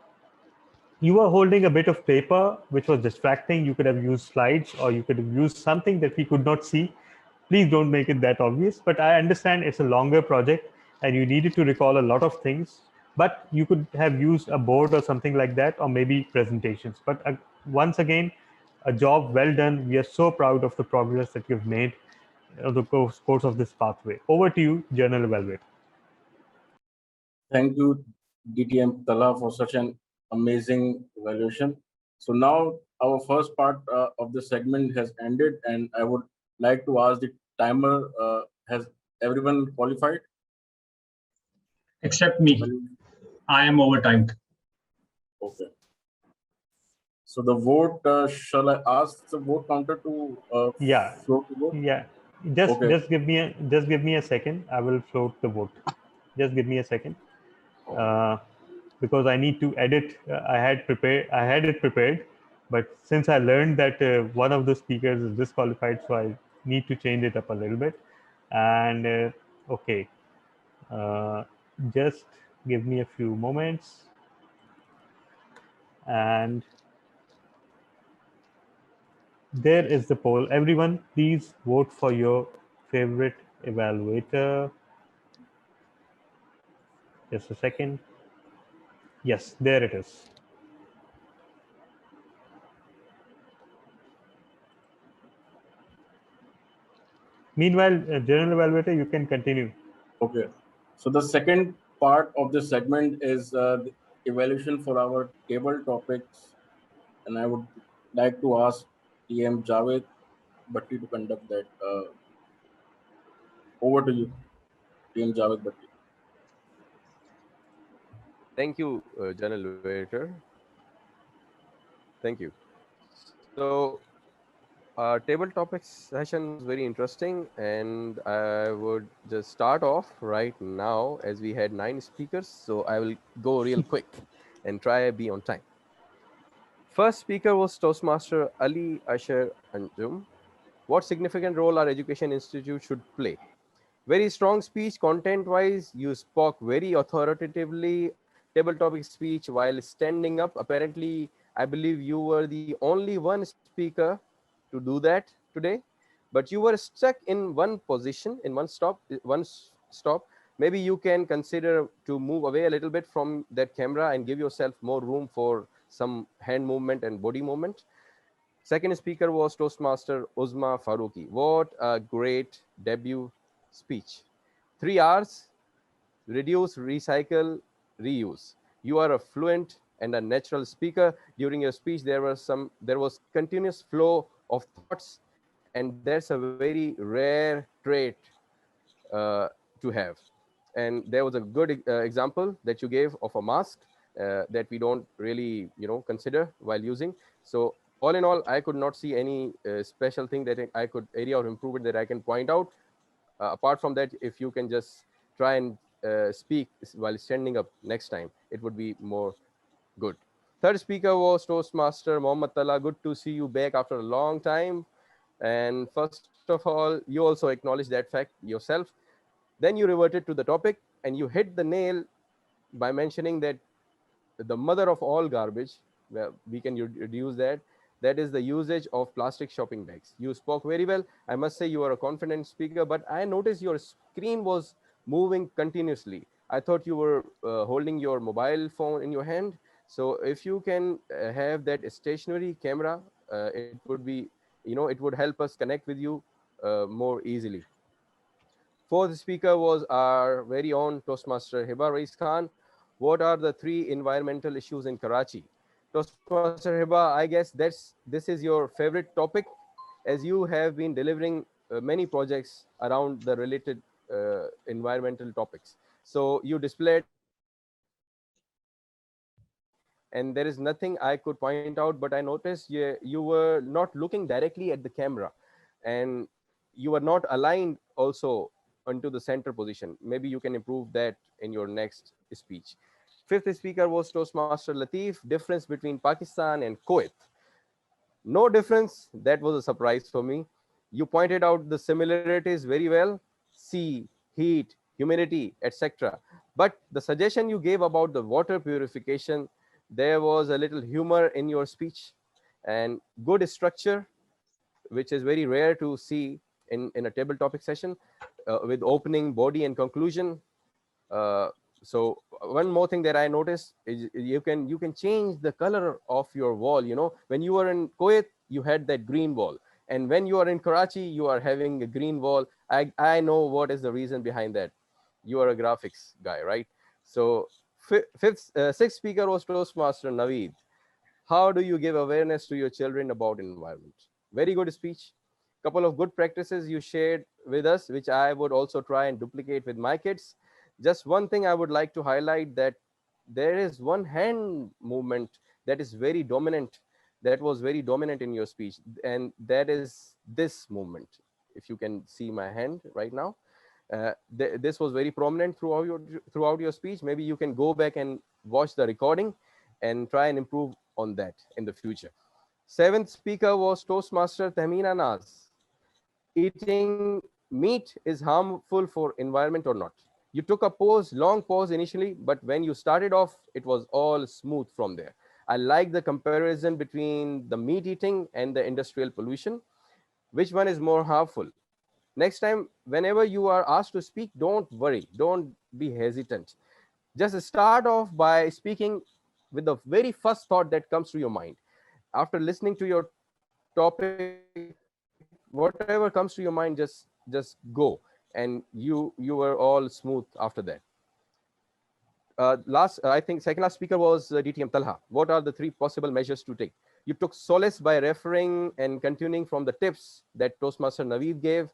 you were holding a bit of paper, which was distracting. You could have used slides or you could have used something that we could not see. Please don't make it that obvious, but I understand it's a longer project and you needed to recall a lot of things, but you could have used a board or something like that, or maybe presentations. But once again, a job well done. We are so proud of the progress that you've made over the course of this pathway. Over to you, Journal Evaluator. Thank you, DTM Tala, for such an amazing evaluation. So now our first part of the segment has ended, and I would like to ask the timer, has everyone qualified? Except me. I am overtimed. Okay. So the vote, shall I ask the vote counter to yeah float the vote? Yeah, just Okay. just give me a second. I will float the vote. Just give me a second, because I need to edit. I had it prepared, but since I learned that one of the speakers is disqualified, so I need to change it up a little bit. And okay, just give me a few moments, and there is the poll. Everyone, please vote for your favorite evaluator. Just a second. Yes, there it is. Meanwhile, General Evaluator, you can continue. Okay. So the second part of this segment is the evaluation for our table topics, and I would like to ask TM Javed Bhatti to conduct that. Over to you, TM Javed Bhatti. Thank you, General Waiter. Thank you. So, table topics session was very interesting, and I would just start off right now as we had 9 speakers. So I will go real quick and try be on time. First speaker was Toastmaster Ali Asher Anjum. What significant role our education institute should play? Very strong speech, content-wise. You spoke very authoritatively, table topic speech while standing up. Apparently, I believe you were the only one speaker to do that today, but you were stuck in one position, in one stop. Maybe you can consider to move away a little bit from that camera and give yourself more room for some hand movement and body movement. Second speaker was Toastmaster Uzma Faruqi. What a great debut speech. 3 R's: reduce, recycle, reuse. You are a fluent and a natural speaker. During your speech, there was continuous flow of thoughts, and that's a very rare trait to have. And there was a good example that you gave of a mask that we don't really consider while using. So all in all, I could not see any special thing that I could area of improvement that I can point out. Apart from that, if you can just try and speak while standing up next time, it would be more good. Third speaker was Toastmaster Mohammad Tala. Good to see you back after a long time. And first of all, you also acknowledged that fact yourself. Then you reverted to the topic and you hit the nail by mentioning that the mother of all garbage, well, we can reduce that. That is the usage of plastic shopping bags. You spoke very well. I must say you are a confident speaker, but I noticed your screen was moving continuously. I thought you were holding your mobile phone in your hand. So if you can have that stationary camera, it would be, it would help us connect with you more easily. Fourth speaker was our very own Toastmaster Hiba Rais Khan. What are the 3 environmental issues in Karachi? Toastmaster Hiba, I guess this is your favorite topic, as you have been delivering many projects around the related environmental topics. So you displayed and there is nothing I could point out, but I noticed you were not looking directly at the camera, and you were not aligned also onto the center position. Maybe you can improve that in your next speech. Fifth speaker was Toastmaster Latif. Difference between Pakistan and Kuwait. No difference. That was a surprise for me. You pointed out the similarities very well: sea, heat, humidity, etc. But the suggestion you gave about the water purification, there was a little humor in your speech and good structure, which is very rare to see in a table topic session, with opening, body, and conclusion. Uh, so one more thing that I noticed is you can change the color of your wall. When you were in Kuwait, you had that green wall, and when you are in Karachi, you are having a green wall. I know what is the reason behind that. You are a graphics guy, right? So sixth speaker was Toastmaster Naveed. How do you give awareness to your children about environment? Very good speech. Couple of good practices you shared with us, which I would also try and duplicate with my kids. Just one thing I would like to highlight, that there is one hand movement that is very dominant, that was very dominant in your speech, and that is this movement. If you can see my hand right now, this was very prominent throughout your speech. Maybe you can go back and watch the recording and try and improve on that in the future. Seventh speaker was Toastmaster Tahmina Naz. Eating meat is harmful for environment or not? You took a long pause initially, but when you started off, it was all smooth from there. I like the comparison between the meat eating and the industrial pollution. Which one is more harmful? Next time, whenever you are asked to speak, don't worry, don't be hesitant. Just start off by speaking with the very first thought that comes to your mind. After listening to your topic, whatever comes to your mind, just go, and you were all smooth after that. I think second last speaker was DTM Talha. What are the 3 possible measures to take? You took solace by referring and continuing from the tips that Toastmaster Naveed gave.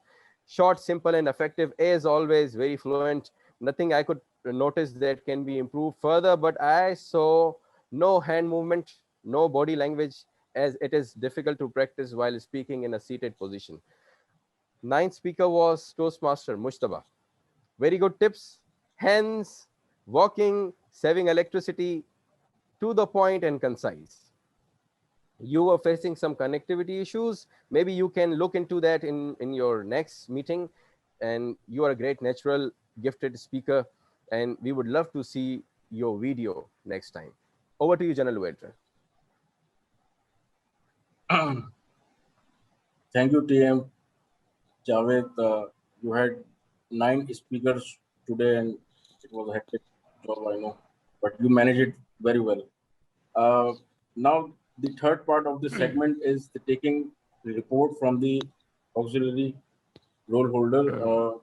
Short, simple, and effective, as always, very fluent. Nothing I could notice that can be improved further, but I saw no hand movement, no body language, as it is difficult to practice while speaking in a seated position. Ninth speaker was Toastmaster Mushtaba. Very good tips: hands, walking, saving electricity, to the point and concise. You were facing some connectivity issues. Maybe you can look into that in your next meeting. And you are a great natural, gifted speaker, and we would love to see your video next time. Over to you, General Waiter. Thank you, TM Javed. You had 9 speakers today, and it was a hectic job, I know, but you managed it very well. Now, the third part of the segment is the taking the report from the auxiliary role holder.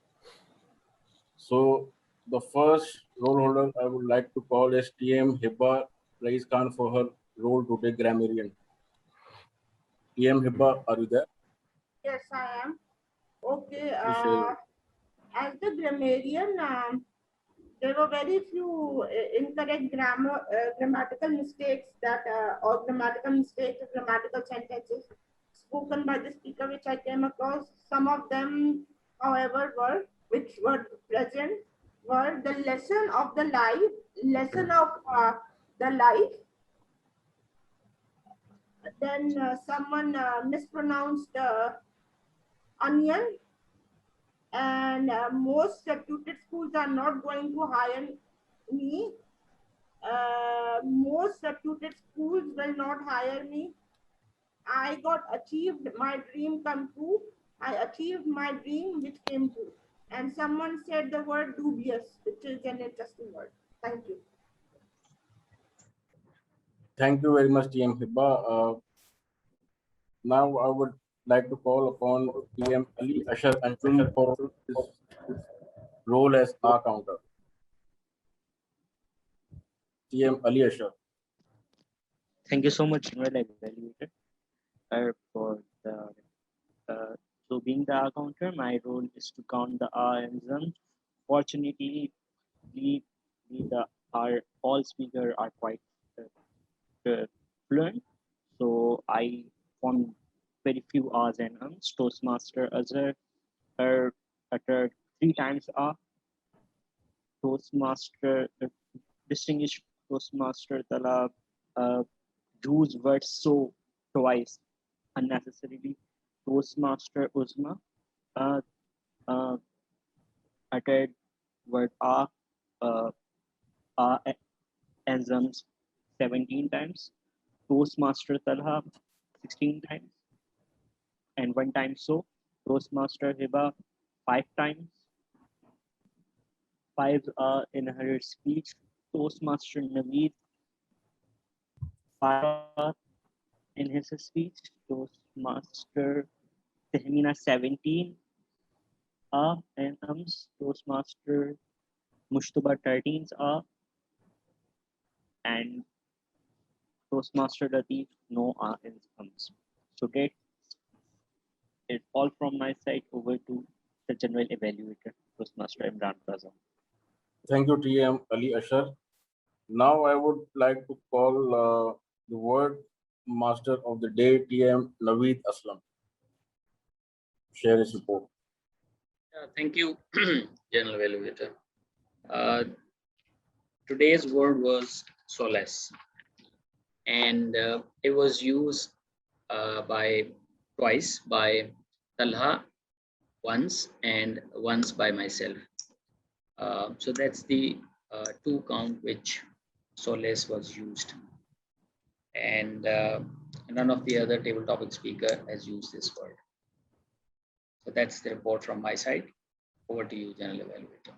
So the first role holder I would like to call is TM Hibba Rais Khan for her role today, grammarian. TM Hibba, are you there? Yes, I am. Okay. Please share. As the grammarian, there were very few incorrect grammatical mistakes or grammatical mistakes or grammatical sentences spoken by the speaker, which I came across. Some of them, however, which were present, were the lesson of the life. Then someone mispronounced onion, and most reputed schools are not going to hire me. Most reputed schools will not hire me. I got achieved my dream come true. I achieved my dream which came true. And someone said the word dubious, which is an interesting word. Thank you. Thank you very much, TM Hibba. Now I would like to call upon TM Ali Ashar Anchul for his role as R counter. TM Ali Ashar. Thank you so much, General Evaluator, for the so being the R counter. My role is to count the R enzymes. Fortunately, the all speakers are quite fluent, so I formed very few R's and M's. Toastmaster Azhar uttered 3 times R. Toastmaster, distinguished Toastmaster Talab used words so twice unnecessarily. Toastmaster Uzma uttered word R enzymes 17 times. Toastmaster Talha 16 times, and 1 time so. Toastmaster Hiba 5 times. 5 in her speech. Toastmaster Naveed 5 in his speech. Toastmaster Tehmina 17 and Toastmaster Mushtaba 13 and Toastmaster Latif no and So that is all from my side. Over to the general evaluator, Toastmaster Imran Plaza. Thank you, TM Ali Ashar. Now I would like to call the word master of the day, TM Naveed Aslam. Share his report. Thank you, General Evaluator. Today's word was solace, and it was used twice by Talha once and once by myself. So that's the 2 count which solace was used, and none of the other table topic speaker has used this word. So that's the report from my side. Over to you, General Evaluator.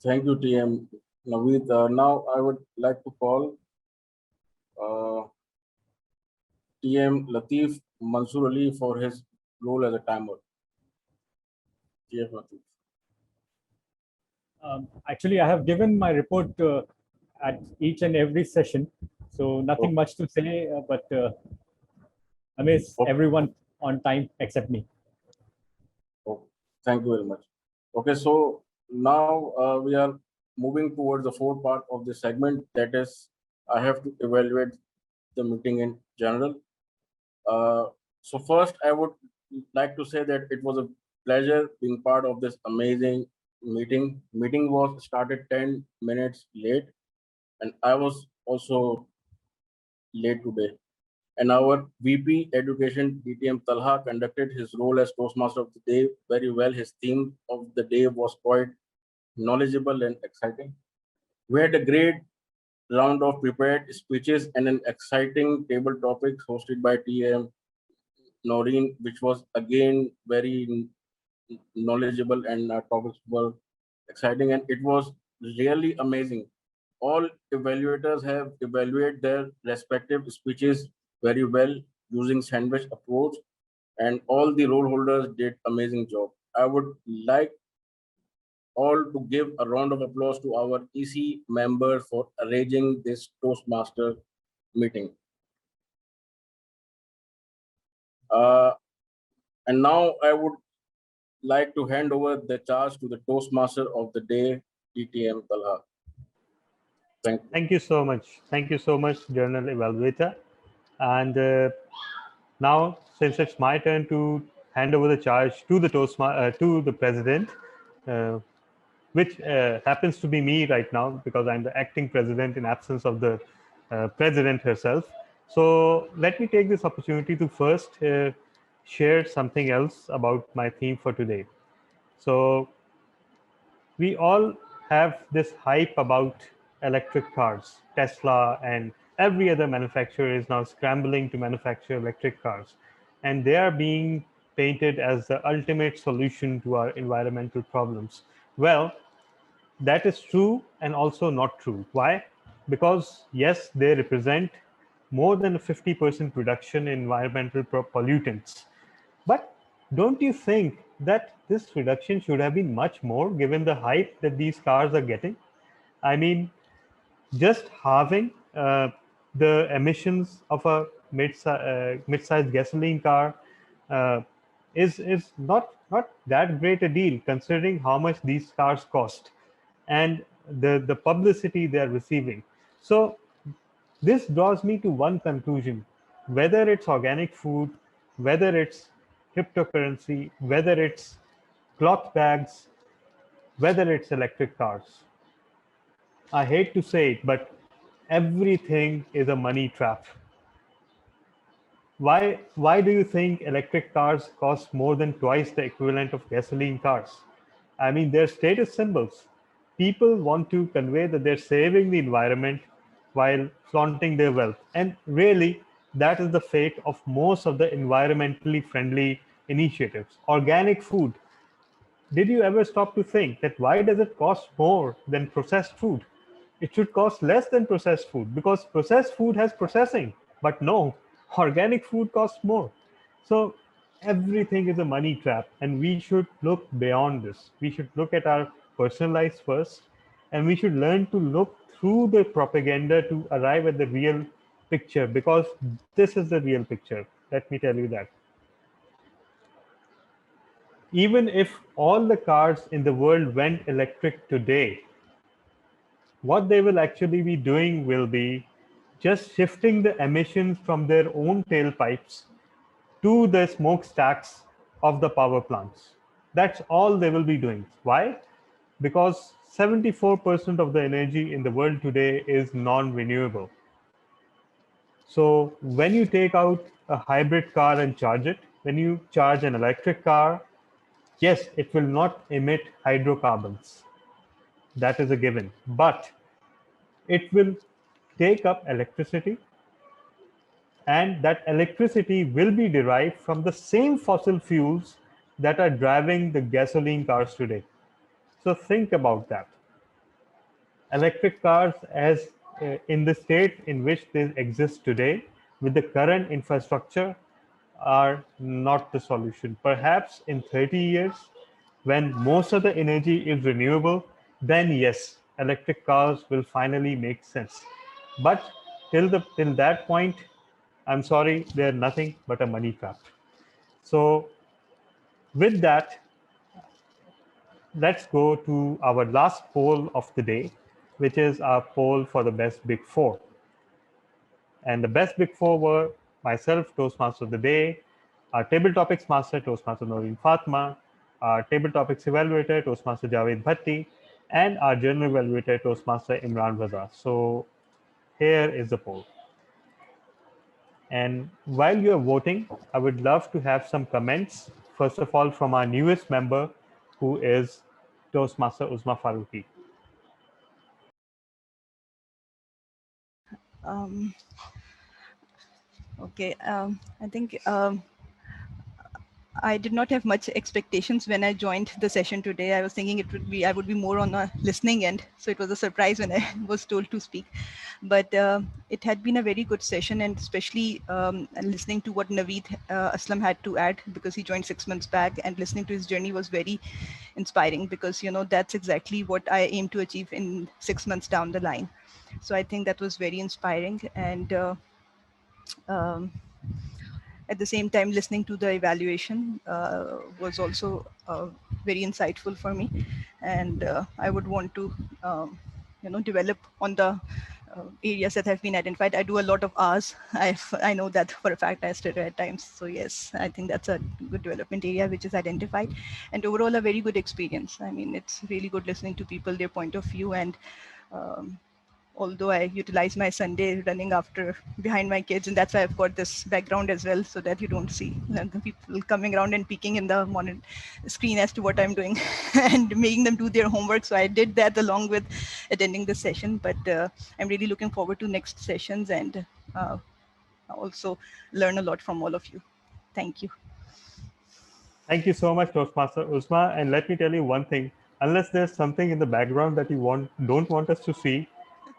Thank you, TM Naveed. Now I would like to call TM Latif Mansoor Ali for his role as a timer. TM Latif. Actually, I have given my report at each and every session, so nothing much to say, but I miss everyone on time except me. Thank you very much. Okay, so now we are moving towards the 4th part of the segment, that is, I have to evaluate the meeting in general. So first, I would like to say that it was a pleasure being part of this amazing meeting. Meeting was started 10 minutes late, and I was also late today. And our VP Education, DTM Talha, conducted his role as Toastmaster of the day very well. His theme of the day was quite knowledgeable and exciting. We had a great round of prepared speeches and an exciting table topics hosted by TM Noreen, which was again very knowledgeable and topics were exciting. And it was really amazing all evaluators have evaluated their respective speeches very well using sandwich approach, and all the role holders did amazing job. I would like all to give a round of applause to our EC members for arranging this Toastmaster meeting. And now I would like to hand over the charge to the Toastmaster of the day, TTM Talha. Thank you. Thank you so much. Thank you so much, Journal Evaluator. And now, since it's my turn to hand over the charge to the to the president, which happens to be me right now because I'm the acting president in absence of the president herself. So let me take this opportunity to first share something else about my theme for today. So we all have this hype about electric cars. Tesla and every other manufacturer is now scrambling to manufacture electric cars. And they are being painted as the ultimate solution to our environmental problems. Well, that is true and also not true. Why? Because yes, they represent more than a 50% reduction in environmental pollutants. But don't you think that this reduction should have been much more given the hype that these cars are getting? I mean, just halving the emissions of a mid-sized gasoline car is not that great a deal considering how much these cars cost and the publicity they are receiving. So this draws me to one conclusion: whether it's organic food, whether it's cryptocurrency, whether it's cloth bags, whether it's electric cars, I hate to say it, but everything is a money trap. Why do you think electric cars cost more than twice the equivalent of gasoline cars? I mean, they're status symbols. People want to convey that they're saving the environment while flaunting their wealth. And really, that is the fate of most of the environmentally friendly initiatives. Organic food. Did you ever stop to think that why does it cost more than processed food? It should cost less than processed food because processed food has processing. But no, organic food costs more. So everything is a money trap, and we should look beyond this. We should look at our personal lives first, and we should learn to look through the propaganda to arrive at the real picture, because this is the real picture. Let me tell you that. Even if all the cars in the world went electric today, what they will actually be doing will be just shifting the emissions from their own tailpipes to the smokestacks of the power plants. That's all they will be doing. Why? Because 74% of the energy in the world today is non-renewable. So when you take out a hybrid car and charge it, when you charge an electric car, yes, it will not emit hydrocarbons. That is a given. But it will take up electricity, and that electricity will be derived from the same fossil fuels that are driving the gasoline cars today. So think about that. Electric cars, as in the state in which they exist today, with the current infrastructure, are not the solution. Perhaps in 30 years, when most of the energy is renewable, then yes, electric cars will finally make sense. But till that point, I'm sorry, they're nothing but a money trap. So with that, let's go to our last poll of the day, which is our poll for the best Big Four. And the best Big Four were myself, Toastmaster of the Day, our Table Topics Master, Toastmaster Noreen Fatma, our Table Topics Evaluator, Toastmaster Javed Bhatti, and our Journal Evaluator, Toastmaster Imran Raza. So here is the poll. And while you're voting, I would love to have some comments, first of all, from our newest member, who is Toastmaster Uzma Faruqi. Okay, I think I did not have much expectations when I joined the session today. I was thinking I would be more on a listening end. So it was a surprise when I was told to speak. But it had been a very good session, and especially listening to what Naveed Aslam had to add, because he joined 6 months back, and listening to his journey was very inspiring, because that's exactly what I aim to achieve in 6 months down the line. So I think that was very inspiring. And at the same time, listening to the evaluation was also very insightful for me. And I would want to, develop on the areas that have been identified. I do a lot of R's. I know that for a fact. I stutter at times. So yes, I think that's a good development area which is identified. And overall, a very good experience. I mean, it's really good listening to people, their point of view. And although I utilize my Sunday running after behind my kids, and that's why I've got this background as well, so that you don't see the people coming around and peeking in the monitor screen as to what I'm doing and making them do their homework. So I did that along with attending the session, but I'm really looking forward to next sessions and also learn a lot from all of you. Thank you. Thank you so much, Toastmaster Uzma. And let me tell you one thing, unless there's something in the background that you don't want us to see,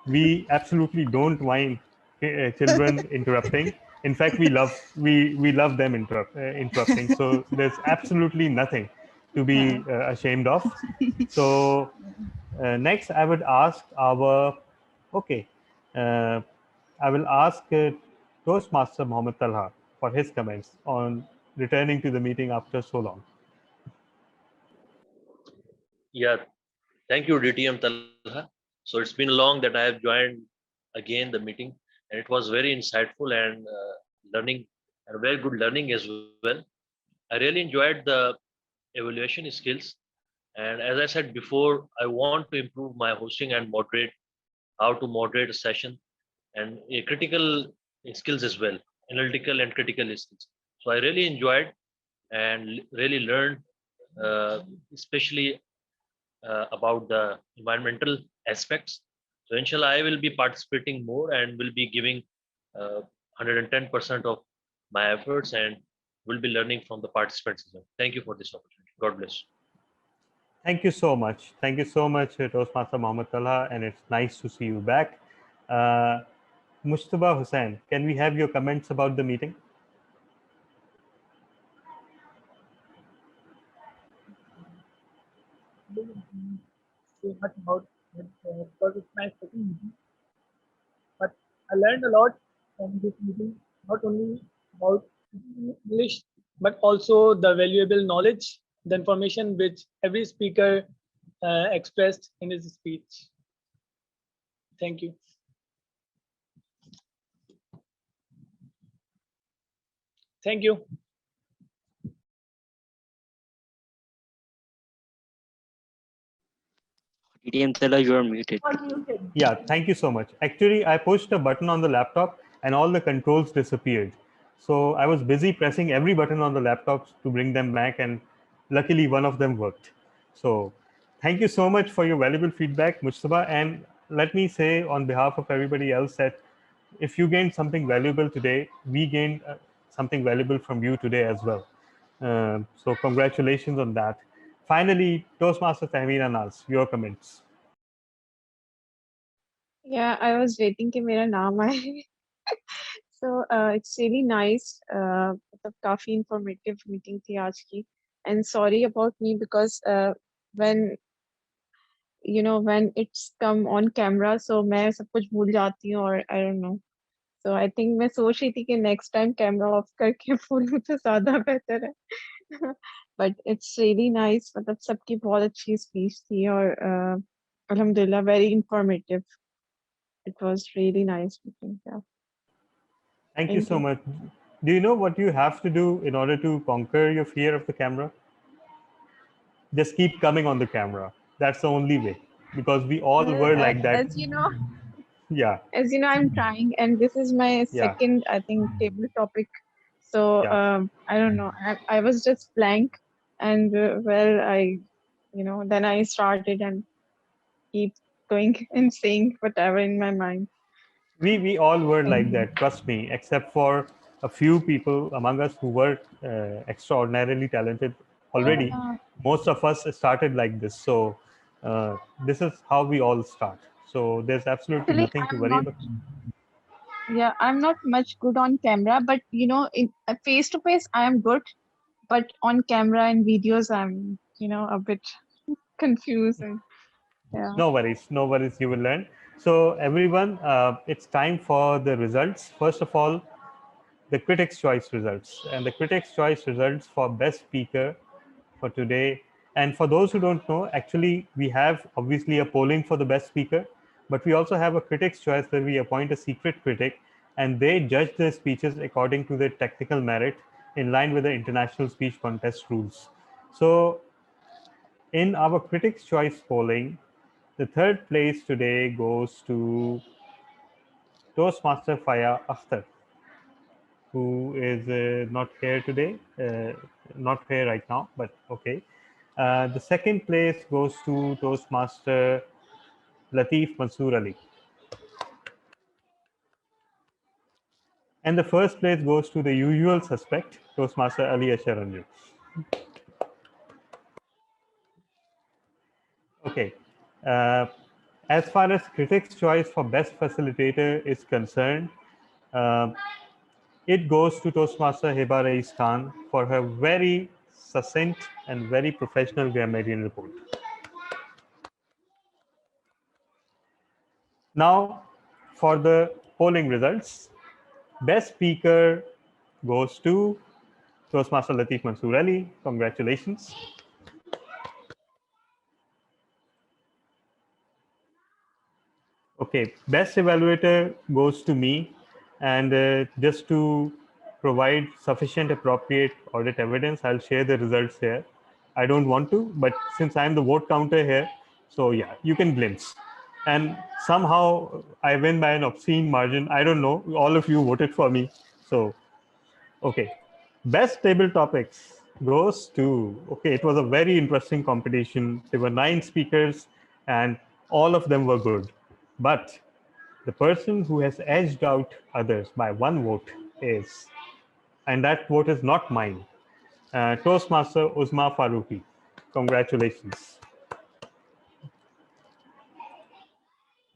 we absolutely don't mind children interrupting. In fact, we love them interrupting. So there's absolutely nothing to be ashamed of. So next, I would ask I will ask Toastmaster Mohammed Talha for his comments on returning to the meeting after so long. Yeah, thank you, DTM Talha. So it's been long that I have joined again the meeting, and it was very insightful and learning, and very good learning as well. I really enjoyed the evaluation skills, and as I said before, I want to improve my hosting and moderate, how to moderate a session, and critical skills as well, analytical and critical skills. So I really enjoyed and really learned, especially about the environmental aspects. So inshallah, I will be participating more and will be giving 110% of my efforts, and will be learning from the participants as well. Thank you for this opportunity. God bless. Thank you so much. Thank you so much, Toastmaster Mohammed Talha, and it's nice to see you back. Mustafa Hussain, can we have your comments about the meeting? Say much about it because it's my second meeting. But I learned a lot from this meeting, not only about English, but also the valuable knowledge, the information which every speaker expressed in his speech. Thank you. Thank you. DTM Tala, you are muted. Yeah, thank you so much. Actually, I pushed a button on the laptop and all the controls disappeared. So I was busy pressing every button on the laptops to bring them back, and luckily one of them worked. So thank you so much for your valuable feedback, Mustafa. And let me say on behalf of everybody else that if you gained something valuable today, we gained something valuable from you today as well. So congratulations on that. Finally, Toastmaster Tahmina Naz, your comments. Yeah, I was waiting कि मेरा नाम आए. So it's really nice. मतलब काफी informative meeting थी आज की. And sorry about me because when when it's come on camera, so मैं सब कुछ भूल जाती हूँ और I don't know. So I think मैं सोच रही थी कि next time camera off करके बोलूँ तो ज़्यादा बेहतर है. But it's really nice. मतलब सबकी बहुत अच्छी speech थी और alhamdulillah very informative. It was really nice meeting. Yeah. Thank you so much. Do you know what you have to do in order to conquer your fear of the camera? Just keep coming on the camera. That's the only way, because we all were like that. As you know, yeah. As you know, I'm trying, and this is my second, I think, table topic. So I don't know. I was just blank, and then I started and keep going and saying whatever in my mind. We all were like that, trust me, except for a few people among us who were extraordinarily talented already. Most of us started like this. So this is how we all start. So there's absolutely Actually, nothing to I'm worry not. about. Yeah, I'm not much good on camera, but you know, in face to face, I am good. But on camera and videos, I'm, you know, a bit confused. And, yeah. No worries, no worries, you will learn. So everyone, it's time for the results. First of all, the Critics' Choice results. And the Critics' Choice results for Best Speaker for today. And for those who don't know, actually, we have obviously a polling for the Best Speaker, but we also have a Critics' Choice where we appoint a secret critic and they judge their speeches according to their technical merit in line with the International Speech Contest rules. So in our Critics' Choice polling, the third place today goes to Toastmaster Faya Akhtar, who is not here today, not here right now, but okay. The second place goes to Toastmaster Latif Mansoor Ali. And the first place goes to the usual suspect, Toastmaster Ali Ashar Anju. Okay. As far as Critics' Choice for Best Facilitator is concerned, it goes to Toastmaster Heba Rais Khan for her very succinct and very professional grammarian report. Now, for the polling results, Best Speaker goes to Toastmaster Latif Mansoor Ali. Congratulations. Okay, Best Evaluator goes to me. And just to provide sufficient appropriate audit evidence, I'll share the results here. I don't want to, but since I'm the vote counter here, so yeah, you can glimpse. And somehow I win by an obscene margin. I don't know. All of you voted for me. So, okay. Best Table Topics goes to, okay, it was a very interesting competition. There were 9 speakers and all of them were good. But the person who has edged out others by 1 vote is, and that vote is not mine, Toastmaster Uzma Farooqi. Congratulations.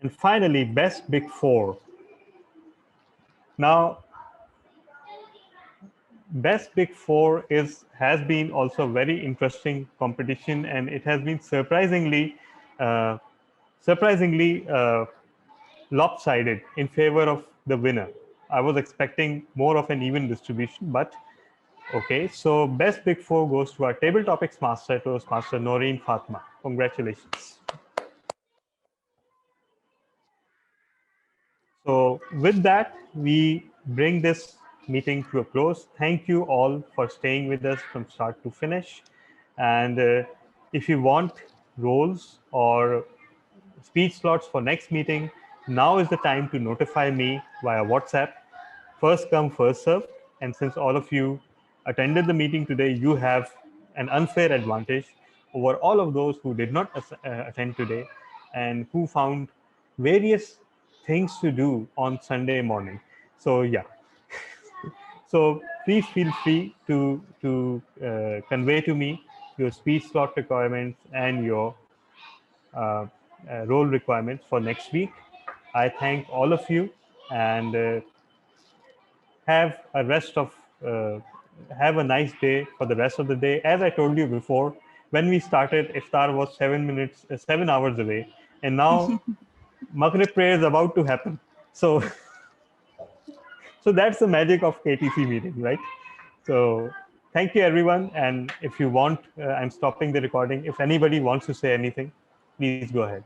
And finally, Best Big Four. Now, Best Big Four has been also a very interesting competition, and it has been surprisingly lopsided in favor of the winner. I was expecting more of an even distribution, but okay. So Best Big Four goes to our Table Topics Master, Toastmaster Noreen Fatma. Congratulations. So with that, we bring this meeting to a close. Thank you all for staying with us from start to finish. And if you want roles or speech slots for next meeting, now is the time to notify me via WhatsApp. First come, first serve. And since all of you attended the meeting today, you have an unfair advantage over all of those who did not attend today and who found various things to do on Sunday morning. So yeah. So please feel free to convey to me your speech slot requirements and your role requirements for next week. I thank all of you and have a have a nice day for the rest of the day. As I told you before, when we started, iftar was 7 hours away, and now Maghrib prayer is about to happen. So so that's the magic of KTC meeting, right? So thank you, everyone. And if you want, I'm stopping the recording. If anybody wants to say anything, please go ahead.